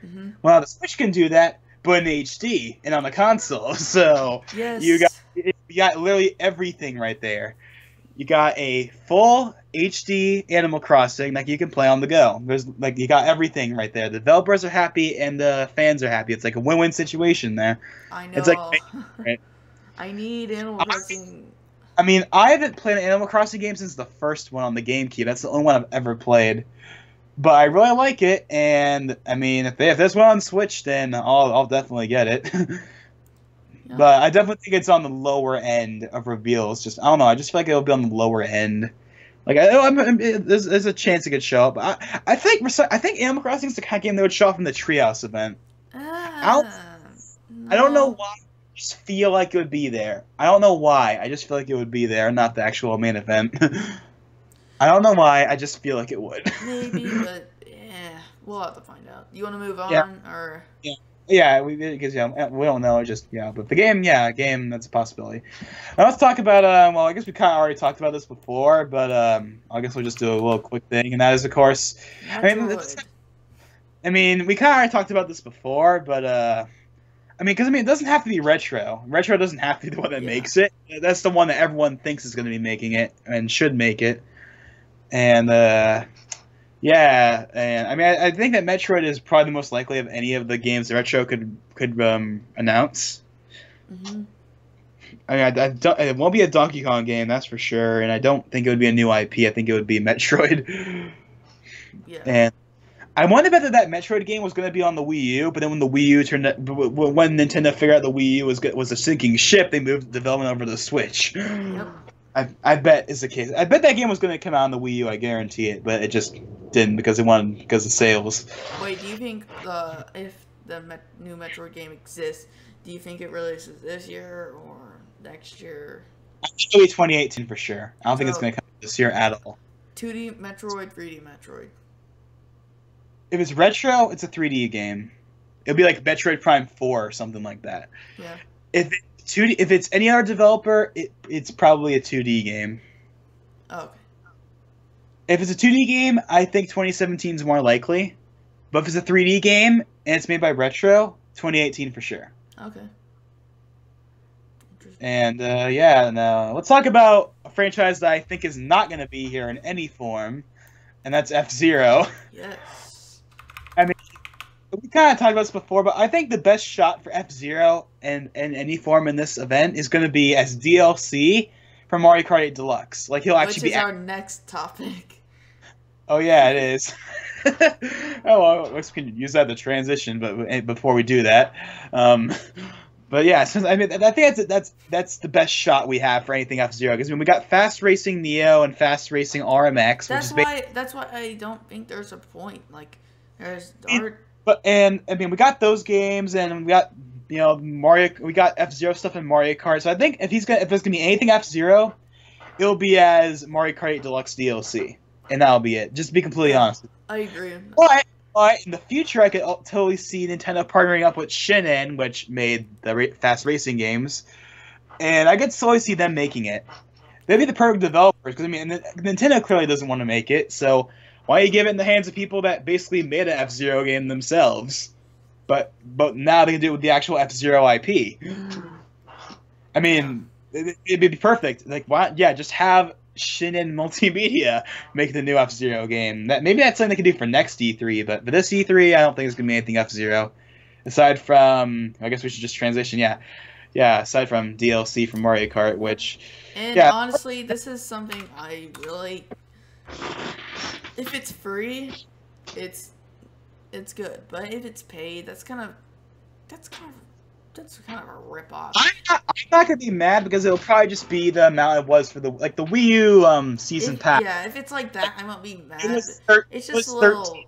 Mm-hmm. Well, the Switch can do that, but in HD and on the console. So yes. you got literally everything right there. You got a full HD Animal Crossing you can play on the go. There's you got everything right there. The developers are happy and the fans are happy. It's like a win-win situation there. I know. It's right? I need Animal Crossing. I mean, I haven't played an Animal Crossing game since the first one on the GameCube. That's the only one I've ever played. But I really like it, and I mean, if there's one on Switch, then I'll definitely get it. Yeah. But I definitely think it's on the lower end of reveals. I don't know. I just feel like it'll be on the lower end. There's a chance it could show up. I think Animal Crossing is the kind of game that would show up in the Treehouse event. I don't know why. I just feel like it would be there. I don't know why. I just feel like it would be there, not the actual main event. I don't know why. I just feel like it would. Maybe, but yeah, we'll have to find out. You want to move Yeah. on, or? Yeah. Yeah, because we don't know. Just but the game, game, that's a possibility. Now let's talk about. Well, I guess we kind of already talked about this before, but I guess we'll just do a little quick thing, and that is, of course, Metroid. we kind of already talked about this before, but because it doesn't have to be retro. Retro doesn't have to be the one that makes it. That's the one that everyone thinks is going to be making it and should make it, and yeah, and I think that Metroid is probably the most likely of any of the games that Retro could announce. Mm-hmm. It won't be a Donkey Kong game, that's for sure, and I don't think it would be a new IP. I think it would be Metroid. Yeah. And I wonder whether that Metroid game was going to be on the Wii U, but then when the Wii U when Nintendo figured out the Wii U was a sinking ship, they moved the development over to the Switch. Yep. I bet is the case. I bet that game was going to come out on the Wii U. I guarantee it, but it just didn't because of sales. Wait, do you think if the new Metroid game exists, do you think it releases this year or next year? I think it'll be 2018 for sure. I don't think it's going to come this year at all. 2D Metroid, 3D Metroid. If it's retro, it's a 3D game. It'll be like Metroid Prime 4 or something like that. Yeah. If it's any other developer, it's probably a 2D game. Oh, okay. If it's a 2D game, I think 2017 is more likely. But if it's a 3D game and it's made by Retro, 2018 for sure. Okay. And now let's talk about a franchise that I think is not going to be here in any form, and that's F-Zero. Yes. We kind of talked about this before, but I think the best shot for F-Zero in any form in this event is going to be as DLC for Mario Kart 8 Deluxe. Like, he'll actually Which is our next topic. Oh, yeah, it is. Oh, well, we can use that to transition, but before we do that. But yeah, I think that's the best shot we have for anything F-Zero, because we got Fast Racing Neo and Fast Racing RMX. That's why I don't think there's a point. Like, there's we got those games, and we got Mario. We got F-Zero stuff in Mario Kart. So I think if there's gonna be anything F-Zero, it'll be as Mario Kart 8 Deluxe DLC, and that'll be it. Just to be completely honest. I agree. But in the future, I could totally see Nintendo partnering up with Shinen, which made the fast racing games, and I could totally see them making it. They'd be the perfect developers, because Nintendo clearly doesn't want to make it, so why you give it in the hands of people that basically made an F-Zero game themselves? But now they can do it with the actual F-Zero IP. It'd be perfect. Like, why? Yeah, just have Shinen Multimedia make the new F-Zero game. Maybe that's something they can do for next E3, but for this E3, I don't think there's gonna be anything F-Zero. Aside from, I guess we should just transition. Yeah. Aside from DLC from Mario Kart, which. And honestly, this is something I really. If it's free, it's good. But if it's paid, that's kind of a rip-off. I'm not gonna be mad because it'll probably just be the amount it was for the Wii U season pass. Yeah, if it's like that, I won't be mad. It's just a 13. little.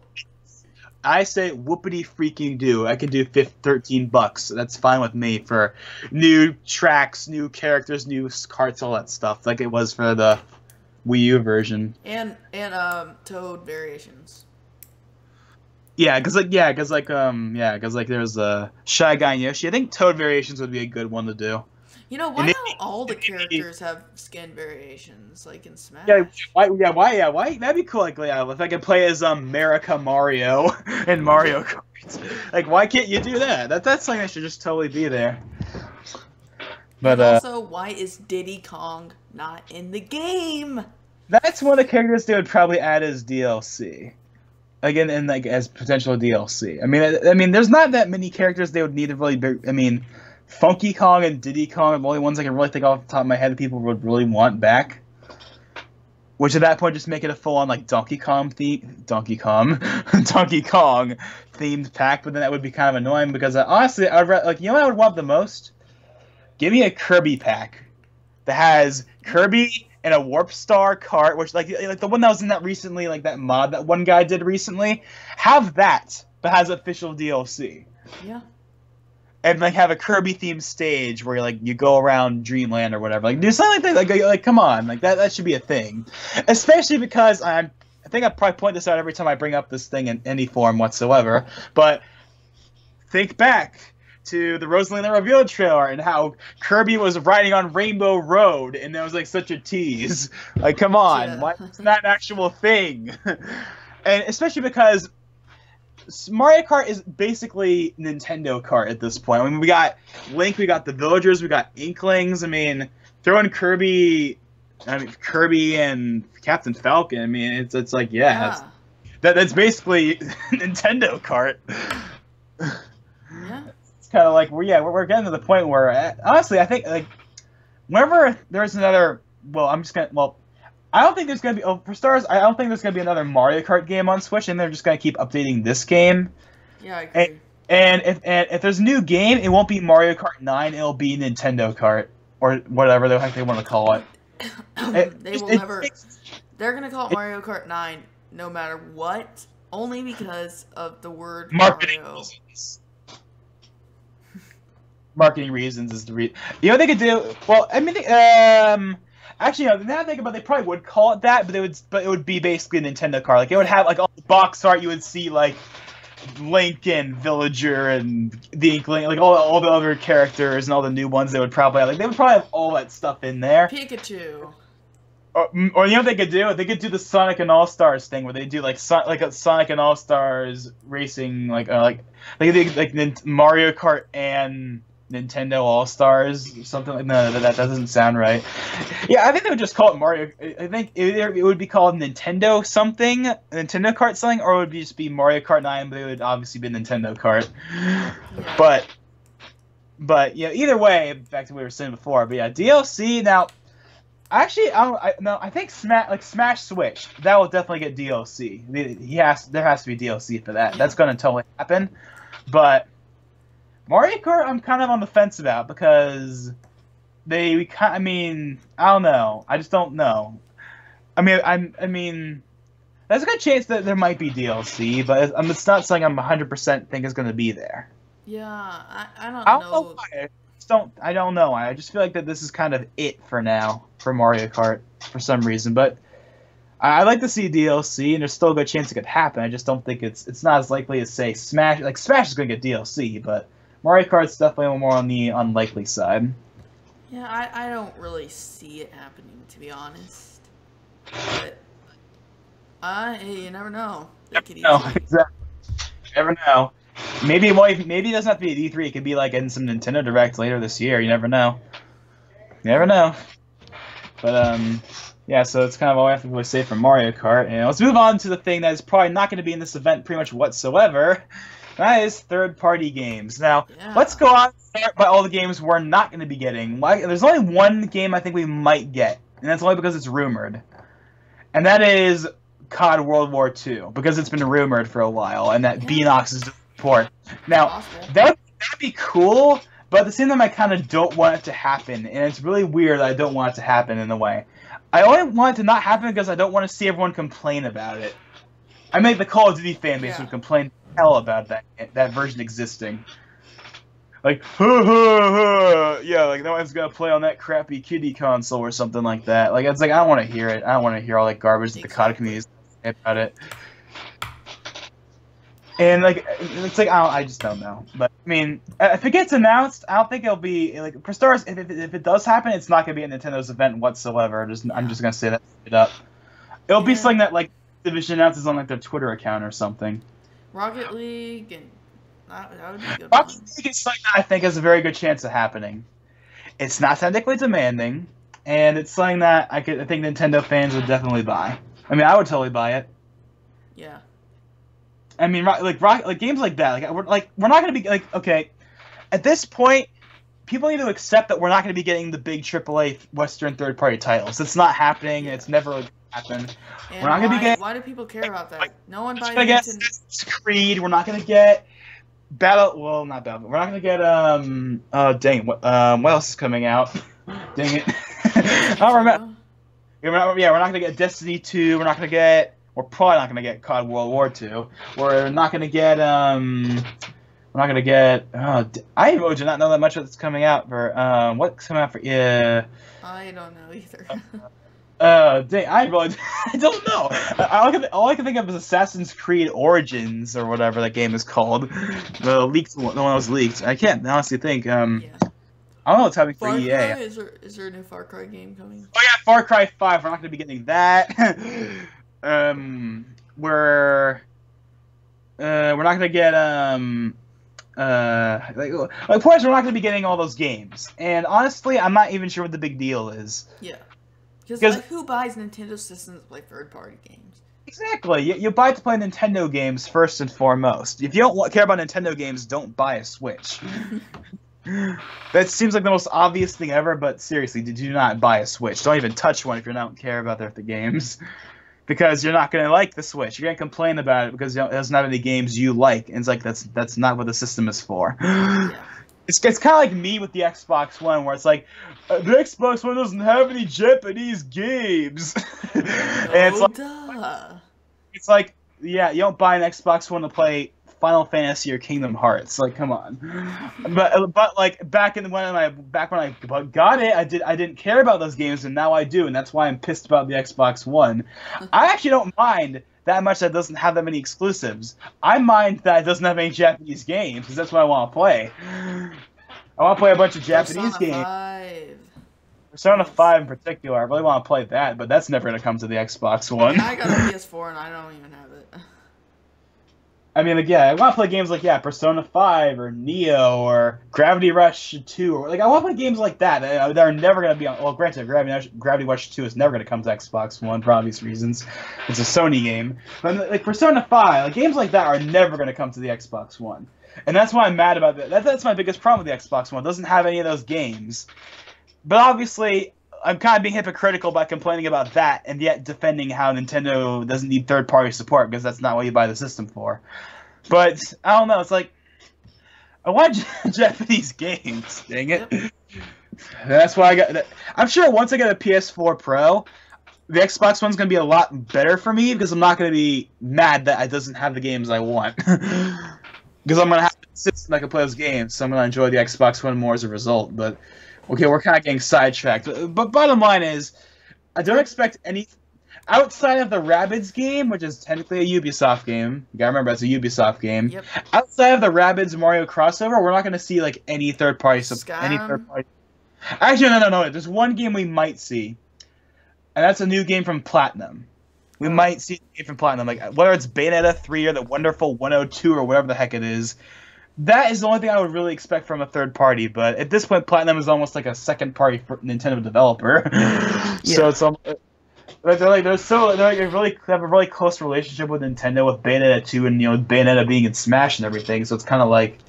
I say whoopity freaking do. I can do $13. That's fine with me for new tracks, new characters, new carts, all that stuff, like it was for the Wii U version. And Toad variations. Yeah, because there's Shy Guy and Yoshi. I think Toad variations would be a good one to do. Why don't all the characters have skin variations, like in Smash? Why? That'd be cool. Like, if I could play as America Mario and Mario Kart. Like, why can't you do that? That's something that should just totally be there. But also, why is Diddy Kong not in the game? That's one of the characters they would probably add as DLC. Again, and as potential DLC. I mean, there's not that many characters they would need to really be. Funky Kong and Diddy Kong are the only ones I can really think off the top of my head that people would really want back. Which at that point just make it a full-on Donkey Kong themed pack. But then that would be kind of annoying because honestly, I'd what I would want the most? Give me a Kirby pack that has Kirby and a Warp Star cart, which like the one that was in that recently, like that mod that one guy did recently. Have that, but has official DLC. Yeah. and like have a Kirby themed stage where like you go around Dreamland or whatever. Like do something like that. Like come on, like that should be a thing. Especially because I think I probably point this out every time I bring up this thing in any form whatsoever. But think back to the Rosalina Reveal trailer and how Kirby was riding on Rainbow Road, and that was like such a tease. Like, come on, Yeah. why isn't that an actual thing? And especially because Mario Kart is basically Nintendo Kart at this point. I mean, we got Link, we got the villagers, we got Inklings. I mean, throw in Kirby and Captain Falcon. I mean, it's like Yeah. that's basically Nintendo Kart. Yeah. It's kind of like we're getting to the point where honestly I think like whenever there's another I don't think there's gonna be for stars I don't think there's gonna be another Mario Kart game on Switch, and they're just gonna keep updating this game. Yeah, I agree. And if there's a new game, it won't be Mario Kart 9, it'll be Nintendo Kart or whatever the heck they want to call it. They're gonna call it Mario Kart 9 no matter what, only because of the word Marketing Mario. reasons. Marketing reasons is the reason. You know what they could do? Well, I mean, actually, now I think about it, they probably would call it that, but it would be basically a Nintendo Kart. Like it would have like all the box art. You would see like Link and Villager and the Inkling, like all the other characters and all the new ones. They would probably have, they would probably have all that stuff in there. Pikachu. Or you know what they could do? They could do the Sonic and All Stars thing, where they do like a Sonic and All Stars racing, like Mario Kart and Nintendo All Stars, something like that doesn't sound right. Yeah, I think they would just call it Mario. I think either it would be called Nintendo something, Nintendo Kart something, or it would just be Mario Kart 9, but it would obviously be Nintendo Kart. Yeah. But yeah, either way, back to what we were saying before. But yeah, DLC now. Actually, I think Smash Switch, that will definitely get DLC. There has to be DLC for that. That's going to totally happen. But Mario Kart, I'm kind of on the fence about because I don't know. I just don't know. I mean, there's a good chance that there might be DLC, but it's not something I'm 100% think is going to be there. Yeah, I don't know why. I don't know. I just feel like that this is kind of it for now for Mario Kart for some reason. But I'd like to see DLC, and there's still a good chance it could happen. I just don't think it's not as likely as say Smash. Like Smash is going to get DLC, but Mario Kart's definitely more on the unlikely side. Yeah, I don't really see it happening, to be honest. But you never know. Exactly. You never know. Maybe it doesn't have to be at E3. It could be like in some Nintendo Direct later this year. You never know. You never know. But yeah. So it's kind of all I have to really say for Mario Kart. And let's move on to the thing that is probably not going to be in this event pretty much whatsoever. That is third-party games. Now let's go on and start by all the games we're not going to be getting. There's only one game I think we might get, and that's only because it's rumored, and that is COD World War II, because it's been rumored for a while, and that Beanox is port. Now, that'd be cool, but at the same time, I kind of don't want it to happen, and it's really weird that I don't want it to happen in a way. I only want it to not happen because I don't want to see everyone complain about it. I mean, the Call of Duty fan base would complain hell about that version existing. Like, yeah, like no one's gonna play on that crappy kiddie console or something like that. Like, it's like I don't want to hear it. I don't want to hear all that garbage that the COD community is about it. And like, it's like I just don't know. But I mean, if it gets announced, I don't think it'll be like for stars. If it does happen, it's not gonna be at Nintendo's event whatsoever. I'm just gonna say that straight up. It'll be something that like Division announces on like their Twitter account or something. Rocket League and that would be a good. Rocket League is something that I think has a very good chance of happening. It's not technically demanding, and it's something that I think Nintendo fans would definitely buy. I mean, I would totally buy it. Yeah. I mean, like games like that, we're not gonna be like, okay, at this point, people need to accept that we're not gonna be getting the big AAA Western third-party titles. It's not happening. It's never gonna happen. And we're not gonna be getting. Why do people care about that? No one buys Assassin's Creed. We're not gonna get Well, not Battle. We're not gonna get dang. What else is coming out? Dang it. I don't remember. We're not gonna get Destiny 2. We're probably not gonna get COD World War II. We're not gonna get We're not gonna get. I really do not know that much what's coming out for. What's coming out for? Yeah. I don't know either. Dang, I really I don't know. All I can think of is Assassin's Creed Origins or whatever that game is called. The one that was leaked. I can't honestly think. Yeah. I don't know what's happening for Far EA. Cry? Is there a new Far Cry game coming? Oh yeah, Far Cry 5. We're not gonna be getting that. We're not gonna get of course we're not gonna be getting all those games. And honestly, I'm not even sure what the big deal is. Yeah. Because like, who buys Nintendo systems to play third-party games? Exactly. You buy to play Nintendo games first and foremost. If you don't care about Nintendo games, don't buy a Switch. That seems like the most obvious thing ever, but seriously, do not buy a Switch. Don't even touch one if you don't care about the games. Because you're not going to like the Switch. You're going to complain about it because it doesn't have any games you like. And it's like, that's not what the system is for. Yeah. It's kind of like me with the Xbox One, where it's like, the Xbox One doesn't have any Japanese games. And it's like, yeah, you don't buy an Xbox One to play Final Fantasy or Kingdom Hearts. Like, come on. But like back when I got it, I didn't care about those games, and now I do, and that's why I'm pissed about the Xbox One. I actually don't mind that much that it doesn't have that many exclusives. I mind that it doesn't have any Japanese games, because that's what I want to play. I want to play a bunch of Japanese games. Persona 5 in particular, I really want to play that, but that's never going to come to the Xbox One. I got a PS4 and I don't even have it. I mean, like, yeah, I want to play games like, Persona 5 or Neo or Gravity Rush 2. Or, like, I want to play games like that. They're never going to be on... Well, granted, Gravity Rush 2 is never going to come to Xbox One for obvious reasons. It's a Sony game. But, like, Persona 5, like, games like that are never going to come to the Xbox One. And that's why I'm mad about that. That's my biggest problem with the Xbox One. It doesn't have any of those games. But obviously, I'm kind of being hypocritical by complaining about that and yet defending how Nintendo doesn't need third-party support because that's not what you buy the system for. But, I don't know, it's like, I want Japanese games, dang it. Yep. That's why I got... I'm sure once I get a PS4 Pro, the Xbox One's going to be a lot better for me because I'm not going to be mad that it doesn't have the games I want. Because I'm going to have a system that can play those games, so I'm going to enjoy the Xbox One more as a result. But, okay, we're kind of getting sidetracked. But bottom line is, I don't expect any... Outside of the Rabbids game, which is technically a Ubisoft game, you gotta remember it's a Ubisoft game. Yep. Outside of the Rabbids Mario crossover, we're not gonna see like any third party. Actually, no. There's one game we might see, and that's a new game from Platinum. We might see a game from Platinum, like whether it's Bayonetta 3 or the Wonderful 102 or whatever the heck it is. That is the only thing I would really expect from a third party. But at this point, Platinum is almost like a second party Nintendo developer. Yeah. So it's almost. They have a really close relationship with Nintendo with Bayonetta 2 and Bayonetta being in Smash and everything. So it's kind of like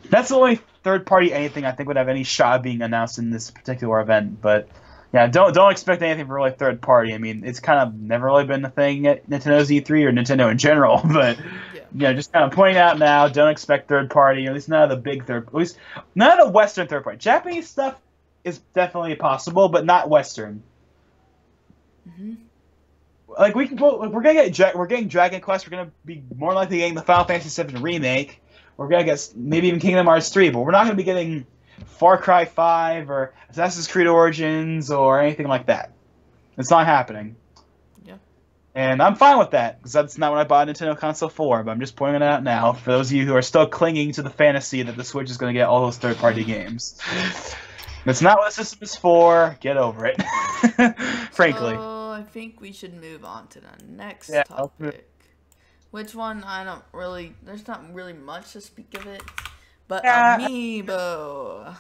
that's the only third party anything I think would have any shot of being announced in this particular event. But yeah, don't expect anything from really third party. I mean, it's kind of never really been a thing at Nintendo's E3 or Nintendo in general. But yeah, just kind of pointing out now, don't expect third party. At least none of the big at least none of the Western third party. Japanese stuff is definitely possible, but not Western. Mm-hmm. Like we're getting Dragon Quest. We're gonna be more likely getting the Final Fantasy VII remake. We're gonna get maybe even Kingdom Hearts 3, but we're not gonna be getting Far Cry 5 or Assassin's Creed Origins or anything like that. It's not happening. Yeah. And I'm fine with that because that's not what I bought a Nintendo console for. But I'm just pointing it out now for those of you who are still clinging to the fantasy that the Switch is gonna get all those third-party games. That's not what the system is for. Get over it. Frankly. So, I think we should move on to the next topic. Which one? I don't really... There's not really much to speak of it. But Amiibo.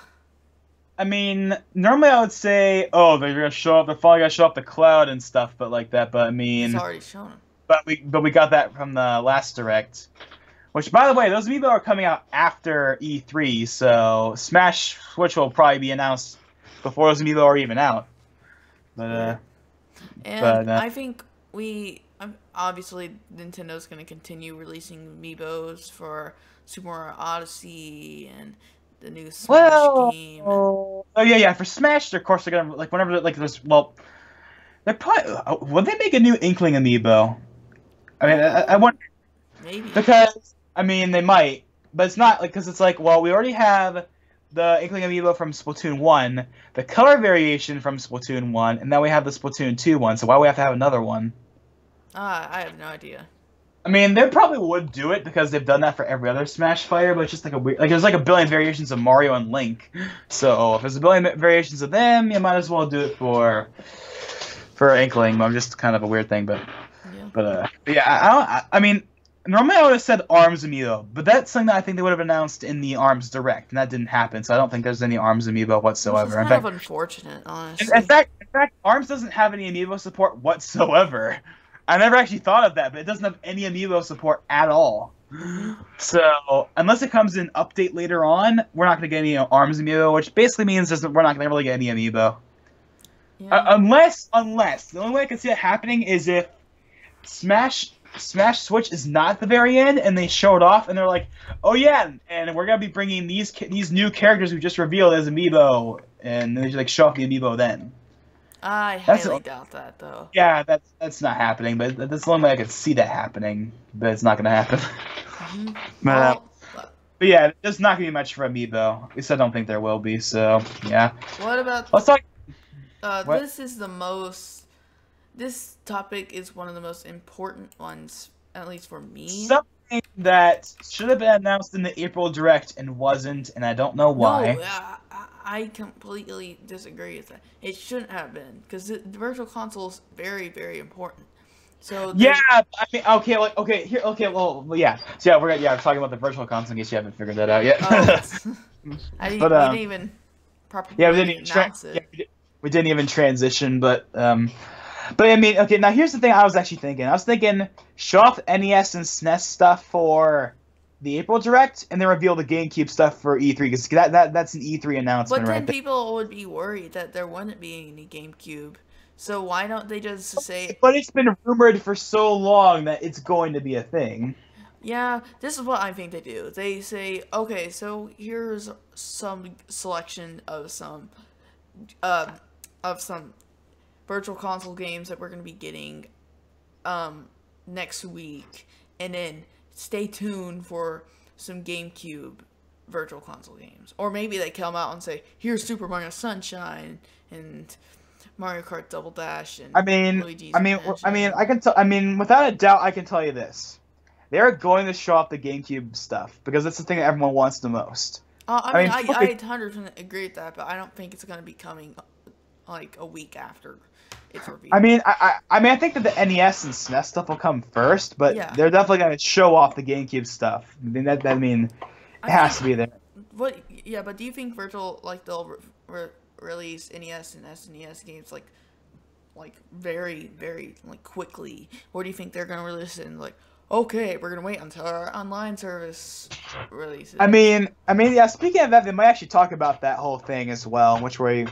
I mean, normally I would say, oh, they're gonna show up. They're finally gonna show up the cloud and stuff, but like that. But I mean... It's already shown them. But we got that from the last Direct. Which, by the way, those Amiibo are coming out after E3, so Smash Switch will probably be announced before those Amiibo are even out. But, I think obviously Nintendo's going to continue releasing Amiibos for Super Mario Odyssey and the new Smash game. Oh yeah, for Smash, of course they're gonna whenever there's they're probably will they make a new Inkling Amiibo? I mean, I wonder. Maybe. Because I mean, they might. but it's not like because it's like, well, we already have the Inkling amiibo from Splatoon 1, the color variation from Splatoon 1, and now we have the Splatoon 2 one. So why do we have to have another one? I have no idea. I mean, they probably would do it because they've done that for every other Smash fighter, but it's just like a weird, like there's like a billion variations of Mario and Link. So if there's a billion variations of them, you might as well do it for Inkling. I'm just kind of a weird thing, but yeah, I mean, normally I would have said ARMS amiibo, but that's something that I think they would have announced in the ARMS Direct, and that didn't happen. So I don't think there's any ARMS amiibo whatsoever. It's kind of unfortunate, honestly. In fact, ARMS doesn't have any amiibo support whatsoever. I never actually thought of that, but it doesn't have any amiibo support at all. So unless it comes in update later on, we're not going to get any ARMS amiibo, which basically means we're not going to really get any amiibo. Yeah. Unless the only way I can see it happening is if Smash Switch is not at the very end, and they show it off, and they're like, "Oh yeah, and we're gonna be bringing these new characters we just revealed as amiibo," and they just like show off the amiibo then. I highly doubt that, though. Yeah, that's not happening, but that's the only way I could see that happening. But it's not gonna happen. But yeah, there's not gonna be much for amiibo. At least I don't think there will be. So yeah. What about? Let's talk. This topic is one of the most important ones, at least for me. Something that should have been announced in the April Direct and wasn't, and I don't know why. No, I completely disagree with that. It shouldn't have been, because the Virtual Console is very, very important. So yeah, I mean, yeah. So yeah, we're talking about the Virtual Console in case you haven't figured that out yet. We didn't even properly announce it. Yeah, we didn't even transition, but I mean, okay, now here's the thing I was actually thinking. I was thinking, show off NES and SNES stuff for the April Direct, and then reveal the GameCube stuff for E3, because that's an E3 announcement, but then right there. People would be worried that there wouldn't be any GameCube, so why don't they just say... But it's been rumored for so long that it's going to be a thing. Yeah, this is what I think they do. They say, okay, so here's some selection of some Virtual Console games that we're going to be getting next week, and then stay tuned for some GameCube Virtual Console games. Or maybe they come out and say, here's Super Mario Sunshine and Mario Kart Double Dash and Luigi's Mansion. Without a doubt, I can tell you this. They're going to show off the GameCube stuff because that's the thing that everyone wants the most. I 100% agree with that, but I don't think it's going to be coming like a week after it's revealed. I think that the NES and SNES stuff will come first, but they're definitely going to show off the GameCube stuff. It has to be there. But do you think they'll release NES and SNES games like very, very quickly, or do you think they're going to release it in okay, we're gonna wait until our online service releases? Speaking of that, they might actually talk about that whole thing as well, which we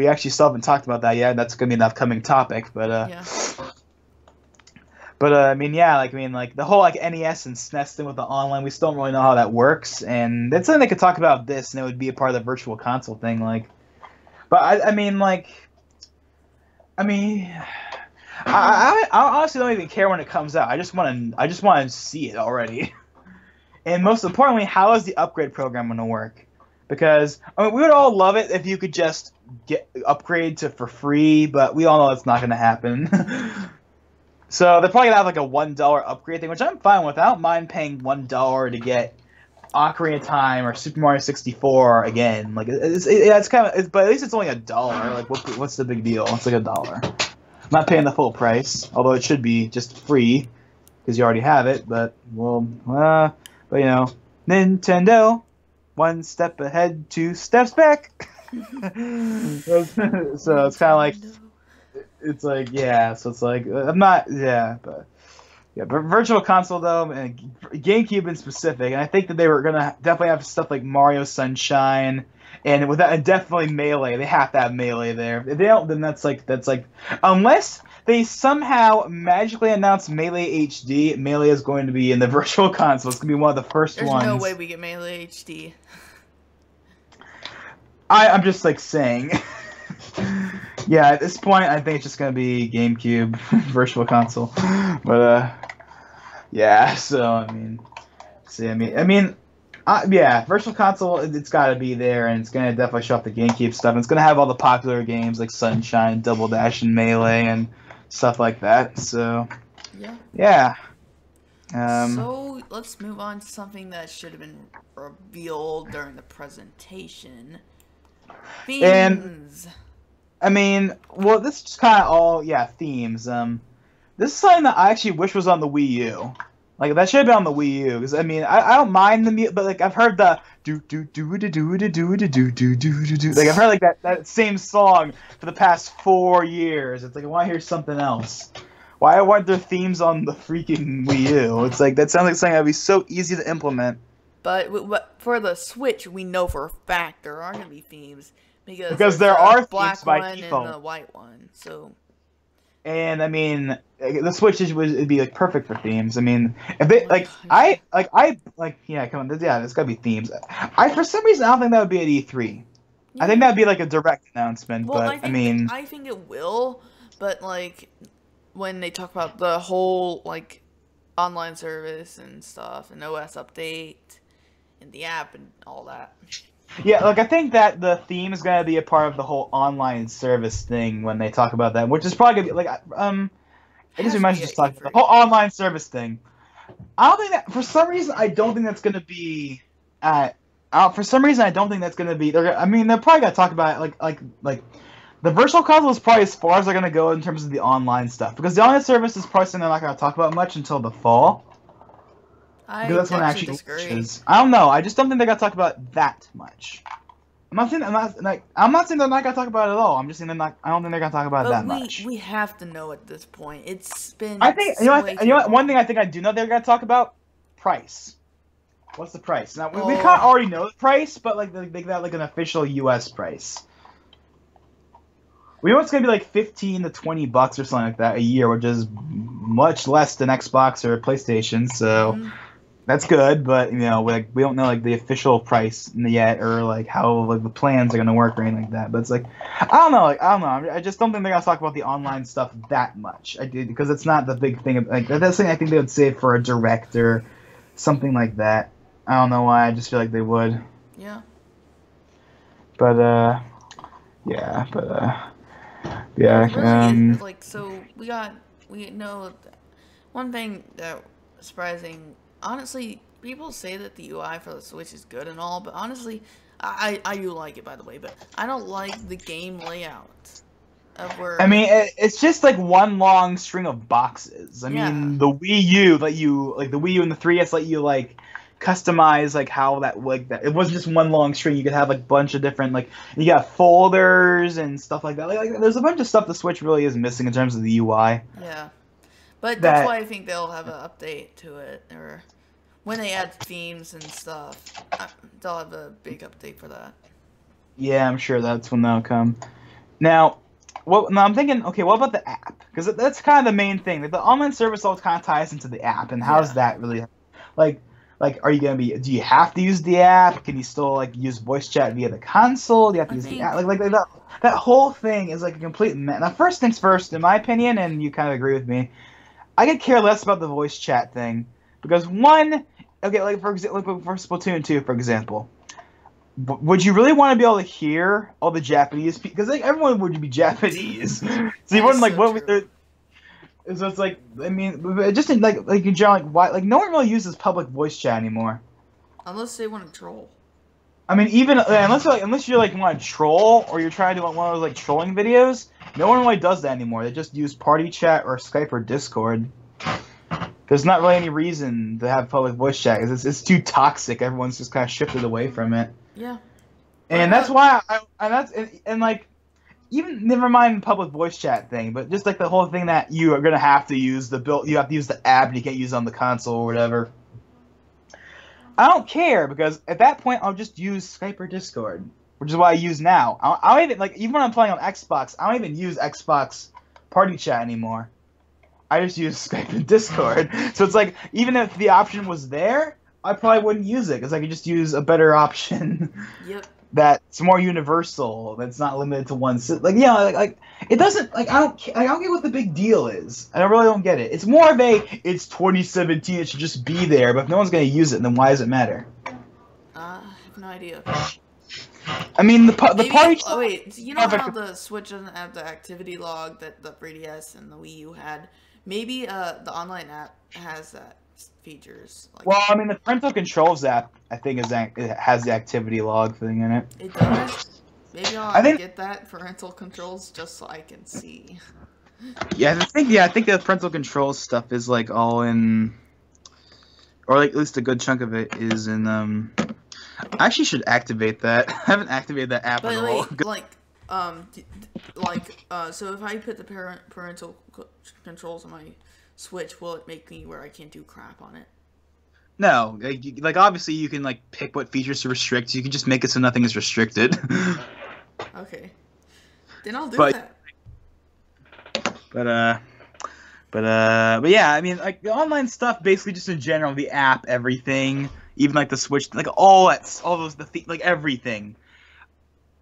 actually still haven't talked about that yet. That's gonna be an upcoming topic, but the whole NES and SNES thing with the online, we still don't really know how that works, and that's something they could talk about this, and it would be a part of the Virtual Console thing, I honestly don't even care when it comes out. I just want to see it already. And most importantly, how is the upgrade program going to work? Because we would all love it if you could just upgrade for free, but we all know it's not going to happen. So they're probably going to have a $1 upgrade thing, which I'm fine with. I don't mind paying $1 to get Ocarina of Time or Super Mario 64 again. It's kind of, but at least it's only $1. What's the big deal? It's $1. I'm not paying the full price, although it should be just free because you already have it. But Nintendo, one step ahead, two steps back. So it's kind of but Virtual Console though, and GameCube in specific, and I think that they were gonna definitely have stuff like Mario Sunshine. And with that, and definitely Melee. They have to have Melee there. If they don't, then that's unless they somehow magically announce Melee HD, Melee is going to be in the Virtual Console. It's going to be one of the first ones. There's no way we get Melee HD. I'm just saying. Yeah, at this point, I think it's just going to be GameCube Virtual Console. But yeah. So Yeah, Virtual Console, it's got to be there, and it's gonna definitely show off the GameCube stuff. And it's gonna have all the popular games like Sunshine, Double Dash, and Melee, and stuff like that. So, yeah. So let's move on to something that should have been revealed during the presentation. Themes. And I mean, well, this is kind of all themes. This is something that I actually wish was on the Wii U. Like that should have been on the Wii U, because I mean, I don't mind the music, but like I've heard the do do do do do do do do do do do do. Like I've heard like that same song for the past 4 years. It's like I want to hear something else. Why weren't there themes on the freaking Wii U? It's like that sounds like something that'd be so easy to implement. But for the Switch, we know for a fact there are gonna be themes because there are black themes by one default and the white one. So. And I mean, the Switch it'd be like perfect for themes. I mean, if they come on, there's gotta be themes. For some reason I don't think that would be at E3. Yeah. I think that'd be like a direct announcement. Well, but I mean, I think it will. But like when they talk about the whole like online service and stuff, and OS update, and the app and all that. Yeah, like I think that the theme is gonna be a part of the whole online service thing when they talk about that, which is probably gonna be like I guess we might just talk about the whole online service thing. I don't think that for some reason I don't think that's gonna be for some reason I don't think that's gonna be. I mean, they're probably gonna talk about it like the virtual console is probably as far as they're gonna go in terms of the online stuff, because the online service is probably something they're not gonna talk about much until the fall. Because that's when it actually launches. I don't know. I just don't think they're gonna talk about that much. I'm not saying they're not gonna talk about it at all. I'm just saying I don't think they're gonna talk about it that much. We have to know at this point. It's been. I think you know what. One thing I think I do know they're gonna talk about price. What's the price? Now we kind of already know the price, but like they got like an official U.S. price. We know it's gonna be like $15 to $20 or something like that a year, which is much less than Xbox or PlayStation. So. That's good, but you know, like we don't know like the official price yet, or like how like the plans are gonna work or anything like that. But it's like I don't know. I just don't think they're gonna talk about the online stuff that much. I did because it's not the big thing. Like that's something I think they would save for a direct or something like that. I don't know why. I just feel like they would. Yeah. But Really like so we know one thing that surprising. Honestly, people say that the UI for the Switch is good and all, but honestly, I do like it, by the way, but I don't like the game layout of where... I mean, it's just like one long string of boxes. I mean, the Wii U the Wii U and the 3DS let you, like, customize, like, how that, like, that. It wasn't just one long string. You could have, like, a bunch of different, like, you got folders and stuff like that. Like, there's a bunch of stuff the Switch really is missing in terms of the UI. Yeah. But that's why I think they'll have an update to it, or when they add themes and stuff, they'll have a big update for that. Yeah, I'm sure that's when that'll come. Now I'm thinking, okay, what about the app? Because that's kind of the main thing. Like, the online service all kind of ties into the app, and how's that really, like, are you gonna be? Do you have to use the app? Can you still like use voice chat via the console? Do you have to use the app? Like that whole thing is like a complete mess. Now, first things first, in my opinion, and you kind of agree with me. I could care less about the voice chat thing, because one, okay, like for example, for Splatoon 2, for example, would you really want to be able to hear all the Japanese people? Because like, everyone would be Japanese, so you wouldn't like what would there. So it's like, I mean, just in, like in general, like why, like no one really uses public voice chat anymore, unless they want to troll. I mean, even unless you're like want to troll, or you're trying to do one of those like trolling videos, no one really does that anymore. They just use party chat or Skype or Discord. There's not really any reason to have public voice chat, because it's too toxic. Everyone's just kind of shifted away from it. Yeah. And that's why like, even never mind the public voice chat thing, but just like the whole thing that you are gonna have to use you have to use the app and you can't use it on the console or whatever. I don't care, because at that point I'll just use Skype or Discord, which is what I use now. I don't even, like, even when I'm playing on Xbox, I don't even use Xbox party chat anymore. I just use Skype and Discord. So it's like, even if the option was there, I probably wouldn't use it, because I could just use a better option. Yep. That's more universal. That's not limited to one. Like, yeah, like it doesn't, like, I don't get what the big deal is. I really don't get it. It's more of it's 2017. It should just be there. But if no one's gonna use it, then why does it matter? I have no idea. I mean, the Maybe, party. oh wait, you know how the Switch doesn't have the activity log that the 3DS and the Wii U had? Maybe the online app has that features. Like, Well, I mean, the parental controls app, I think, it has the activity log thing in it. it does? Maybe I'll get that parental controls just so I can see. Yeah, I think the parental controls stuff is like all in, or like at least a good chunk of it is in. I actually should activate that. I haven't activated that app at all. So if I put the parental controls on my Switch, will it make me where I can't do crap on it? No, like obviously you can like pick what features to restrict. You can just make it so nothing is restricted. Okay, then I'll do that. But yeah, I mean, like the online stuff, basically just in general, the app, everything, even like the Switch, like all those, like everything.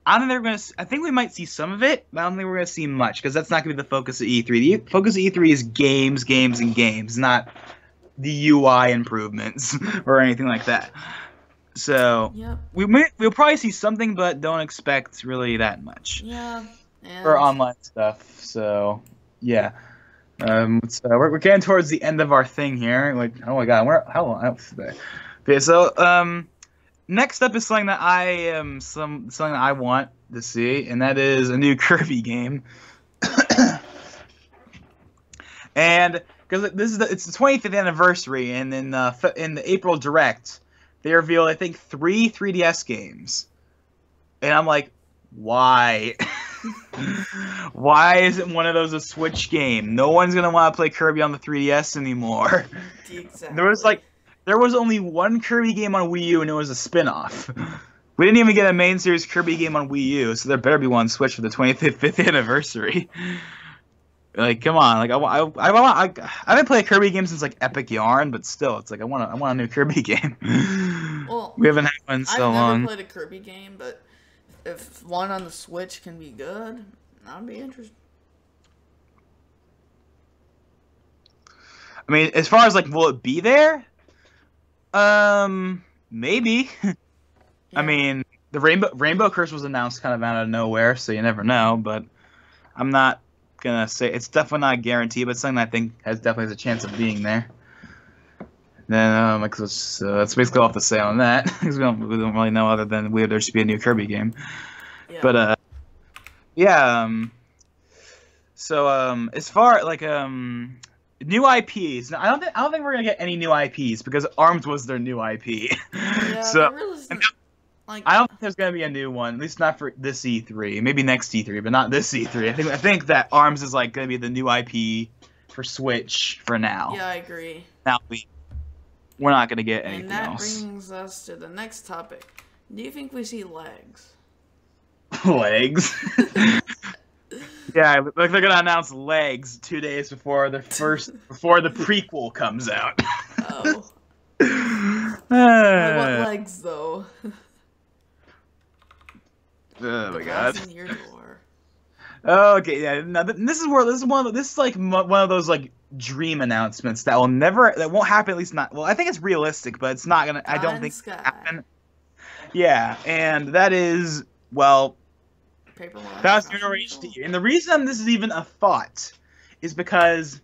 I don't think we're gonna. I think we might see some of it, but I don't think we're gonna see much because that's not gonna be the focus of E3. The focus of E3 is games, games, and games, not the UI improvements or anything like that. So yep. we'll probably see something, but don't expect really that much. Yeah. For online stuff. So yeah. We're getting towards the end of our thing here. Like, oh my god, how long? Okay, so next up is something that something that I want to see, and that is a new Kirby game. And because it's the 25th anniversary, and in the April Direct, they revealed I think 3 3DS games, and I'm like, why? Why isn't one of those a Switch game? No one's gonna want to play Kirby on the 3DS anymore. Exactly. There was only one Kirby game on Wii U, and it was a spin-off. We didn't even get a main series Kirby game on Wii U, so there better be one Switch for the 25th anniversary. Like, come on! Like, I haven't played a Kirby game since like Epic Yarn, but still, it's like I want a new Kirby game. Well, we haven't had one so long. I've never played a Kirby game, but if one on the Switch can be good, I'd be interested. I mean, as far as like, will it be there? Maybe. Yeah. I mean, the Rainbow Curse was announced kind of out of nowhere, so you never know. But I'm not gonna say it's definitely not a guarantee, but something I think definitely has a chance of being there. Then that's basically all I have to say on that because we don't really know other than there should be a new Kirby game. Yeah. But yeah. So as far like new IPs, I don't think we're gonna get any new IPs because ARMS was their new IP. Yeah, so like, I don't think there's gonna be a new one, at least not for this E3. Maybe next E3, but not this E3. I think that ARMS is like gonna be the new IP for Switch for now. Yeah, I agree. Now we're not gonna get anything else. And that brings us to the next topic. Do you think we see legs? Legs? Yeah, like they're gonna announce legs 2 days before the prequel comes out. Oh. I want legs though. Oh my god. In your door. Okay, yeah. Now this is like one of those like dream announcements that won't happen. At least not. Well, I think it's realistic, but it's not gonna. I don't think it'll happen. Yeah, and that is Thousand Year Door HD. And the reason this is even a thought is because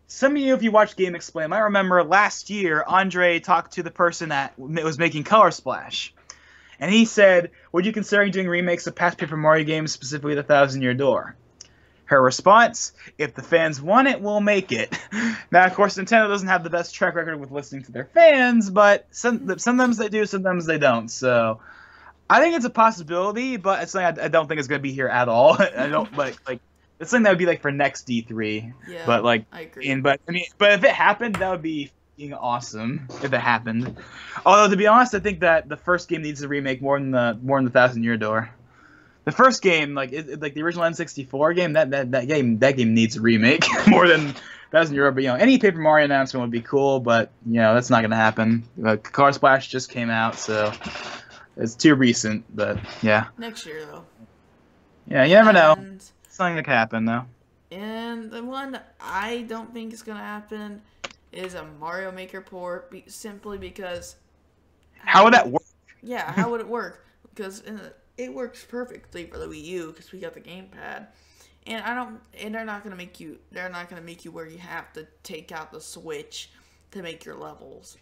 some of you, if you watched Game Explain, might remember last year Andre talked to the person that was making Color Splash. And he said, would you consider doing remakes of past Paper Mario games, specifically the Thousand Year Door? Her response, if the fans want it, we'll make it. Now, of course, Nintendo doesn't have the best track record with listening to their fans, but sometimes they do, sometimes they don't. So I think it's a possibility, but it's like I don't think it's going to be here at all. I don't like it's something that would be like for next D3. Yeah, but like I agree. But if it happened, that would be awesome if it happened. Although to be honest, I think that the first game needs a remake more than the Thousand Year Door. The first game, like the original N64 game, that game needs a remake more than Thousand Year Door. But any Paper Mario announcement would be cool, but that's not gonna happen. Color Splash just came out, so it's too recent. But yeah. Next year though. Yeah, you never know. Something that could happen though. And the one I don't think is gonna happen is a Mario Maker port, simply because. How would that work? yeah, how would it work? Because it works perfectly for the Wii U because we got the gamepad. And they're not gonna make you. They're not gonna make you where you have to take out the Switch to make your levels.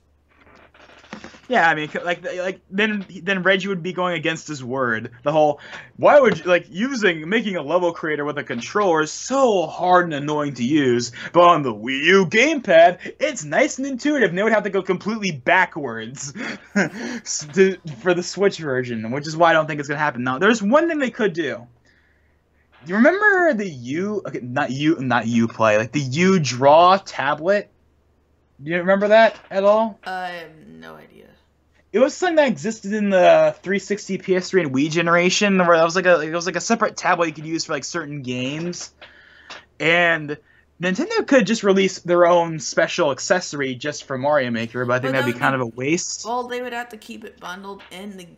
Yeah, I mean, like then Reggie would be going against his word. The whole, why would you, like making a level creator with a controller is so hard and annoying to use, but on the Wii U gamepad, it's nice and intuitive. And they would have to go completely backwards for the Switch version, which is why I don't think it's gonna happen. Now, there's one thing they could do. You remember the not Uplay, like the U Draw tablet? Do you remember that at all? I have no idea. It was something that existed in the 360, PS3, and Wii generation, where it was like a separate tablet you could use for like certain games, and Nintendo could just release their own special accessory just for Mario Maker, but I think that'd be kind of a waste. Well, they would have to keep it bundled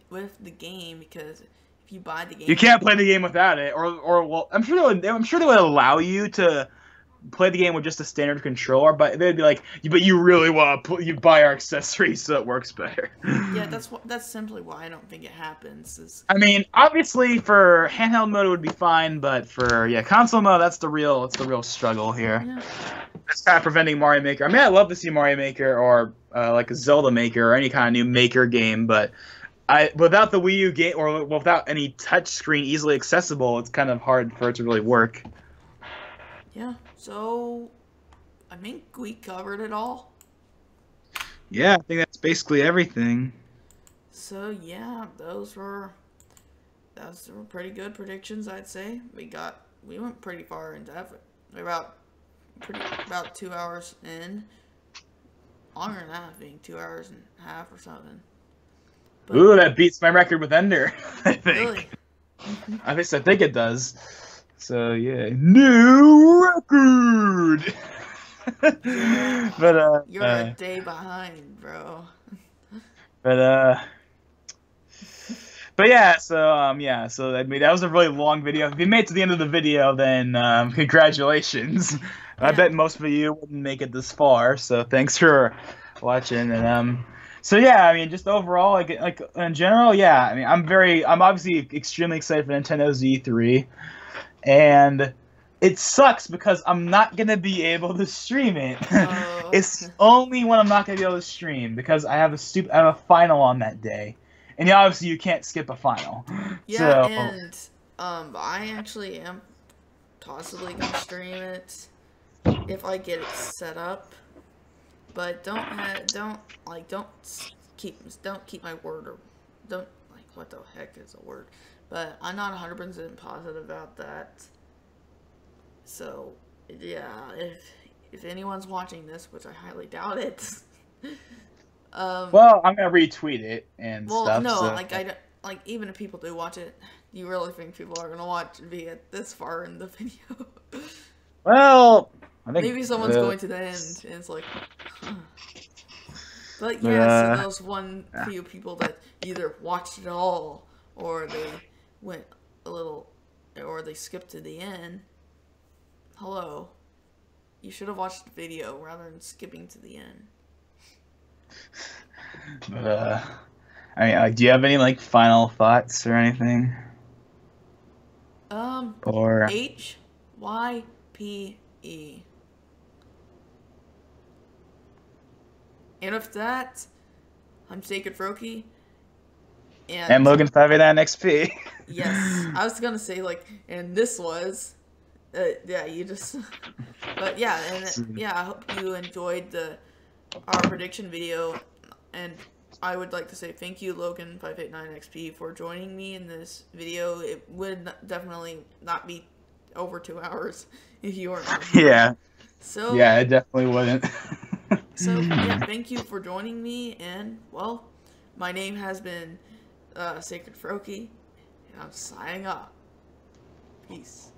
with the game because if you buy the game, you can't play the game without it, or well, I'm sure they would allow you to play the game with just a standard controller, but they'd be like, but you really want to buy our accessories so it works better. Yeah, that's simply why I don't think it happens. I mean, obviously for handheld mode it would be fine, but for console mode, that's the real struggle here. Yeah. It's kind of preventing Mario Maker. I mean, I'd love to see Mario Maker or like a Zelda Maker or any kind of new Maker game, but without the Wii U game or without any touchscreen easily accessible, it's kind of hard for it to really work. Yeah, so I think we covered it all. Yeah, I think that's basically everything. So yeah, those were pretty good predictions, I'd say. We went pretty far in depth. About 2 hours in. Longer than that, I think 2 hours and a half or something. But, ooh, that beats my record with Ender, I think. Really? I think it does. So yeah, new record. But you're a day behind, bro. But yeah, so so I mean that was a really long video. If you made it to the end of the video, then congratulations. Yeah. I bet most of you wouldn't make it this far, so thanks for watching. And so yeah, I mean just overall, like in general, yeah, I mean I'm obviously extremely excited for Nintendo's E3. And it sucks because I'm not going to be able to stream it. Oh. It's only when I'm not going to be able to stream because I have a final on that day. And obviously you can't skip a final. Yeah, so, and I actually am possibly going to stream it if I get it set up. But don't keep my word, or don't, like, what the heck is a word? But I'm not 100% positive about that. So, yeah, if anyone's watching this, which I highly doubt it. well, I'm gonna retweet it and stuff. Well, no, so. like even if people do watch it, do you really think people are gonna watch via this far in the video? Well, I think maybe someone's going to the end and it's like, huh. But yeah, so those few people that either watched it all or they went a little, or they skipped to the end. Hello. You should have watched the video rather than skipping to the end. But, I mean, do you have any, like, final thoughts or anything? Or HYPE. And with that, I'm SacredFroakie. And Logan589XP. Yes, I was gonna say, like, and this was, yeah, you just, but yeah, and yeah, I hope you enjoyed our prediction video, and I would like to say thank you, Logan589XP, for joining me in this video. It would definitely not be over 2 hours if you weren't on here. Yeah. So yeah, it definitely wouldn't. So yeah, thank you for joining me, and well, my name has been SacredFroakie, and I'm signing off. Peace.